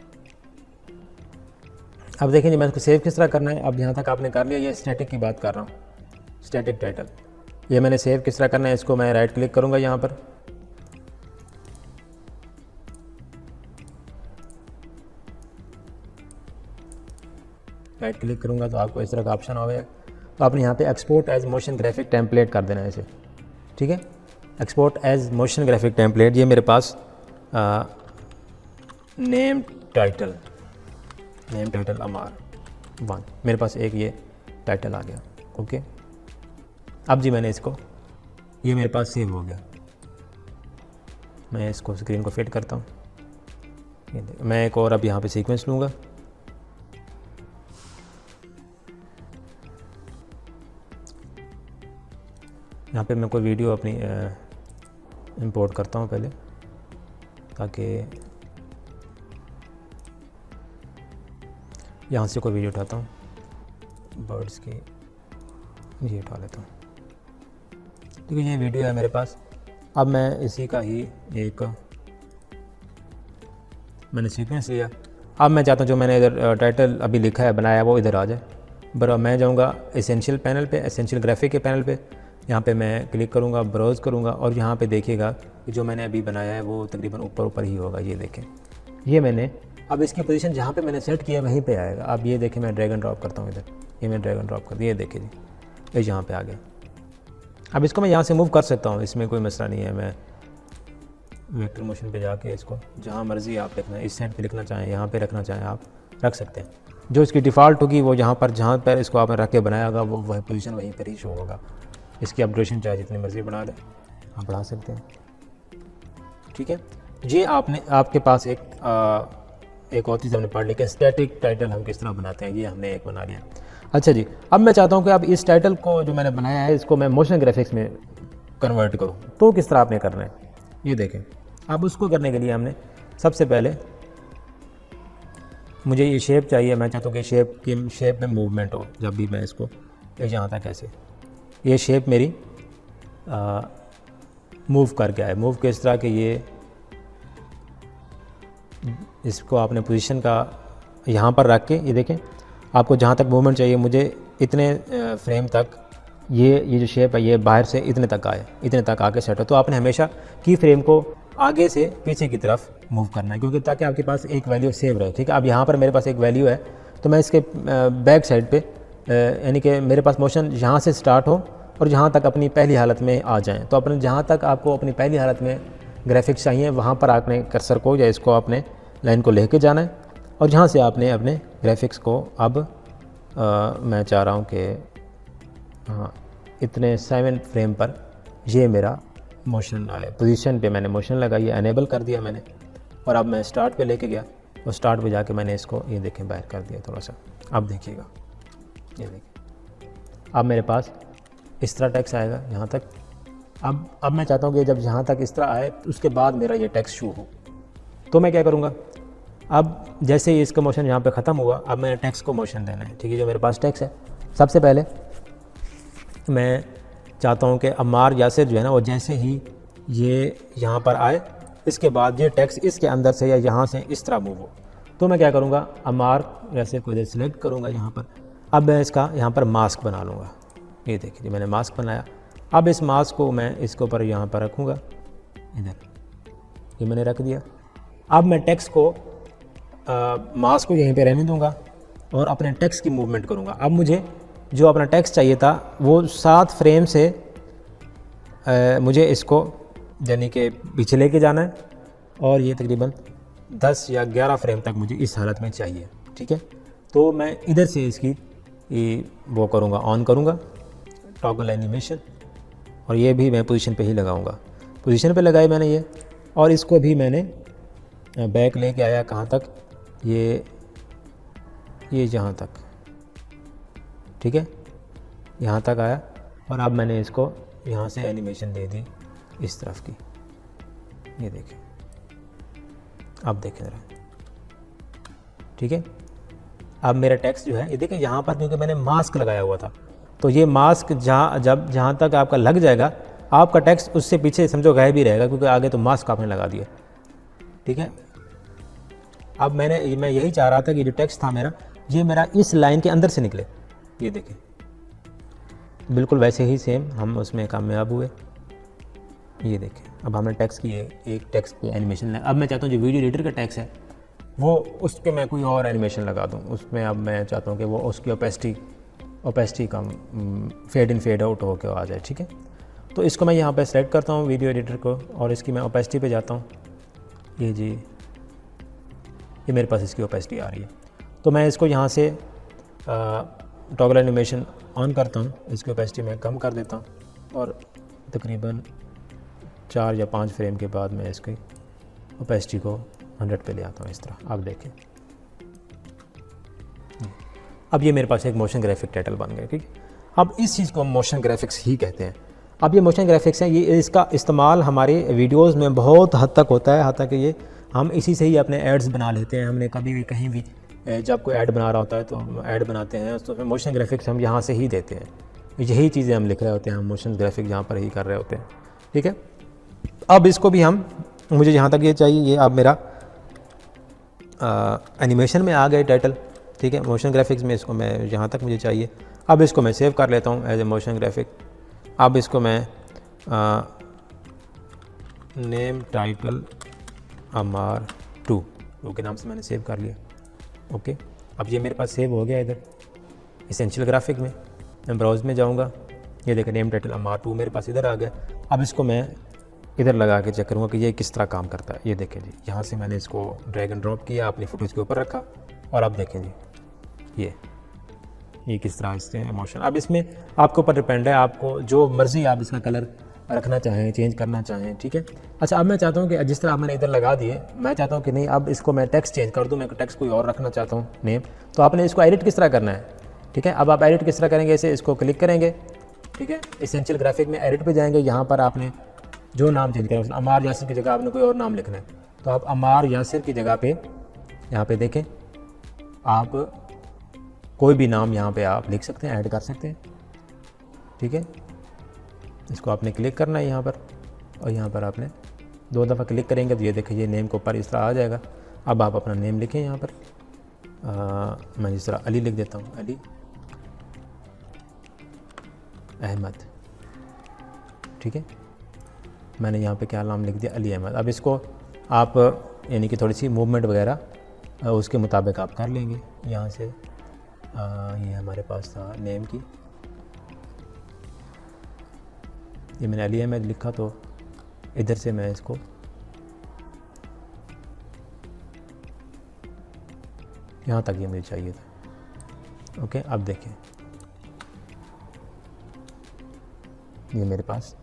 अब देखेंगे मैं इसको सेव किस तरह करना है। अब यहाँ तक आपने कर लिया, ये स्टैटिक की बात कर रहा हूँ, स्टैटिक टाइटल। ये मैंने सेव किस तरह करना है, इसको मैं राइट क्लिक करूँगा यहाँ पर, राइट क्लिक करूँगा तो आपको इस तरह का ऑप्शन होगा। तो आपने यहाँ पे export as motion graphic template कर देना है इसे, ठीक है। Export as motion graphic template, ये मेरे पास नेम टाइटल अमार 1, मेरे पास एक ये टाइटल आ गया, ओके। अब जी मैंने इसको, ये मेरे पास सेव हो गया। मैं इसको स्क्रीन को फिट करता हूँ, मैं एक और अब यहाँ पे सीक्वेंस लूँगा। यहाँ पे मैं कोई वीडियो अपनी इंपोर्ट करता हूँ पहले, ताकि यहाँ से कोई वीडियो उठाता हूँ, बर्ड्स की ये उठा लेता हूँ, ठीक है। ये वीडियो है मेरे पास। अब मैं इसी का ही एक मैंने सीक्वेंस लिया। अब मैं चाहता हूँ जो मैंने इधर टाइटल अभी लिखा है बनाया वो इधर आ जाए। बरा मैं जाऊँगा एसेंशियल पैनल पे, एसेंशियल ग्राफिक के पैनल पे, यहाँ पे मैं क्लिक करूँगा, ब्राउज़ करूँगा और यहाँ पे देखिएगा कि जो मैंने अभी बनाया है वो तकरीबन ऊपर ही होगा। ये देखें, ये मैंने अब इसकी पोजीशन जहाँ पे मैंने सेट किया वहीं पे आएगा। अब ये देखें, मैं ड्रैग एंड ड्रॉप करता हूँ इधर, ये मैं ड्रैग एंड ड्रॉप कर दिया, ये देखिए जी, ये यहाँ पे आ गया। अब इसको मैं यहाँ से मूव कर सकता हूँ, इसमें कोई मसला नहीं है। मैं वेक्टर मोशन पे जाके इसको जहाँ मर्ज़ी आप लिखना है, इस साइड पे लिखना चाहें, यहाँ पे रखना चाहें आप रख सकते हैं। जो इसकी डिफ़ॉल्ट होगी वो जहाँ पर इसको आपने रख के बनाया होगा वो वह पोजीशन वहीं पर ही शो होगा। इसकी आप ड्यूरेशन चाहे जितनी मर्ज़ी बढ़ा दें, आप बढ़ा सकते हैं। ठीक है, ये आपके पास एक और चीज़ हमने पढ़ ली कि स्टैटिक टाइटल हम किस तरह बनाते हैं, ये हमने एक बना लिया। अच्छा जी, अब मैं चाहता हूँ कि अब इस टाइटल को जो मैंने बनाया है इसको मैं मोशन ग्राफिक्स में कन्वर्ट करूँ, तो किस तरह आपने करना है ये देखें। अब उसको करने के लिए हमने सबसे पहले मुझे ये शेप चाहिए, मैं चाहता हूँ कि शेप में मूवमेंट हो जब भी मैं इसको यहाँ तक ऐसे ये शेप मेरी मूव करके आए। मूव किस तरह के ये इसको आपने पोजीशन का यहाँ पर रख के ये देखें, आपको जहाँ तक मूवमेंट चाहिए मुझे इतने फ्रेम तक ये जो शेप है ये बाहर से इतने तक आए, इतने तक आके सेट हो। तो आपने हमेशा की फ्रेम को आगे से पीछे की तरफ मूव करना है, क्योंकि ताकि आपके पास एक वैल्यू सेव रहे। ठीक है, अब यहाँ पर मेरे पास एक वैल्यू है तो मैं इसके बैक साइड पे यानी कि मेरे पास मोशन यहाँ से स्टार्ट हो और जहाँ तक अपनी पहली हालत में आ जाएँ। तो अपने जहाँ तक आपको अपनी पहली हालत में ग्राफिक्स चाहिए वहाँ पर आपने कर्सर को या इसको आपने लाइन को लेके जाना है और जहाँ से आपने अपने ग्राफिक्स को अब मैं चाह रहा हूँ कि हाँ इतने 7 फ्रेम पर ये मेरा मोशन आए। पोजीशन पे मैंने मोशन लगाई है, एनेबल कर दिया मैंने, और अब मैं स्टार्ट पे लेके गया और स्टार्ट पे जाके मैंने इसको ये देखें बाहर कर दिया थोड़ा सा। अब देखिएगा, ये देखिए अब मेरे पास इस तरह टेक्स्ट आएगा यहाँ तक। अब मैं चाहता हूँ कि जब यहाँ तक इस तरह आए उसके बाद मेरा ये टेक्स्ट शो हो, तो मैं क्या करूँगा, अब जैसे ही इसका मोशन यहाँ पे ख़त्म हुआ अब मैंने टेक्स्ट को मोशन देना है। ठीक है, जो मेरे पास टेक्स्ट है सबसे पहले मैं चाहता हूँ कि अम्मार यासिर जो है ना वो जैसे ही ये यहाँ पर आए इसके बाद ये टेक्स्ट इसके अंदर से या यहाँ से इस तरह मूव हो। तो मैं क्या करूँगा, अम्मार यासिर को इधर सेलेक्ट करूँगा यहाँ पर। अब मैं इसका यहाँ पर मास्क बना लूँगा। ये देखिए मैंने मास्क बनाया। अब इस मास्क को मैं इसके ऊपर यहाँ पर रखूँगा, इधर ये मैंने रख दिया। अब मैं टेक्स्ट को मास्क को यहीं पे रहने दूँगा और अपने टेक्स्ट की मूवमेंट करूँगा। अब मुझे जो अपना टेक्स्ट चाहिए था वो 7 फ्रेम से मुझे इसको यानी कि पीछे लेके जाना है और ये तकरीबन 10 या 11 फ्रेम तक मुझे इस हालत में चाहिए। ठीक है, तो मैं इधर से इसकी वो करूँगा, ऑन करूँगा टॉगल एनिमेशन, और ये भी मैं पोजीशन पे ही लगाऊँगा। पोजीशन पे लगाई मैंने ये, और इसको भी मैंने बैक लेके आया कहाँ तक, ये जहाँ तक, ठीक है यहाँ तक आया। और अब मैंने इसको यहाँ से एनिमेशन दे दी इस तरफ की, ये देखें, अब देखें ज़रा। ठीक है, अब मेरा टेक्स्ट जो है ये देखें यहाँ पर, क्योंकि मैंने मास्क लगाया हुआ था तो ये मास्क जहाँ तक आपका लग जाएगा आपका टेक्स्ट उससे पीछे समझो गायब ही रहेगा, क्योंकि आगे तो मास्क आपने लगा दिया। ठीक है, अब मैं यही चाह रहा था कि जो टेक्स्ट था मेरा ये मेरा इस लाइन के अंदर से निकले। ये देखें बिल्कुल वैसे ही सेम हम उसमें कामयाब हुए। ये देखें अब हमने टेक्स्ट की एक टेक्स्ट की एनिमेशन। अब मैं चाहता हूँ जो वीडियो एडिटर का टेक्स्ट है वो उसके मैं कोई और एनिमेशन लगा दूँ उसमें। अब मैं चाहता हूँ कि वो उसकी ओपेसिटी कम फेड इन फेड आउट होकर आ जाए। ठीक है, तो इसको मैं यहाँ पर सेलेक्ट करता हूँ वीडियो एडिटर को और इसकी मैं ओपेसिटी पे जाता हूँ। ये जी ये मेरे पास इसकी ओपेसिटी आ रही है, तो मैं इसको यहाँ से टॉगल एनिमेशन ऑन करता हूँ, इसकी ओपेसिटी मैं कम कर देता हूँ और तकरीबन 4 या 5 फ्रेम के बाद मैं इसकी ओपेसिटी को 100 पे ले आता हूँ इस तरह। आप देखें अब ये मेरे पास एक मोशन ग्राफिक टाइटल बन गया। ठीक, अब इस चीज़ को हम मोशन ग्राफिक्स ही कहते हैं। अब ये मोशन ग्राफिक्स हैं, ये इसका इस्तेमाल हमारे वीडियोज़ में बहुत हद तक होता है, हद तक ये हम इसी से ही अपने एड्स बना लेते हैं। हमने कभी भी कहीं भी जब कोई ऐड बना रहा होता है तो हम ऐड बनाते हैं तो मोशन ग्राफिक्स हम यहाँ से ही देते हैं। यही चीज़ें हम लिख रहे होते हैं, हम मोशन ग्राफिक यहाँ पर ही कर रहे होते हैं। ठीक है, अब इसको भी मुझे जहाँ तक ये चाहिए, ये अब मेरा एनिमेशन में आ गए टाइटल। ठीक है, मोशन ग्राफिक्स में इसको मैं जहाँ तक मुझे चाहिए, अब इसको मैं सेव कर लेता हूँ एज ए मोशन ग्राफिक। अब इसको मैं नेम टाइटल अमार 2 के नाम से मैंने सेव कर लिया। ओके, अब ये मेरे पास सेव हो गया इधर एसेंशियल ग्राफिक में। मैं ब्राउज़ में जाऊँगा, ये देखें नेम टाइटल अमार 2 मेरे पास इधर आ गया। अब इसको मैं इधर लगा के चेक करूँगा कि ये किस तरह काम करता है। ये देखें जी, यहाँ से मैंने इसको ड्रैग एंड ड्रॉप किया, अपनी फ़ोटोज़ के ऊपर रखा और आप देखें जी ये किस तरह इससे इमोशन। अब इसमें आपके ऊपर डिपेंड है, आपको जो मर्ज़ी आप इसका कलर रखना चाहें, चेंज करना चाहें, ठीक है। अच्छा, अब मैं चाहता हूँ कि जिस तरह मैंने इधर लगा दिए, मैं चाहता हूँ कि नहीं अब इसको मैं टेक्स्ट चेंज कर दूँ, मैं टेक्स्ट कोई और रखना चाहता हूँ नेम। तो आपने इसको एडिट किस तरह करना है, ठीक है। अब आप एडिट किस तरह करेंगे, इसे इसको क्लिक करेंगे, ठीक है। एसेंशियल ग्राफिक में एडिट पे जाएंगे, यहाँ पर आपने जो नाम चेंज करें, अमार यासिर की जगह आपने कोई और नाम लिखना है, तो आप अमार यासिर की जगह पे यहाँ पे देखें, आप कोई भी नाम यहाँ पे आप लिख सकते हैं, ऐड कर सकते हैं, ठीक है। इसको आपने क्लिक करना है यहाँ पर, और यहाँ पर आपने 2 दफ़ा क्लिक करेंगे तो ये देखिए ये नेम के ऊपर इस तरह आ जाएगा। अब आप अपना नेम लिखें यहाँ पर, मैं जिस तरह अली लिख देता हूँ, अली अहमद, ठीक है। मैंने यहाँ पे क्या नाम लिख दिया, अली अहमद। अब इसको आप यानी कि थोड़ी सी मूवमेंट वगैरह उसके मुताबिक आप कर लेंगे। यहाँ से ये हमारे पास था नेम की, ये मैंने अली अहमद लिखा, तो इधर से मैं इसको यहाँ तक ये मुझे चाहिए था। ओके, अब देखें ये मेरे पास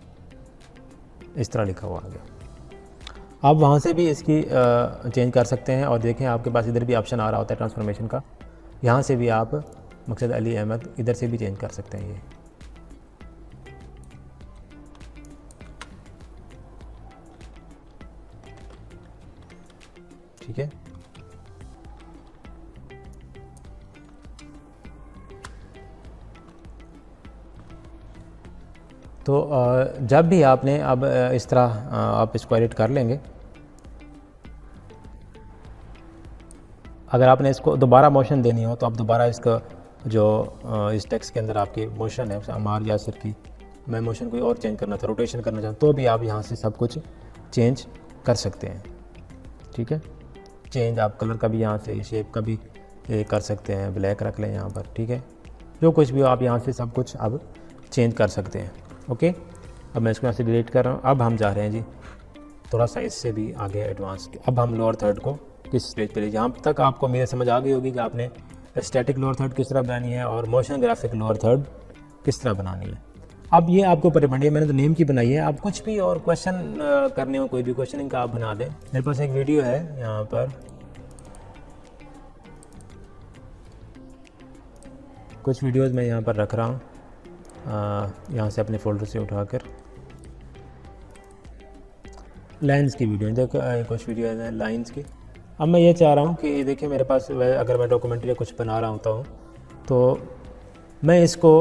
इस तरह लिखा हुआ आ गया। आप वहाँ से भी इसकी चेंज कर सकते हैं, और देखें आपके पास इधर भी ऑप्शन आ रहा होता है ट्रांसफॉर्मेशन का, यहाँ से भी आप मकसद अली अहमद इधर से भी चेंज कर सकते हैं ये, ठीक है। तो जब भी आपने अब इस तरह आप इसको एडिट कर लेंगे, अगर आपने इसको दोबारा मोशन देनी हो तो आप दोबारा इसका जो इस टेक्स्ट के अंदर आपकी मोशन है अमार यासिर की, मैं मोशन कोई और चेंज करना था, रोटेशन करना चाहूँ, तो भी आप यहाँ से सब कुछ चेंज कर सकते हैं, ठीक है। चेंज आप कलर का भी यहाँ से, शेप का भी कर सकते हैं, ब्लैक रख लें यहाँ पर, ठीक है। जो कुछ भी हो आप यहाँ से सब कुछ अब चेंज कर सकते हैं। ओके, अब मैं इसको यहाँ से डिलीट कर रहा हूँ। अब हम जा रहे हैं जी थोड़ा सा इससे भी आगे एडवांस। अब हम लोअर थर्ड को किस स्टेज पे ले, जहाँ तक आपको मेरे समझ आ गई होगी कि आपने स्टैटिक लोअर थर्ड किस तरह बनानी है और मोशन ग्राफिक लोअर थर्ड किस तरह बनानी है। अब ये आपके ऊपर डिपेंड है, मैंने तो नेम की बनाई है। आप कुछ भी और क्वेश्चन करने हो, कोई भी क्वेश्चन इनका आप बना दें। मेरे पास एक वीडियो है यहाँ पर, कुछ वीडियोस मैं यहाँ पर रख रहा हूँ, यहाँ से अपने फोल्डर से उठाकर लाइंस की वीडियो देखो, कुछ वीडियो है लाइंस की। अब मैं ये चाह रहा हूँ कि देखिए मेरे पास अगर मैं डॉक्यूमेंट्री कुछ बना रहा होता हूँ तो मैं इसको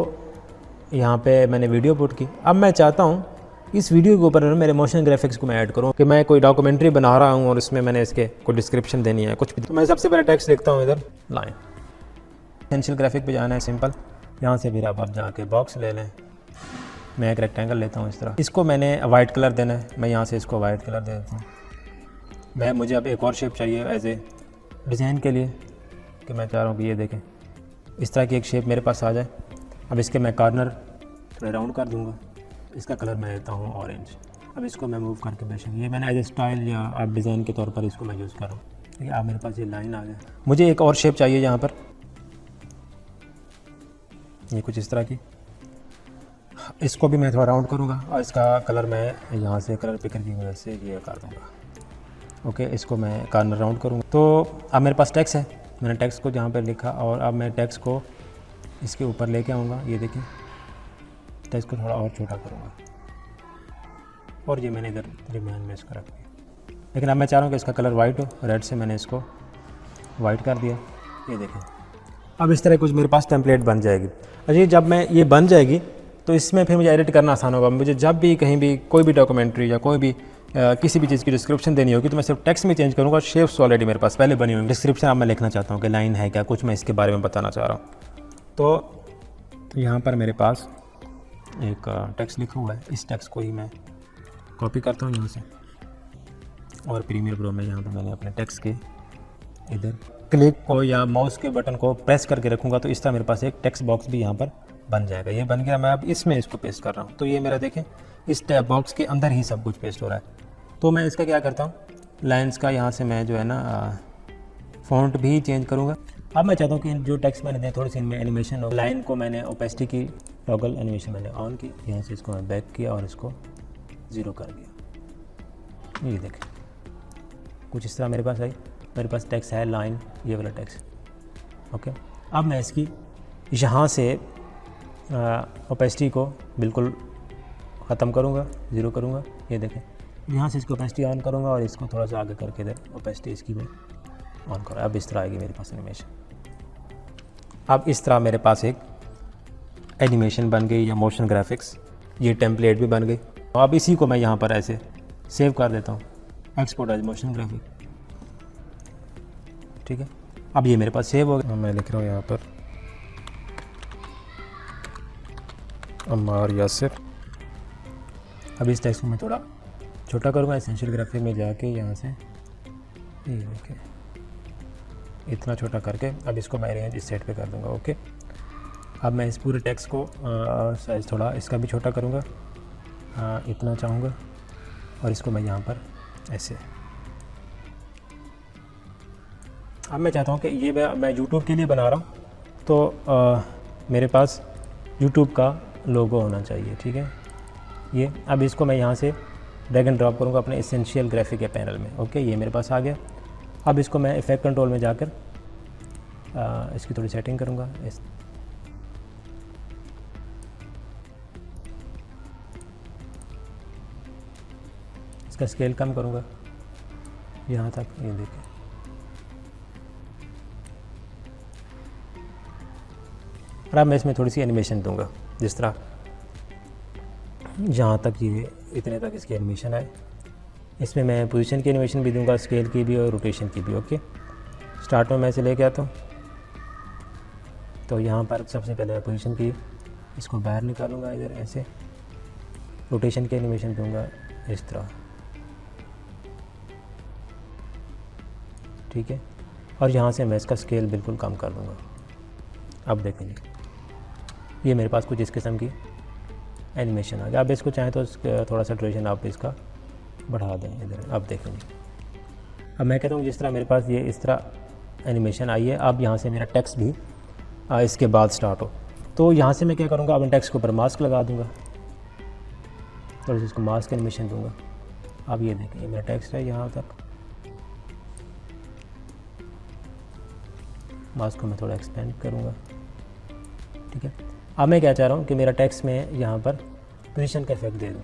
यहाँ पे मैंने वीडियो पुट की। अब मैं चाहता हूँ इस वीडियो के ऊपर मेरे मोशन ग्राफिक्स को मैं ऐड करूँ कि मैं कोई डॉक्यूमेंट्री बना रहा हूँ और इसमें मैंने इसके कोई डिस्क्रिप्शन देनी है कुछ भी। तो मैं सबसे पहले टेक्स्ट लिखता हूँ इधर लाइन, एसेंशियल ग्राफिक पे जाना है सिंपल। यहाँ से फिर आप जाके बॉक्स ले लें, मैं एक रेक्टेंगल लेता हूँ इस तरह, इसको मैंने वाइट कलर देना है, मैं यहाँ से इसको वाइट कलर दे देता हूँ। मुझे अब एक और शेप चाहिए एज ए डिज़ाइन के लिए कि मैं चाह रहा हूँ कि ये देखें इस तरह की एक शेप मेरे पास आ जाए। अब इसके मैं कॉर्नर थोड़ा राउंड कर दूँगा, इसका कलर मैं देता हूँ ऑरेंज। अब इसको मैं मूव करके बेशक ये मैंने एज ए स्टाइल या आप डिज़ाइन के तौर पर इसको मैं यूज़ कर रहा हूँ। ठीक है, अब मेरे पास ये लाइन आ गया। मुझे एक और शेप चाहिए यहाँ पर, ये कुछ इस तरह की, इसको भी मैं थोड़ा राउंड करूँगा और इसका कलर मैं यहाँ से कलर पिकर की मदद से ये कर दूँगा। ओके, इसको मैं कॉर्नर राउंड करूँगा। तो अब मेरे पास टेक्स्ट है, मैंने टेक्स्ट को जहाँ पर लिखा और अब मैं टेक्स्ट को इसके ऊपर लेके आऊँगा। ये देखिए टेक्स्ट को थोड़ा और छोटा करूँगा और ये मैंने इधर रिमाइंड में इसको रख दिया। लेकिन अब मैं चाह रहा हूँ कि इसका कलर वाइट हो, रेड से मैंने इसको वाइट कर दिया। ये देखें अब इस तरह कुछ मेरे पास टेम्पलेट बन जाएगी। अच्छा, जब मैं ये बन जाएगी तो इसमें फिर मुझे एडिट करना आसान होगा। मुझे जब भी कहीं भी कोई भी डॉक्यूमेंट्री या कोई भी किसी भी चीज़ की डिस्क्रिप्शन देनी होगी तो मैं सिर्फ टेक्स्ट में चेंज करूँगा। शेप्स ऑलरेडी मेरे पास पहले बनी हुई। डिस्क्रिप्शन अब मैं लिखना चाहता हूँ कि लाइन है क्या, कुछ मैं इसके बारे में बताना चाह रहा हूँ। तो यहाँ पर मेरे पास एक टेक्स्ट लिखा हुआ है, इस टेक्स्ट को ही मैं कॉपी करता हूँ यहाँ से और प्रीमियर प्रो में यहाँ पर मैंने अपने टेक्स्ट के इधर क्लिक को या माउस के बटन को प्रेस करके रखूँगा तो इस तरह मेरे पास एक टेक्स्ट बॉक्स भी यहाँ पर बन जाएगा। ये बन गया, मैं अब इसमें इसको पेस्ट कर रहा हूँ। तो ये मेरा देखें इस टैब बॉक्स के अंदर ही सब कुछ पेस्ट हो रहा है। तो मैं इसका क्या करता हूँ, लाइन्स का यहाँ से मैं जो है ना फ़ॉन्ट भी चेंज करूँगा। अब मैं चाहता हूँ कि जो टेक्स्ट मैंने दिया थोड़ी सी इनमें एनिमेशन हो। लाइन को मैंने ओपेसिटी की टॉगल एनिमेशन मैंने ऑन की, यहाँ से इसको मैं बैक किया और इसको 0 कर दिया। ये देखें कुछ इस तरह मेरे पास आई, मेरे पास टेक्स्ट है लाइन, ये वाला टेक्स्ट। ओके, अब मैं इसकी यहाँ से ओपेसिटी को बिल्कुल ख़त्म करूँगा, 0 करूँगा। ये देखें यहाँ से इसको ओपेसिटी ऑन करूँगा और इसको थोड़ा सा आगे करके इधर ओपेसिटी इसकी मैं ऑन करूँ। अब इस तरह आएगी मेरे पास एनिमेशन। अब इस तरह मेरे पास एक एनिमेशन बन गई या मोशन ग्राफिक्स, ये टेम्पलेट भी बन गई। अब इसी को मैं यहाँ पर ऐसे सेव कर देता हूँ, एक्सपोर्ट एज मोशन ग्राफिक। ठीक है, अब ये मेरे पास सेव हो गया। मैं लिख रहा हूँ यहाँ पर अम्मार यासिर। अब इस टेक्स्ट को मैं थोड़ा छोटा करूँगा, एसेंशियल ग्राफिक में जाके यहाँ से ये देखिए इतना छोटा करके अब इसको मैं रेंज इस साइड पे कर दूँगा। ओके, अब मैं इस पूरे टेक्स्ट को साइज़ थोड़ा इसका भी छोटा करूँगा, इतना चाहूँगा, और इसको मैं यहाँ पर ऐसे। अब मैं चाहता हूँ कि ये मैं YouTube के लिए बना रहा हूँ, तो मेरे पास YouTube का लोगो होना चाहिए। ठीक है, ये अब इसको मैं यहाँ से ड्रैग एंड ड्रॉप करूँगा अपने एसेंशियल ग्राफिक के पैनल में। ओके, ये मेरे पास आ गया। अब इसको मैं इफेक्ट कंट्रोल में जाकर इसकी थोड़ी सेटिंग करूँगा। इसका स्केल कम करूँगा यहाँ तक, ये देखें। और अब मैं इसमें थोड़ी सी एनिमेशन दूंगा, जिस तरह जहाँ तक ये इतने तक इसकी एनिमेशन आए। इसमें मैं पोजीशन की एनिमेशन भी दूंगा, स्केल की भी और रोटेशन की भी। ओके, स्टार्ट में मैं इसे लेके आता हूँ। तो यहाँ पर सबसे पहले मैं पोजीशन की इसको बाहर निकालूंगा इधर ऐसे, रोटेशन की एनिमेशन दूंगा इस तरह। ठीक है, और यहाँ से मैं इसका स्केल बिल्कुल कम कर दूँगा। अब देखेंगे ये मेरे पास कुछ इस किस्म की एनिमेशन आ गया। अब इसको चाहें तो थोड़ा सा ड्यूरेशन आप इसका बढ़ा दें इधर। अब देखेंगे, अब मैं कहता हूँ जिस तरह मेरे पास ये इस तरह एनिमेशन आई है, अब यहाँ से मेरा टेक्स्ट भी इसके बाद स्टार्ट हो। तो यहाँ से मैं क्या करूँगा, अब टेक्स्ट के ऊपर मास्क लगा दूँगा, थोड़ा सा इसको मास्क एनिमेशन दूँगा। अब ये देखें ये मेरा टेक्स्ट है, यहाँ तक मास्क को मैं थोड़ा एक्सपेंड करूँगा। ठीक है, अब मैं क्या चाह रहा हूँ कि मेरा टेक्स्ट में यहाँ पर पोजीशन का इफेक्ट दे दूँ।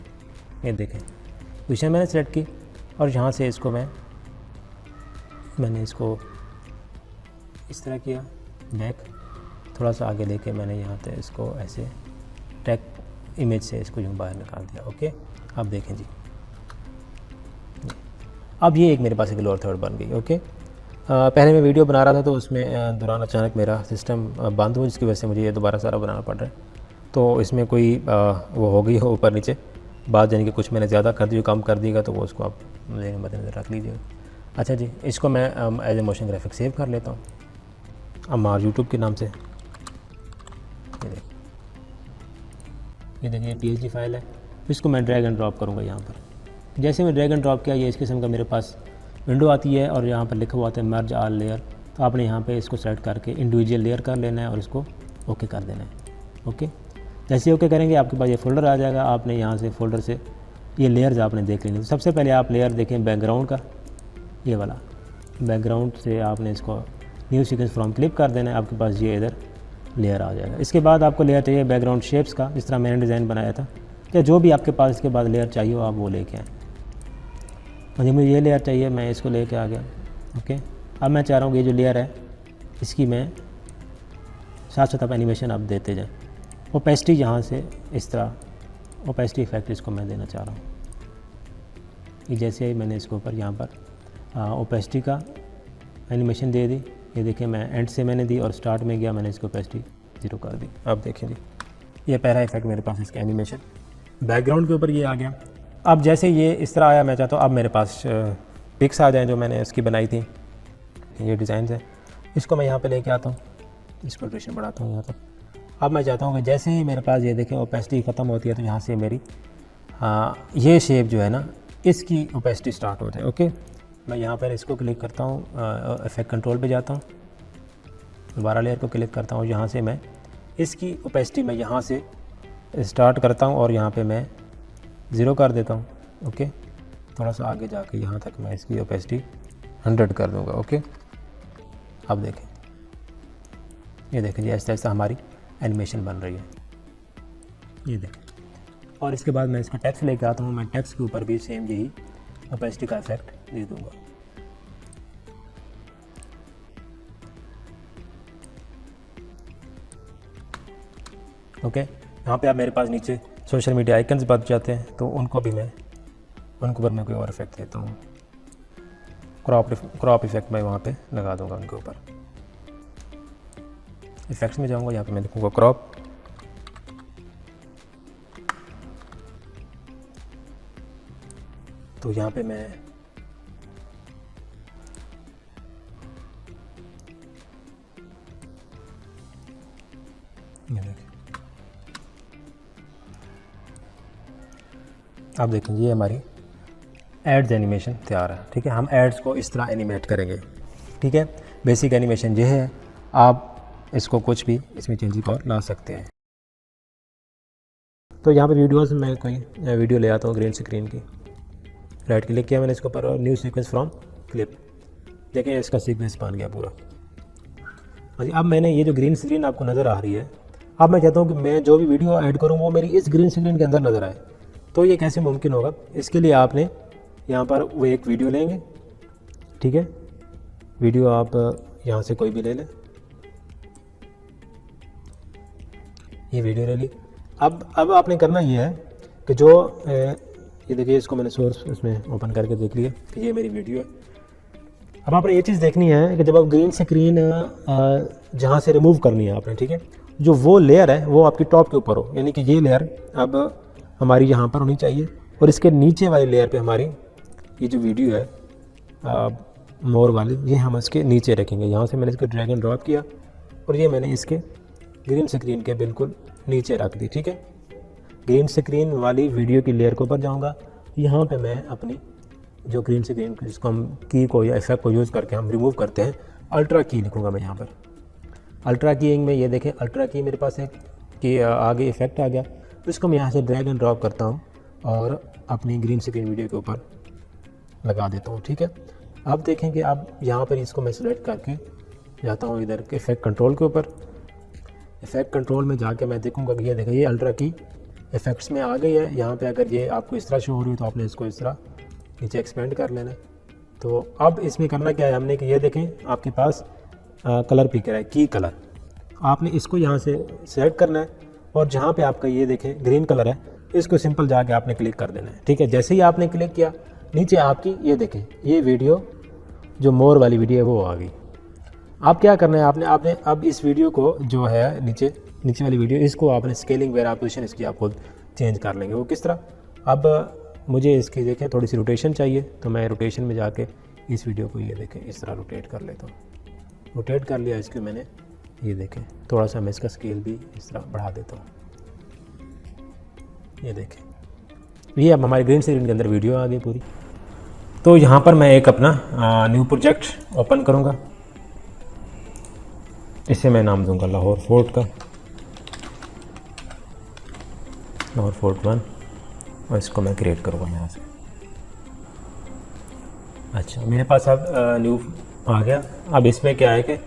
ये देखें पोजीशन मैंने सेलेक्ट की और यहाँ से इसको मैंने इसको इस तरह किया, बैक थोड़ा सा आगे लेके मैंने यहाँ पे इसको ऐसे टैग इमेज से इसको यूँ बाहर निकाल दिया। ओके, अब देखें जी, अब ये एक मेरे पास एक लोअर थर्ड बन गई। ओके, पहले मैं वीडियो बना रहा था तो उसमें दौरान अचानक मेरा सिस्टम बंद हुआ, जिसकी वजह से मुझे ये दोबारा सारा बनाना पड़ रहा है। तो इसमें कोई वो हो गई हो ऊपर नीचे बात, यानी कि कुछ मैंने ज़्यादा कर दी, कम कर दिएगा तो वो उसको आप मद्देनज़र रख लीजिएगा। अच्छा जी, इसको मैं as a motion graphic save कर लेता हूँ अम्मार यूट्यूब के नाम से। ये देखिए PNG फाइल है, इसको मैं ड्रैग एंड ड्रॉप करूँगा यहाँ पर। जैसे मैं ड्रैग एंड ड्रॉप किया, ये इस किस्म का मेरे पास विंडो आती है और यहाँ पर लिखा हुआ आता है मर्ज ऑल लेयर। तो आपने यहाँ पे इसको सेलेक्ट करके इंडिविजुअल लेयर कर लेना है और इसको ओके कर देना है। ओके, जैसे ओके करेंगे आपके पास ये फ़ोल्डर आ जाएगा। आपने यहाँ से फ़ोल्डर से ये लेयर्स आपने देख लेनी। तो सबसे पहले आप लेयर देखें बैकग्राउंड का, ये वाला बैकग्राउंड से आपने इसको न्यू सीक्वेंस फ्रॉम क्लिक कर देना है, आपके पास ये इधर लेयर आ जाएगा। इसके बाद आपको लेयर चाहिए बैकग्राउंड शेप्स का, जिस तरह मैंने डिज़ाइन बनाया था, या जो भी आपके पास इसके बाद लेयर चाहिए हो आप वो लेके आएँ। मुझे ये लेयर चाहिए, मैं इसको लेके आ गया। ओके, अब मैं चाह रहा हूँ ये जो लेयर है इसकी मैं साथ साथ आप एनिमेशन आप देते जाएँ। ओपेसिटी यहाँ से इस तरह ओपेसिटी इफेक्ट इसको मैं देना चाह रहा हूँ। ये जैसे ही मैंने इसके ऊपर यहाँ पर ओपेसिटी का एनिमेशन दे दी, ये देखिए मैं एंड से मैंने दी और स्टार्ट में गया, मैंने इसको ओपेसिटी 0 कर दी। अब देखें जी, ये पहला इफेक्ट मेरे पास इसका एनिमेशन बैकग्राउंड के ऊपर ये आ गया। अब जैसे ये इस तरह आया, मैं चाहता हूँ अब मेरे पास पिक्स आ जाएँ जो मैंने इसकी बनाई थी, ये डिज़ाइन है। इसको मैं यहाँ पे लेके आता हूँ, इसको ड्यूरेशन बढ़ाता हूँ यहाँ तक। अब मैं चाहता हूँ कि जैसे ही मेरे पास ये देखें ओपेसिटी ख़त्म होती है तो यहाँ से मेरी ये शेप जो है ना इसकी ओपेसिटी स्टार्ट हो जाए। ओके, मैं यहाँ पर इसको क्लिक करता हूँ, इफेक्ट कंट्रोल पे जाता हूँ, दोबारा लेयर को क्लिक करता हूँ, यहाँ से मैं इसकी ओपेसिटी मैं यहाँ से स्टार्ट करता हूँ और यहाँ पे मैं 0 कर देता हूँ। ओके, थोड़ा सा आगे जाके यहाँ तक मैं इसकी ओपेसिटी 100 कर दूँगा। ओके, अब देखें, ये देखें जी ऐसा ऐसा हमारी एनिमेशन बन रही है, ये देखें। और इसके बाद मैं इसका टेक्स्ट लेके आता हूँ, मैं टेक्स्ट के ऊपर भी सेम यही ओपेसिटी का इफेक्ट दे दूँगा। ओके, यहाँ पे आप मेरे पास नीचे सोशल मीडिया आइकन्स बच जाते हैं, तो उनको भी मैं उनके ऊपर मैं कोई और इफेक्ट देता हूँ। क्रॉप इफेक्ट मैं वहाँ पे लगा दूँगा उनके ऊपर। इफेक्ट्स में जाऊँगा, यहाँ पे मैं लिखूँगा क्रॉप, तो यहाँ पे मैं आप देखें ये हमारी एड्स एनिमेशन तैयार है। ठीक है, हम एड्स को इस तरह एनिमेट करेंगे। ठीक है, बेसिक एनिमेशन ये है, आप इसको कुछ भी इसमें चेंजिंग और ला सकते हैं। तो यहाँ पर वीडियोस में कोई वीडियो ले आता हूँ ग्रीन स्क्रीन की, राइट क्लिक किया मैंने इसके ऊपर और न्यू सीक्वेंस फ्रॉम क्लिप, देखें इसका सीक्वेंस बन गया पूरा। अब मैंने ये जो ग्रीन स्क्रीन आपको नज़र आ रही है, अब मैं चाहता हूँ कि मैं जो भी वीडियो ऐड करूँ वो मेरी इस ग्रीन स्क्रीन के अंदर नज़र आए। तो ये कैसे मुमकिन होगा? इसके लिए आपने यहाँ पर वो एक वीडियो लेंगे। ठीक है, वीडियो आप यहाँ से कोई भी ले लें, ये वीडियो ले ली। अब आपने करना ये है कि जो ये देखिए, इसको मैंने सोर्स इसमें ओपन करके देख लिया कि ये मेरी वीडियो है। अब आपने ये चीज़ देखनी है कि जब आप ग्रीन स्क्रीन जहाँ से रिमूव करनी है आपने, ठीक है, जो वो लेयर है वो आपकी टॉप के ऊपर हो, यानी कि ये लेयर अब हमारी यहाँ पर होनी चाहिए और इसके नीचे वाली लेयर पे हमारी ये जो वीडियो है मोर वाली, ये हम इसके नीचे रखेंगे। यहाँ से मैंने इसको ड्रैग एंड ड्रॉप किया और ये मैंने इसके ग्रीन स्क्रीन के बिल्कुल नीचे रख दी। ठीक है, ग्रीन स्क्रीन वाली वीडियो की लेयर के ऊपर जाऊँगा, यहाँ पे मैं अपनी जो ग्रीन स्क्रीन जिसको हम की को या इफेक्ट को यूज़ करके हम रिमूव करते हैं, अल्ट्रा की लिखूँगा मैं यहाँ पर। अल्ट्रा कीइंग में ये देखें, अल्ट्रा की मेरे पास है कि आगे इफेक्ट आ गया, तो इसको मैं यहाँ से ड्रैग एंड ड्रॉप करता हूँ और अपनी ग्रीन स्क्रीन वीडियो के ऊपर लगा देता हूँ। ठीक है, अब देखें कि अब यहाँ पर इसको मैं सिलेक्ट करके जाता हूँ इधर के इफेक्ट कंट्रोल के ऊपर। इफेक्ट कंट्रोल में जाके मैं देखूँगा कि ये देखें, ये अल्ट्रा की इफेक्ट्स में आ गई है। यहाँ पे अगर ये आपको इस तरह शो हो रही है तो आपने इसको इस तरह नीचे एक्सपेंड कर लेना है। तो अब इसमें करना क्या है हमने कि ये देखें, आपके पास कलर पिकर है, की कलर, आपने इसको यहाँ से सेलेक्ट करना है और जहाँ पे आपका ये देखें ग्रीन कलर है, इसको सिंपल जाके आपने क्लिक कर देना है। ठीक है, जैसे ही आपने क्लिक किया, नीचे आपकी ये देखें, ये वीडियो जो मोर वाली वीडियो है वो आ गई। आप क्या करना है, आपने अब इस वीडियो को जो है नीचे वाली वीडियो, इसको आपने स्केलिंग वेरा पोजीशन इसकी आप खुद चेंज कर लेंगे। वो किस तरह? अब मुझे इसकी देखें थोड़ी सी रोटेशन चाहिए, तो मैं रोटेशन में जाके इस वीडियो को ये देखें इस तरह रोटेट कर लेता हूँ। रोटेट कर लिया इसको मैंने, ये देखें थोड़ा सा मैं इसका स्केल भी इस तरह बढ़ा देता हूँ। ये देखें, ये अब हमारे ग्रीन स्क्रीन के अंदर वीडियो आ गई पूरी। तो यहाँ पर मैं एक अपना न्यू प्रोजेक्ट ओपन करूँगा, इसे मैं नाम दूंगा लाहौर फोर्ट का, लाहौर फोर्ट 1, और इसको मैं क्रिएट करूँगा यहाँ से। अच्छा, मेरे पास अब न्यू आ गया। अब इसमें क्या है कि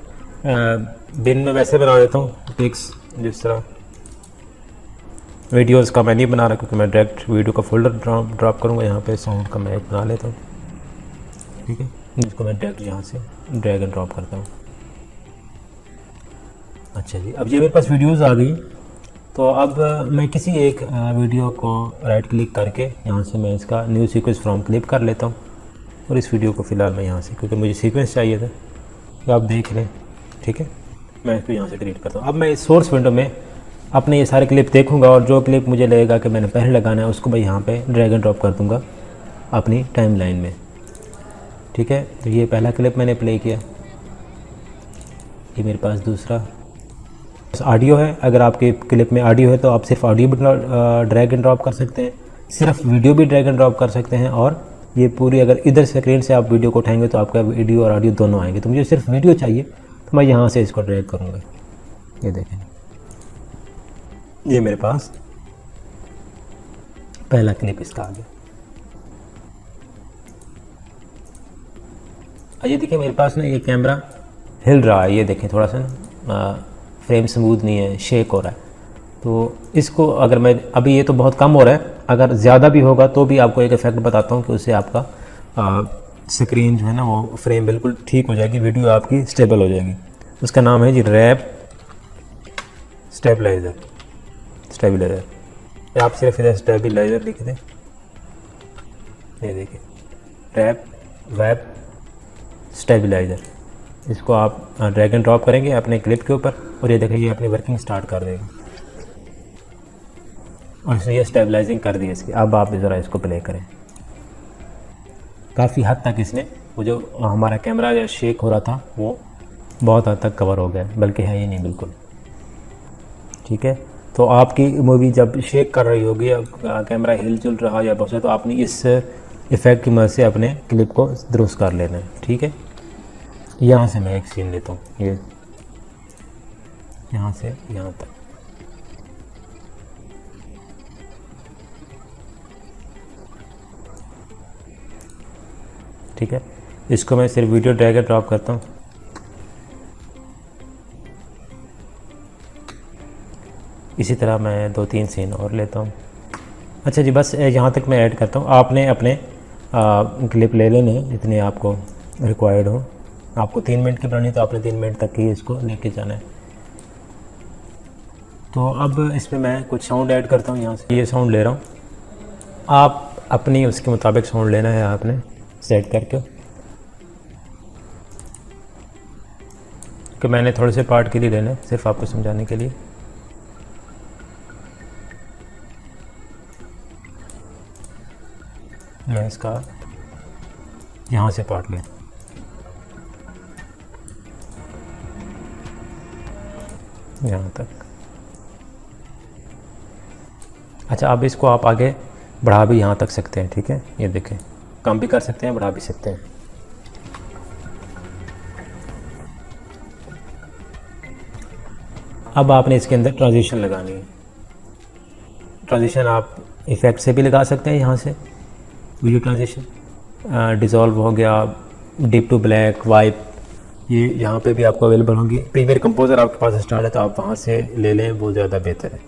बिन में वैसे बना देता हूँ पिक्स, जिस तरह वीडियोस का मैं नहीं बना रहा क्योंकि मैं डायरेक्ट वीडियो का फोल्डर ड्रॉप करूँगा। यहाँ पे साउंड का मैं एक बना लेता हूँ। ठीक है, जिसको मैं डायरेक्ट यहाँ से ड्रैग एंड ड्रॉप करता हूँ। अच्छा जी, अब ये मेरे पास वीडियोस आ गई। तो अब मैं किसी एक वीडियो को राइट क्लिक करके यहाँ से मैं इसका न्यू सीक्वेंस फ्रॉम क्लिप कर लेता हूँ और इस वीडियो को फ़िलहाल मैं यहाँ से, क्योंकि मुझे सीक्वेंस चाहिए था, तो आप देख लें। ठीक है, मैं इसको यहाँ से डिलीट करता हूँ। अब मैं इस सोर्स विंडो में अपने ये सारे क्लिप देखूँगा और जो क्लिप मुझे लगेगा कि मैंने पहले लगाना है उसको मैं यहाँ पे ड्रैग एंड ड्रॉप कर दूँगा अपनी टाइमलाइन में। ठीक है, तो ये पहला क्लिप मैंने प्ले किया, ये मेरे पास दूसरा ऑडियो है, अगर आपके क्लिप में ऑडियो है तो आप सिर्फ ऑडियो भी ड्रैग एंड ड्रॉप कर सकते हैं, सिर्फ वीडियो भी ड्रैग एंड ड्रॉप कर सकते हैं। और ये पूरी अगर इधर स्क्रीन से आप वीडियो को उठाएंगे तो आपका वीडियो और ऑडियो दोनों आएंगे। तो मुझे सिर्फ वीडियो चाहिए तो मैं यहाँ से इसको ड्रैग करूँगा। ये देखें, ये मेरे पास पहला क्लिप इसका आ गया। ये देखिए मेरे पास ना ये कैमरा हिल रहा है, ये देखें थोड़ा सा ना फ्रेम स्मूथ नहीं है, शेक हो रहा है। तो इसको अगर मैं अभी, ये तो बहुत कम हो रहा है, अगर ज़्यादा भी होगा तो भी आपको एक इफ़ेक्ट बताता हूँ कि उससे आपका स्क्रीन जो है ना वो फ्रेम बिल्कुल ठीक हो जाएगी, वीडियो आपकी स्टेबल हो जाएगी। उसका नाम है जी रैप स्टेबलाइज़र। आप सिर्फ इधर स्टेबलाइज़र लिख दें, ये देखिए रैप वेब स्टेबलाइज़र। इसको आप ड्रैग एंड ड्रॉप करेंगे अपने क्लिप के ऊपर और ये देखिए ये अपनी वर्किंग स्टार्ट कर देगा और इसने ये स्टेबलाइजिंग कर दी इसकी। अब आप ज़रा इसको प्ले करें, काफ़ी हद तक इसने वो जो हमारा कैमरा जो शेक हो रहा था वो बहुत हद तक कवर हो गया, बल्कि है ही नहीं बिल्कुल। ठीक है, तो आपकी मूवी जब शेक कर रही होगी या कैमरा हिल जुल रहा या बहुत, तो आपने इस इफ़ेक्ट की मदद से अपने क्लिप को दुरुस्त कर लेना है। ठीक है, यहाँ से मैं एक सीन लेता हूँ, ये यहाँ से यहाँ तक। ठीक है, इसको मैं सिर्फ वीडियो ड्रैग एंड ड्रॉप करता हूँ। इसी तरह मैं 2-3 सीन और लेता हूँ। अच्छा जी, बस यहाँ तक मैं ऐड करता हूँ। आपने अपने क्लिप ले लेने जितने आपको रिक्वायर्ड हो। आपको 3 मिनट की बनानी तो आपने 3 मिनट तक ही इसको लेके जाना है। तो अब इसमें मैं कुछ साउंड ऐड करता हूँ। यहाँ से ये साउंड ले रहा हूँ, आप अपनी उसके मुताबिक साउंड लेना है आपने सेट करके। कि मैंने थोड़े से पार्ट के लिए लेना है सिर्फ आपको समझाने के लिए। मैं इसका यहाँ से पार्ट लें, यहाँ तक। अच्छा, अब इसको आप आगे बढ़ा भी यहाँ तक सकते हैं। ठीक है, ये देखें, कम भी कर सकते हैं, बढ़ा भी सकते हैं। अब आपने इसके अंदर ट्रांजिशन लगानी है। ट्रांजिशन आप इफ़ेक्ट से भी लगा सकते हैं, यहाँ से वीडियो ट्रांजिशन, डिज़ोल्व हो गया, डिप टू ब्लैक, वाइप, ये यहाँ पे भी आपको अवेलेबल होंगी। प्रीमियर कंपोज़र आपके पास इंस्टॉल है तो आप वहाँ से ले लें, वो ज़्यादा बेहतर है।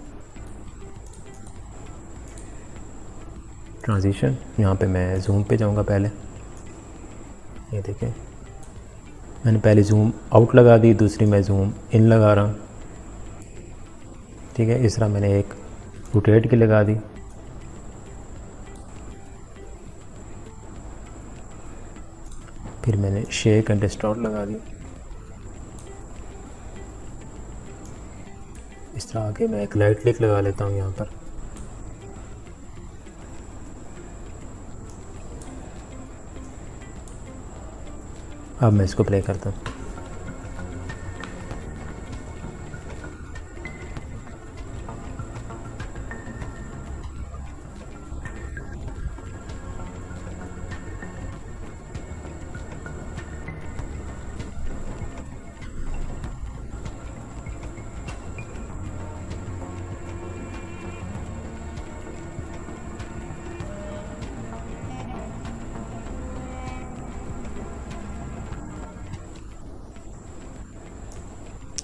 ट्रांजिशन, यहाँ पे मैं जूम पे जाऊँगा पहले। ये देखें, मैंने पहले जूम आउट लगा दी, दूसरी मैं जूम इन लगा रहा हूँ। ठीक है, इस तरह मैंने एक रोटेट की लगा दी। फिर मैंने शेक एंड डिस्टॉर्ट लगा दी। इस तरह आगे मैं एक लाइट क्लिक लगा लेता हूँ यहाँ पर। अब मैं इसको प्ले करता हूँ।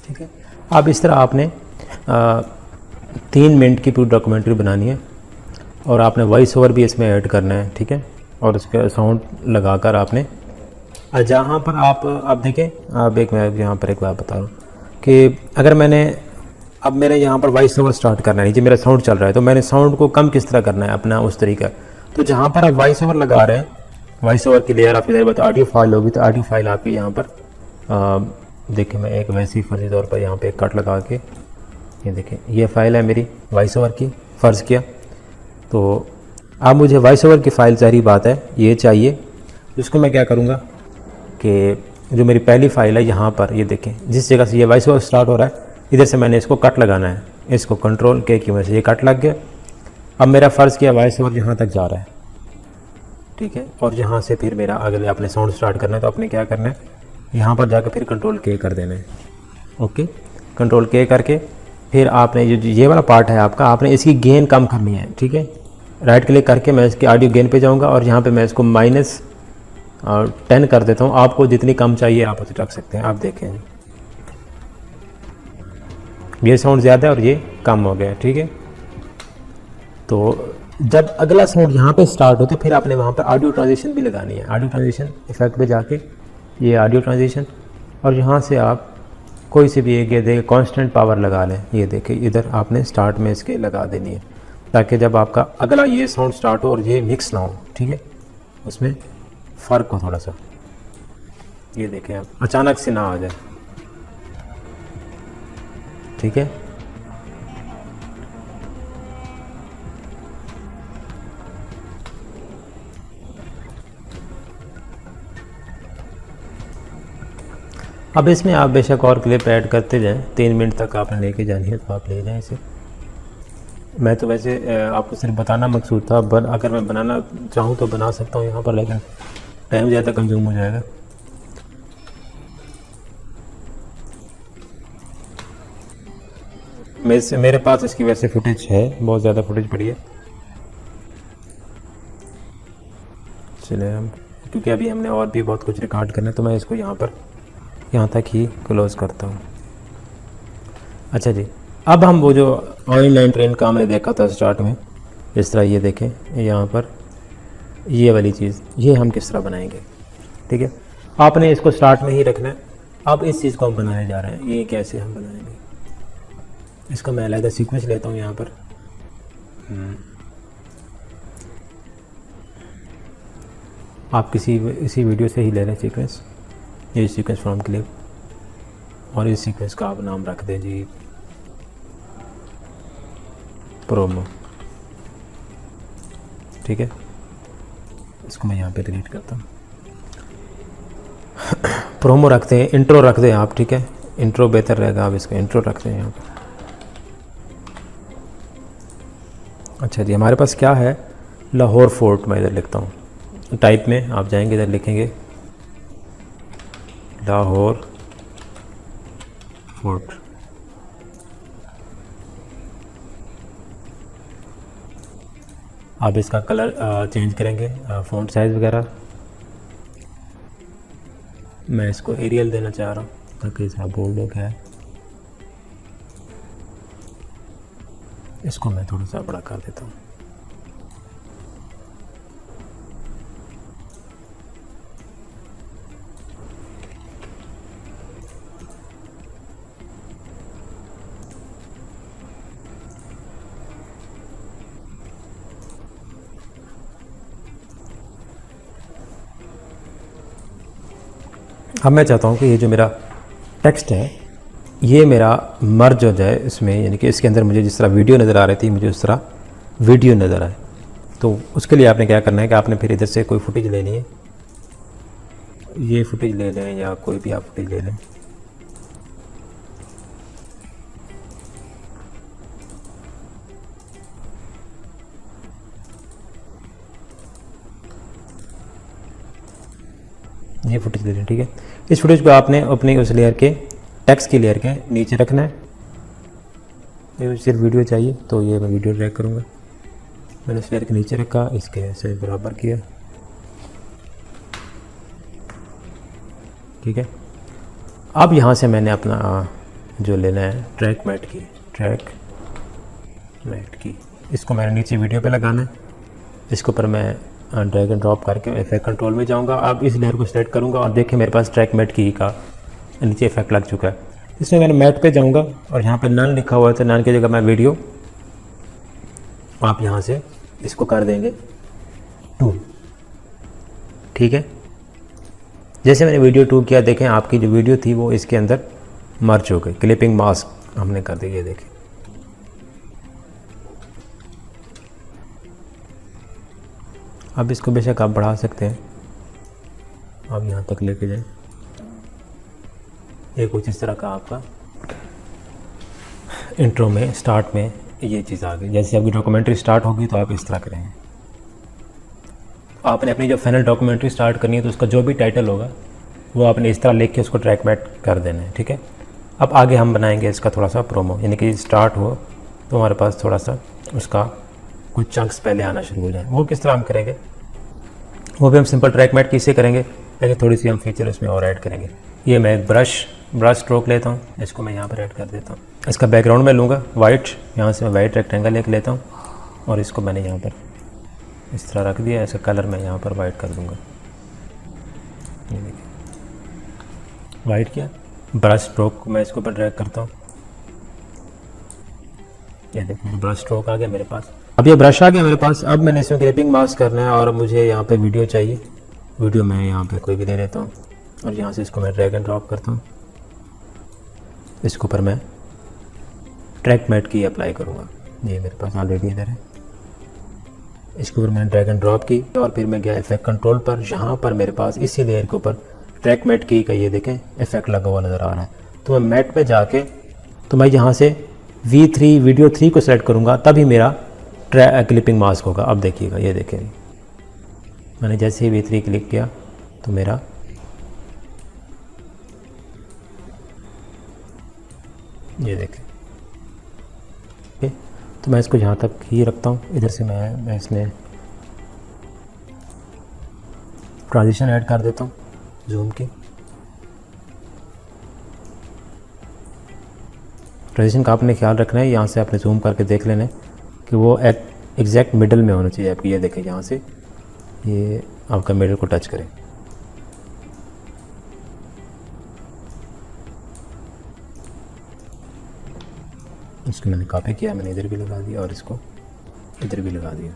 ठीक है, अब इस तरह आपने 3 मिनट की पूरी डॉक्यूमेंट्री बनानी है और आपने वॉइस ओवर भी इसमें ऐड करना है। ठीक है, और उसके साउंड लगाकर आपने जहाँ पर आप देखें, अब एक मैं यहाँ पर एक बात बता रहा हूँ कि अगर मैंने अब मेरे यहाँ पर वॉइस ओवर स्टार्ट करना है, नीचे मेरा साउंड चल रहा है, तो मैंने साउंड को कम किस तरह करना है अपना उस तरीका। तो जहाँ पर आप वॉइस ओवर लगा रहे हैं, वॉइस ओवर की लेयर आपकी देर बाद ऑडियो फाइल होगी, तो ऑडियो फाइल आपकी यहाँ पर देखिए, मैं एक वैसी फर्जी तौर पर यहाँ पे एक कट लगा के, ये देखें, ये फ़ाइल है मेरी वॉइस ओवर की, फ़र्ज़ किया। तो अब मुझे वॉइस ओवर की फ़ाइल, सारी बात है, ये चाहिए। इसको मैं क्या करूँगा कि जो मेरी पहली फ़ाइल है यहाँ पर, ये देखें, जिस जगह से ये वॉइस ओवर स्टार्ट हो रहा है, इधर से मैंने इसको कट लगाना है, इसको कंट्रोल के की वजह से ये कट लग गया। अब मेरा फ़र्ज़ किया वॉइस ओवर यहाँ तक जा रहा है, ठीक है। और यहाँ से फिर मेरा अगले अपने साउंड स्टार्ट करना है, तो अपने क्या करना है, यहाँ पर जाकर फिर कंट्रोल के कर देना है। ओके, कंट्रोल के करके फिर आपने ये वाला पार्ट है आपका, आपने इसकी गेन कम करनी है, ठीक है। राइट क्लिक करके मैं इसकी ऑडियो गेन पे जाऊँगा और यहाँ पे मैं इसको -10 कर देता हूँ। आपको जितनी कम चाहिए आप उसे रख सकते हैं। आप देखें ये साउंड ज़्यादा है और ये कम हो गया, ठीक है। तो जब अगला साउंड यहाँ पे स्टार्ट हो तो फिर आपने वहाँ पर ऑडियो ट्रांजिशन भी लगानी है। ऑडियो ट्रांजिशन इफेक्ट पे जाके ये ऑडियो ट्रांजिशन, और यहाँ से आप कोई से भी एक ये देखिए कांस्टेंट पावर लगा लें। ये देखिए इधर आपने स्टार्ट में इसके लगा देनी है, ताकि जब आपका अगला ये साउंड स्टार्ट हो और ये मिक्स ना हो, ठीक है, उसमें फ़र्क हो थोड़ा सा। ये देखें आप अचानक से ना आ जाए, ठीक है। अब इसमें आप बेशक और क्लिप ऐड करते जाएं, 3 मिनट तक आपने लेके जानी है तो आप ले जाएं इसे। मैं तो वैसे आपको सिर्फ बताना मकसूद था, अगर मैं बनाना चाहूँ तो बना सकता हूँ यहाँ पर, लेकिन टाइम ज़्यादा कंज्यूम हो जाएगा। मेरे पास इसकी वैसे फुटेज है, बहुत ज़्यादा फुटेज पड़ी है। चलिए हम, क्योंकि अभी हमने और भी बहुत कुछ रिकॉर्ड करना है, तो मैं इसको यहाँ तक ही क्लोज़ करता हूँ। अच्छा जी, अब हम वो जो ऑनलाइन ट्रेन का हमने देखा था स्टार्ट में, इस तरह ये देखें यहाँ पर ये वाली चीज़, ये हम किस तरह बनाएंगे, ठीक है। आपने इसको स्टार्ट में ही रखना है। अब इस चीज़ को हम बनाने जा रहे हैं, ये कैसे हम बनाएंगे, इसका मैं अलग सीक्वेंस लेता हूँ यहाँ पर। आप इसी वीडियो से ही ले रहे हैं सीक्वेंस, ये सीक्वेंस फ्रॉम क्लिप, और इस सीक्वेंस का आप नाम रख दें जी प्रोमो, ठीक है। इसको मैं यहाँ पे डिलीट करता हूँ। प्रोमो रखते हैं, इंट्रो रख दें आप, ठीक है, इंट्रो बेहतर रहेगा, आप इसका इंट्रो रखते हैं यहाँ पे। अच्छा जी, हमारे पास क्या है, लाहौर फोर्ट, मैं इधर लिखता हूँ। टाइप में आप जाएंगे, इधर लिखेंगे लाहौर फोर्ट। आप इसका कलर चेंज करेंगे, फ़ॉन्ट साइज़ वगैरह। मैं इसको एरियल देना चाह रहा हूँ ताकि इसका बोल्ड हो गया है। इसको मैं थोड़ा सा बड़ा कर देता हूँ। अब मैं चाहता हूँ कि ये जो मेरा टेक्स्ट है ये मेरा मर्ज हो जाए इसमें, यानी कि इसके अंदर मुझे जिस तरह वीडियो नज़र आ रही थी मुझे उस तरह वीडियो नज़र आए। तो उसके लिए आपने क्या करना है कि आपने फिर इधर से कोई फुटेज लेनी है, ये फुटेज ले लें या कोई भी आप फुटेज ले लें। ये फुटेज ले लें, ठीक है। इस फुटेज को आपने अपने उस लेयर के टेक्स्ट की लेयर के नीचे रखना है। मुझे सिर्फ वीडियो चाहिए तो ये मैं वीडियो ड्रैग करूँगा। मैंने इस लेयर के नीचे रखा, इसके ऐसे बराबर किया, ठीक है। अब यहाँ से मैंने अपना जो लेना है ट्रैक मैट की, इसको मैंने नीचे वीडियो पे लगाना है। इसके ऊपर मैं ड्रैग एंड ड्रॉप करके इफेक्ट कंट्रोल में जाऊँगा। अब इस लेयर को सेलेक्ट करूँगा और देखिए मेरे पास ट्रैक मैट की का नीचे इफेक्ट लग चुका है। इसमें मैंने मैट पे जाऊँगा और यहाँ पे नन लिखा हुआ है, तो नन की जगह मैं वीडियो, आप यहाँ से इसको कर देंगे 2, ठीक है। जैसे मैंने वीडियो 2 किया, देखें आपकी जो वीडियो थी वो इसके अंदर मर्ज हो गई। क्लिपिंग मास्क हमने कर दी, ये देखें। अब इसको बेशक आप बढ़ा सकते हैं, आप यहाँ तक लेके जाएं। ये कुछ इस तरह का आपका इंट्रो में स्टार्ट में ये चीज़ आ गई। जैसे आपकी डॉक्यूमेंट्री स्टार्ट होगी तो आप इस तरह करेंगे। आपने अपनी जो फाइनल डॉक्यूमेंट्री स्टार्ट करनी है तो उसका जो भी टाइटल होगा वो आपने इस तरह लिख के उसको ट्रैक मैट कर देना है, ठीक है। अब आगे हम बनाएंगे इसका थोड़ा सा प्रोमो, यानी कि स्टार्ट हो तो हमारे पास थोड़ा सा उसका कुछ चंक्स पहले आना शुरू हो जाए। वो किस तरह हम करेंगे, वो भी हम सिंपल ट्रैक मैट किससे करेंगे, लेकिन थोड़ी सी हम फीचर इसमें और ऐड करेंगे। ये मैं एक ब्रश स्ट्रोक लेता हूँ, इसको मैं यहाँ पर ऐड कर देता हूँ। इसका बैकग्राउंड मैं लूँगा वाइट, यहाँ से मैं वाइट रेक्टेंगल एक लेता हूँ और इसको मैंने यहाँ पर इस तरह रख दिया। इसका कलर मैं यहाँ पर वाइट कर दूँगा। ये देखिए वाइट किया, ब्रश स्ट्रोक मैं इसके ऊपर ड्रैग करता हूँ। ये देखिए ब्रश स्ट्रोक आ गया मेरे पास। अब ये ब्रश आ गया मेरे पास। अब मैंने इसमें ग्रेपिंग मास्क करना है और मुझे यहाँ पे वीडियो चाहिए। वीडियो मैं यहाँ पे कोई भी ले लेता हूँ और यहाँ से इसको मैं ड्रैग एंड ड्रॉप करता हूँ। इसके ऊपर मैं ट्रैक मैट की अप्लाई करूँगा। ये मेरे पास ऑलरेडी इधर है। इसके ऊपर मैंने ड्रैग एंड ड्रॉप की और फिर मैं गया इफेक्ट कंट्रोल पर। यहाँ पर मेरे पास इसी लेयर के ऊपर ट्रैक मैट की का ये देखें इफेक्ट लगा हुआ नज़र आ रहा है। तो मैं मैट पे जाके तो मैं यहाँ से V3 वीडियो 3 को सेलेक्ट करूँगा, तभी मेरा क्लिपिंग मास्क होगा। अब देखिएगा, ये देखें मैंने जैसे ही V3 क्लिक किया तो मेरा ये देखें। ओके, तो मैं इसको यहाँ तक ही रखता हूँ। इधर से मैं इसमें ट्रांजिशन ऐड कर देता हूँ जूम की। ट्रांजिशन का आपने ख्याल रखना है, यहाँ से आपने जूम करके देख लेना है कि वो एग्जैक्ट मिडल में होना चाहिए आपकी। ये देखें यहाँ से ये आपका मिडल को टच करें। इसको मैंने कॉपी किया, मैंने इधर भी लगा दिया और इसको इधर भी लगा दिया।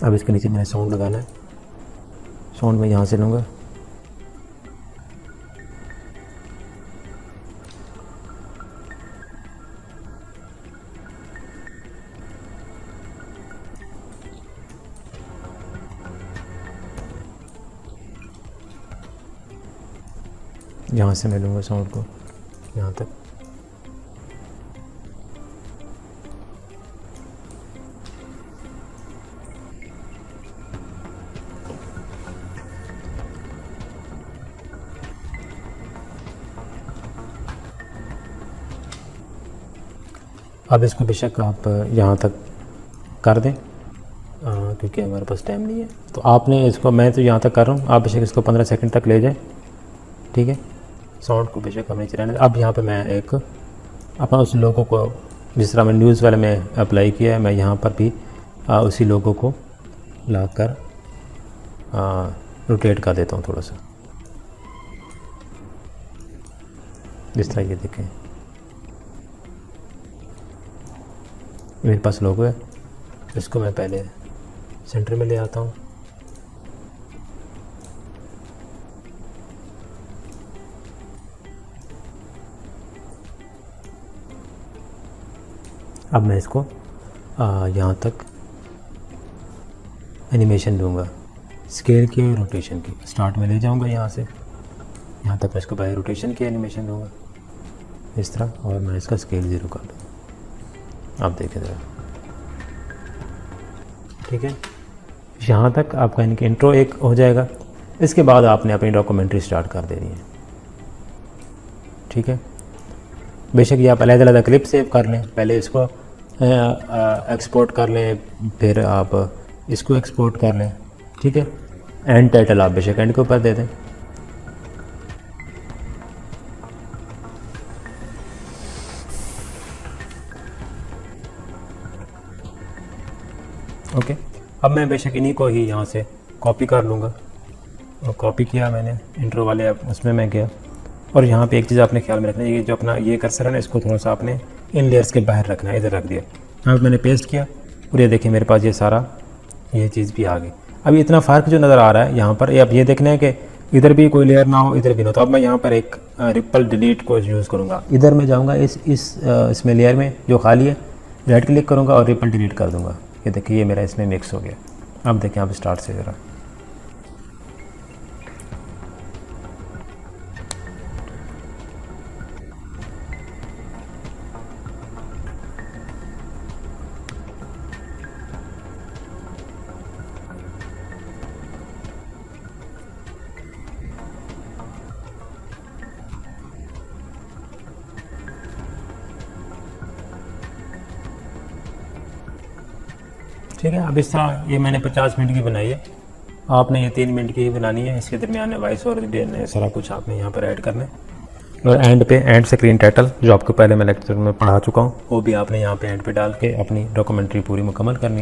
अब इसके नीचे मैंने साउंड लगाना है। साउंड मैं यहाँ से लूँगा। यहाँ से मैं लूँगा साउंड को यहाँ तक। अब इसको बेशक आप यहाँ तक कर दें क्योंकि हमारे पास टाइम नहीं है। तो आपने इसको, मैं तो यहाँ तक कर रहा हूँ, आप बेशक इसको 15 सेकंड तक ले जाएं, ठीक है। साउंड को बेशक हमें चलाने। अब यहाँ पे मैं एक अपना उस लोगों को जिस तरह मैं न्यूज़ वाले में अप्लाई किया है, मैं यहाँ पर भी उसी लोगों को ला कर रोटेट कर देता हूँ थोड़ा सा, जिस तरह ये देखें मेरे पास लोगो है। इसको मैं पहले सेंटर में ले आता हूँ। अब मैं इसको यहाँ तक एनिमेशन दूंगा, स्केल की और रोटेशन की। स्टार्ट में ले जाऊँगा यहाँ से, यहाँ तक मैं इसको बाय रोटेशन की एनिमेशन दूंगा इस तरह, और मैं इसका स्केल 0 कर दूँगा। आप देखें ज़रा, ठीक है। यहाँ तक आपका इनके इंट्रो एक हो जाएगा। इसके बाद आपने अपनी डॉक्यूमेंट्री स्टार्ट कर देनी है, ठीक है। बेशक ये आप अलग-अलग क्लिप सेव कर लें, पहले इसको एक्सपोर्ट कर लें, फिर आप इसको एक्सपोर्ट कर लें, ठीक है। एंड टाइटल आप बेशक एंड के ऊपर दे दें। ओके, अब मैं बेशक इन्हीं को ही यहाँ से कॉपी कर लूँगा। और कॉपी किया मैंने इंट्रो वाले, उसमें मैं गया और यहाँ पे एक चीज़ आपने ख्याल में रखना है, ये जो अपना ये कर्सर है ना, इसको थोड़ा सा आपने इन लेयर्स के बाहर रखना है। इधर रख दिया, यहाँ पे मैंने पेस्ट किया और ये देखिए मेरे पास ये सारा ये चीज़ भी आ गई। अब इतना फ़र्क जो नज़र आ रहा है यहाँ पर, अब ये देखना है कि इधर भी कोई लेयर ना हो, इधर भी ना हो। तो अब मैं यहाँ पर एक रिपल डिलीट को यूज़ करूँगा। इधर मैं जाऊँगा इसमें लेयर में जो खाली है, राइट क्लिक करूँगा और रिपल डिलीट कर दूँगा। ये देखिए ये मेरा इसमें मिक्स हो गया। अब देखिए यहाँ पर स्टार्ट से ज़रा, ठीक है। अब इस तरह ये मैंने 50 मिनट की बनाई है, आपने ये 3 मिनट की ही बनानी है। इसके दरमियान में वॉइस और देना, सारा कुछ आपने यहाँ पर ऐड करना है। और एंड पे एंड स्क्रीन टाइटल जो आपको पहले मैं लेक्चर में पढ़ा चुका हूँ, वो भी आपने यहाँ पे एंड पे डाल के अपनी डॉक्यूमेंट्री पूरी मुकम्मल करनी है।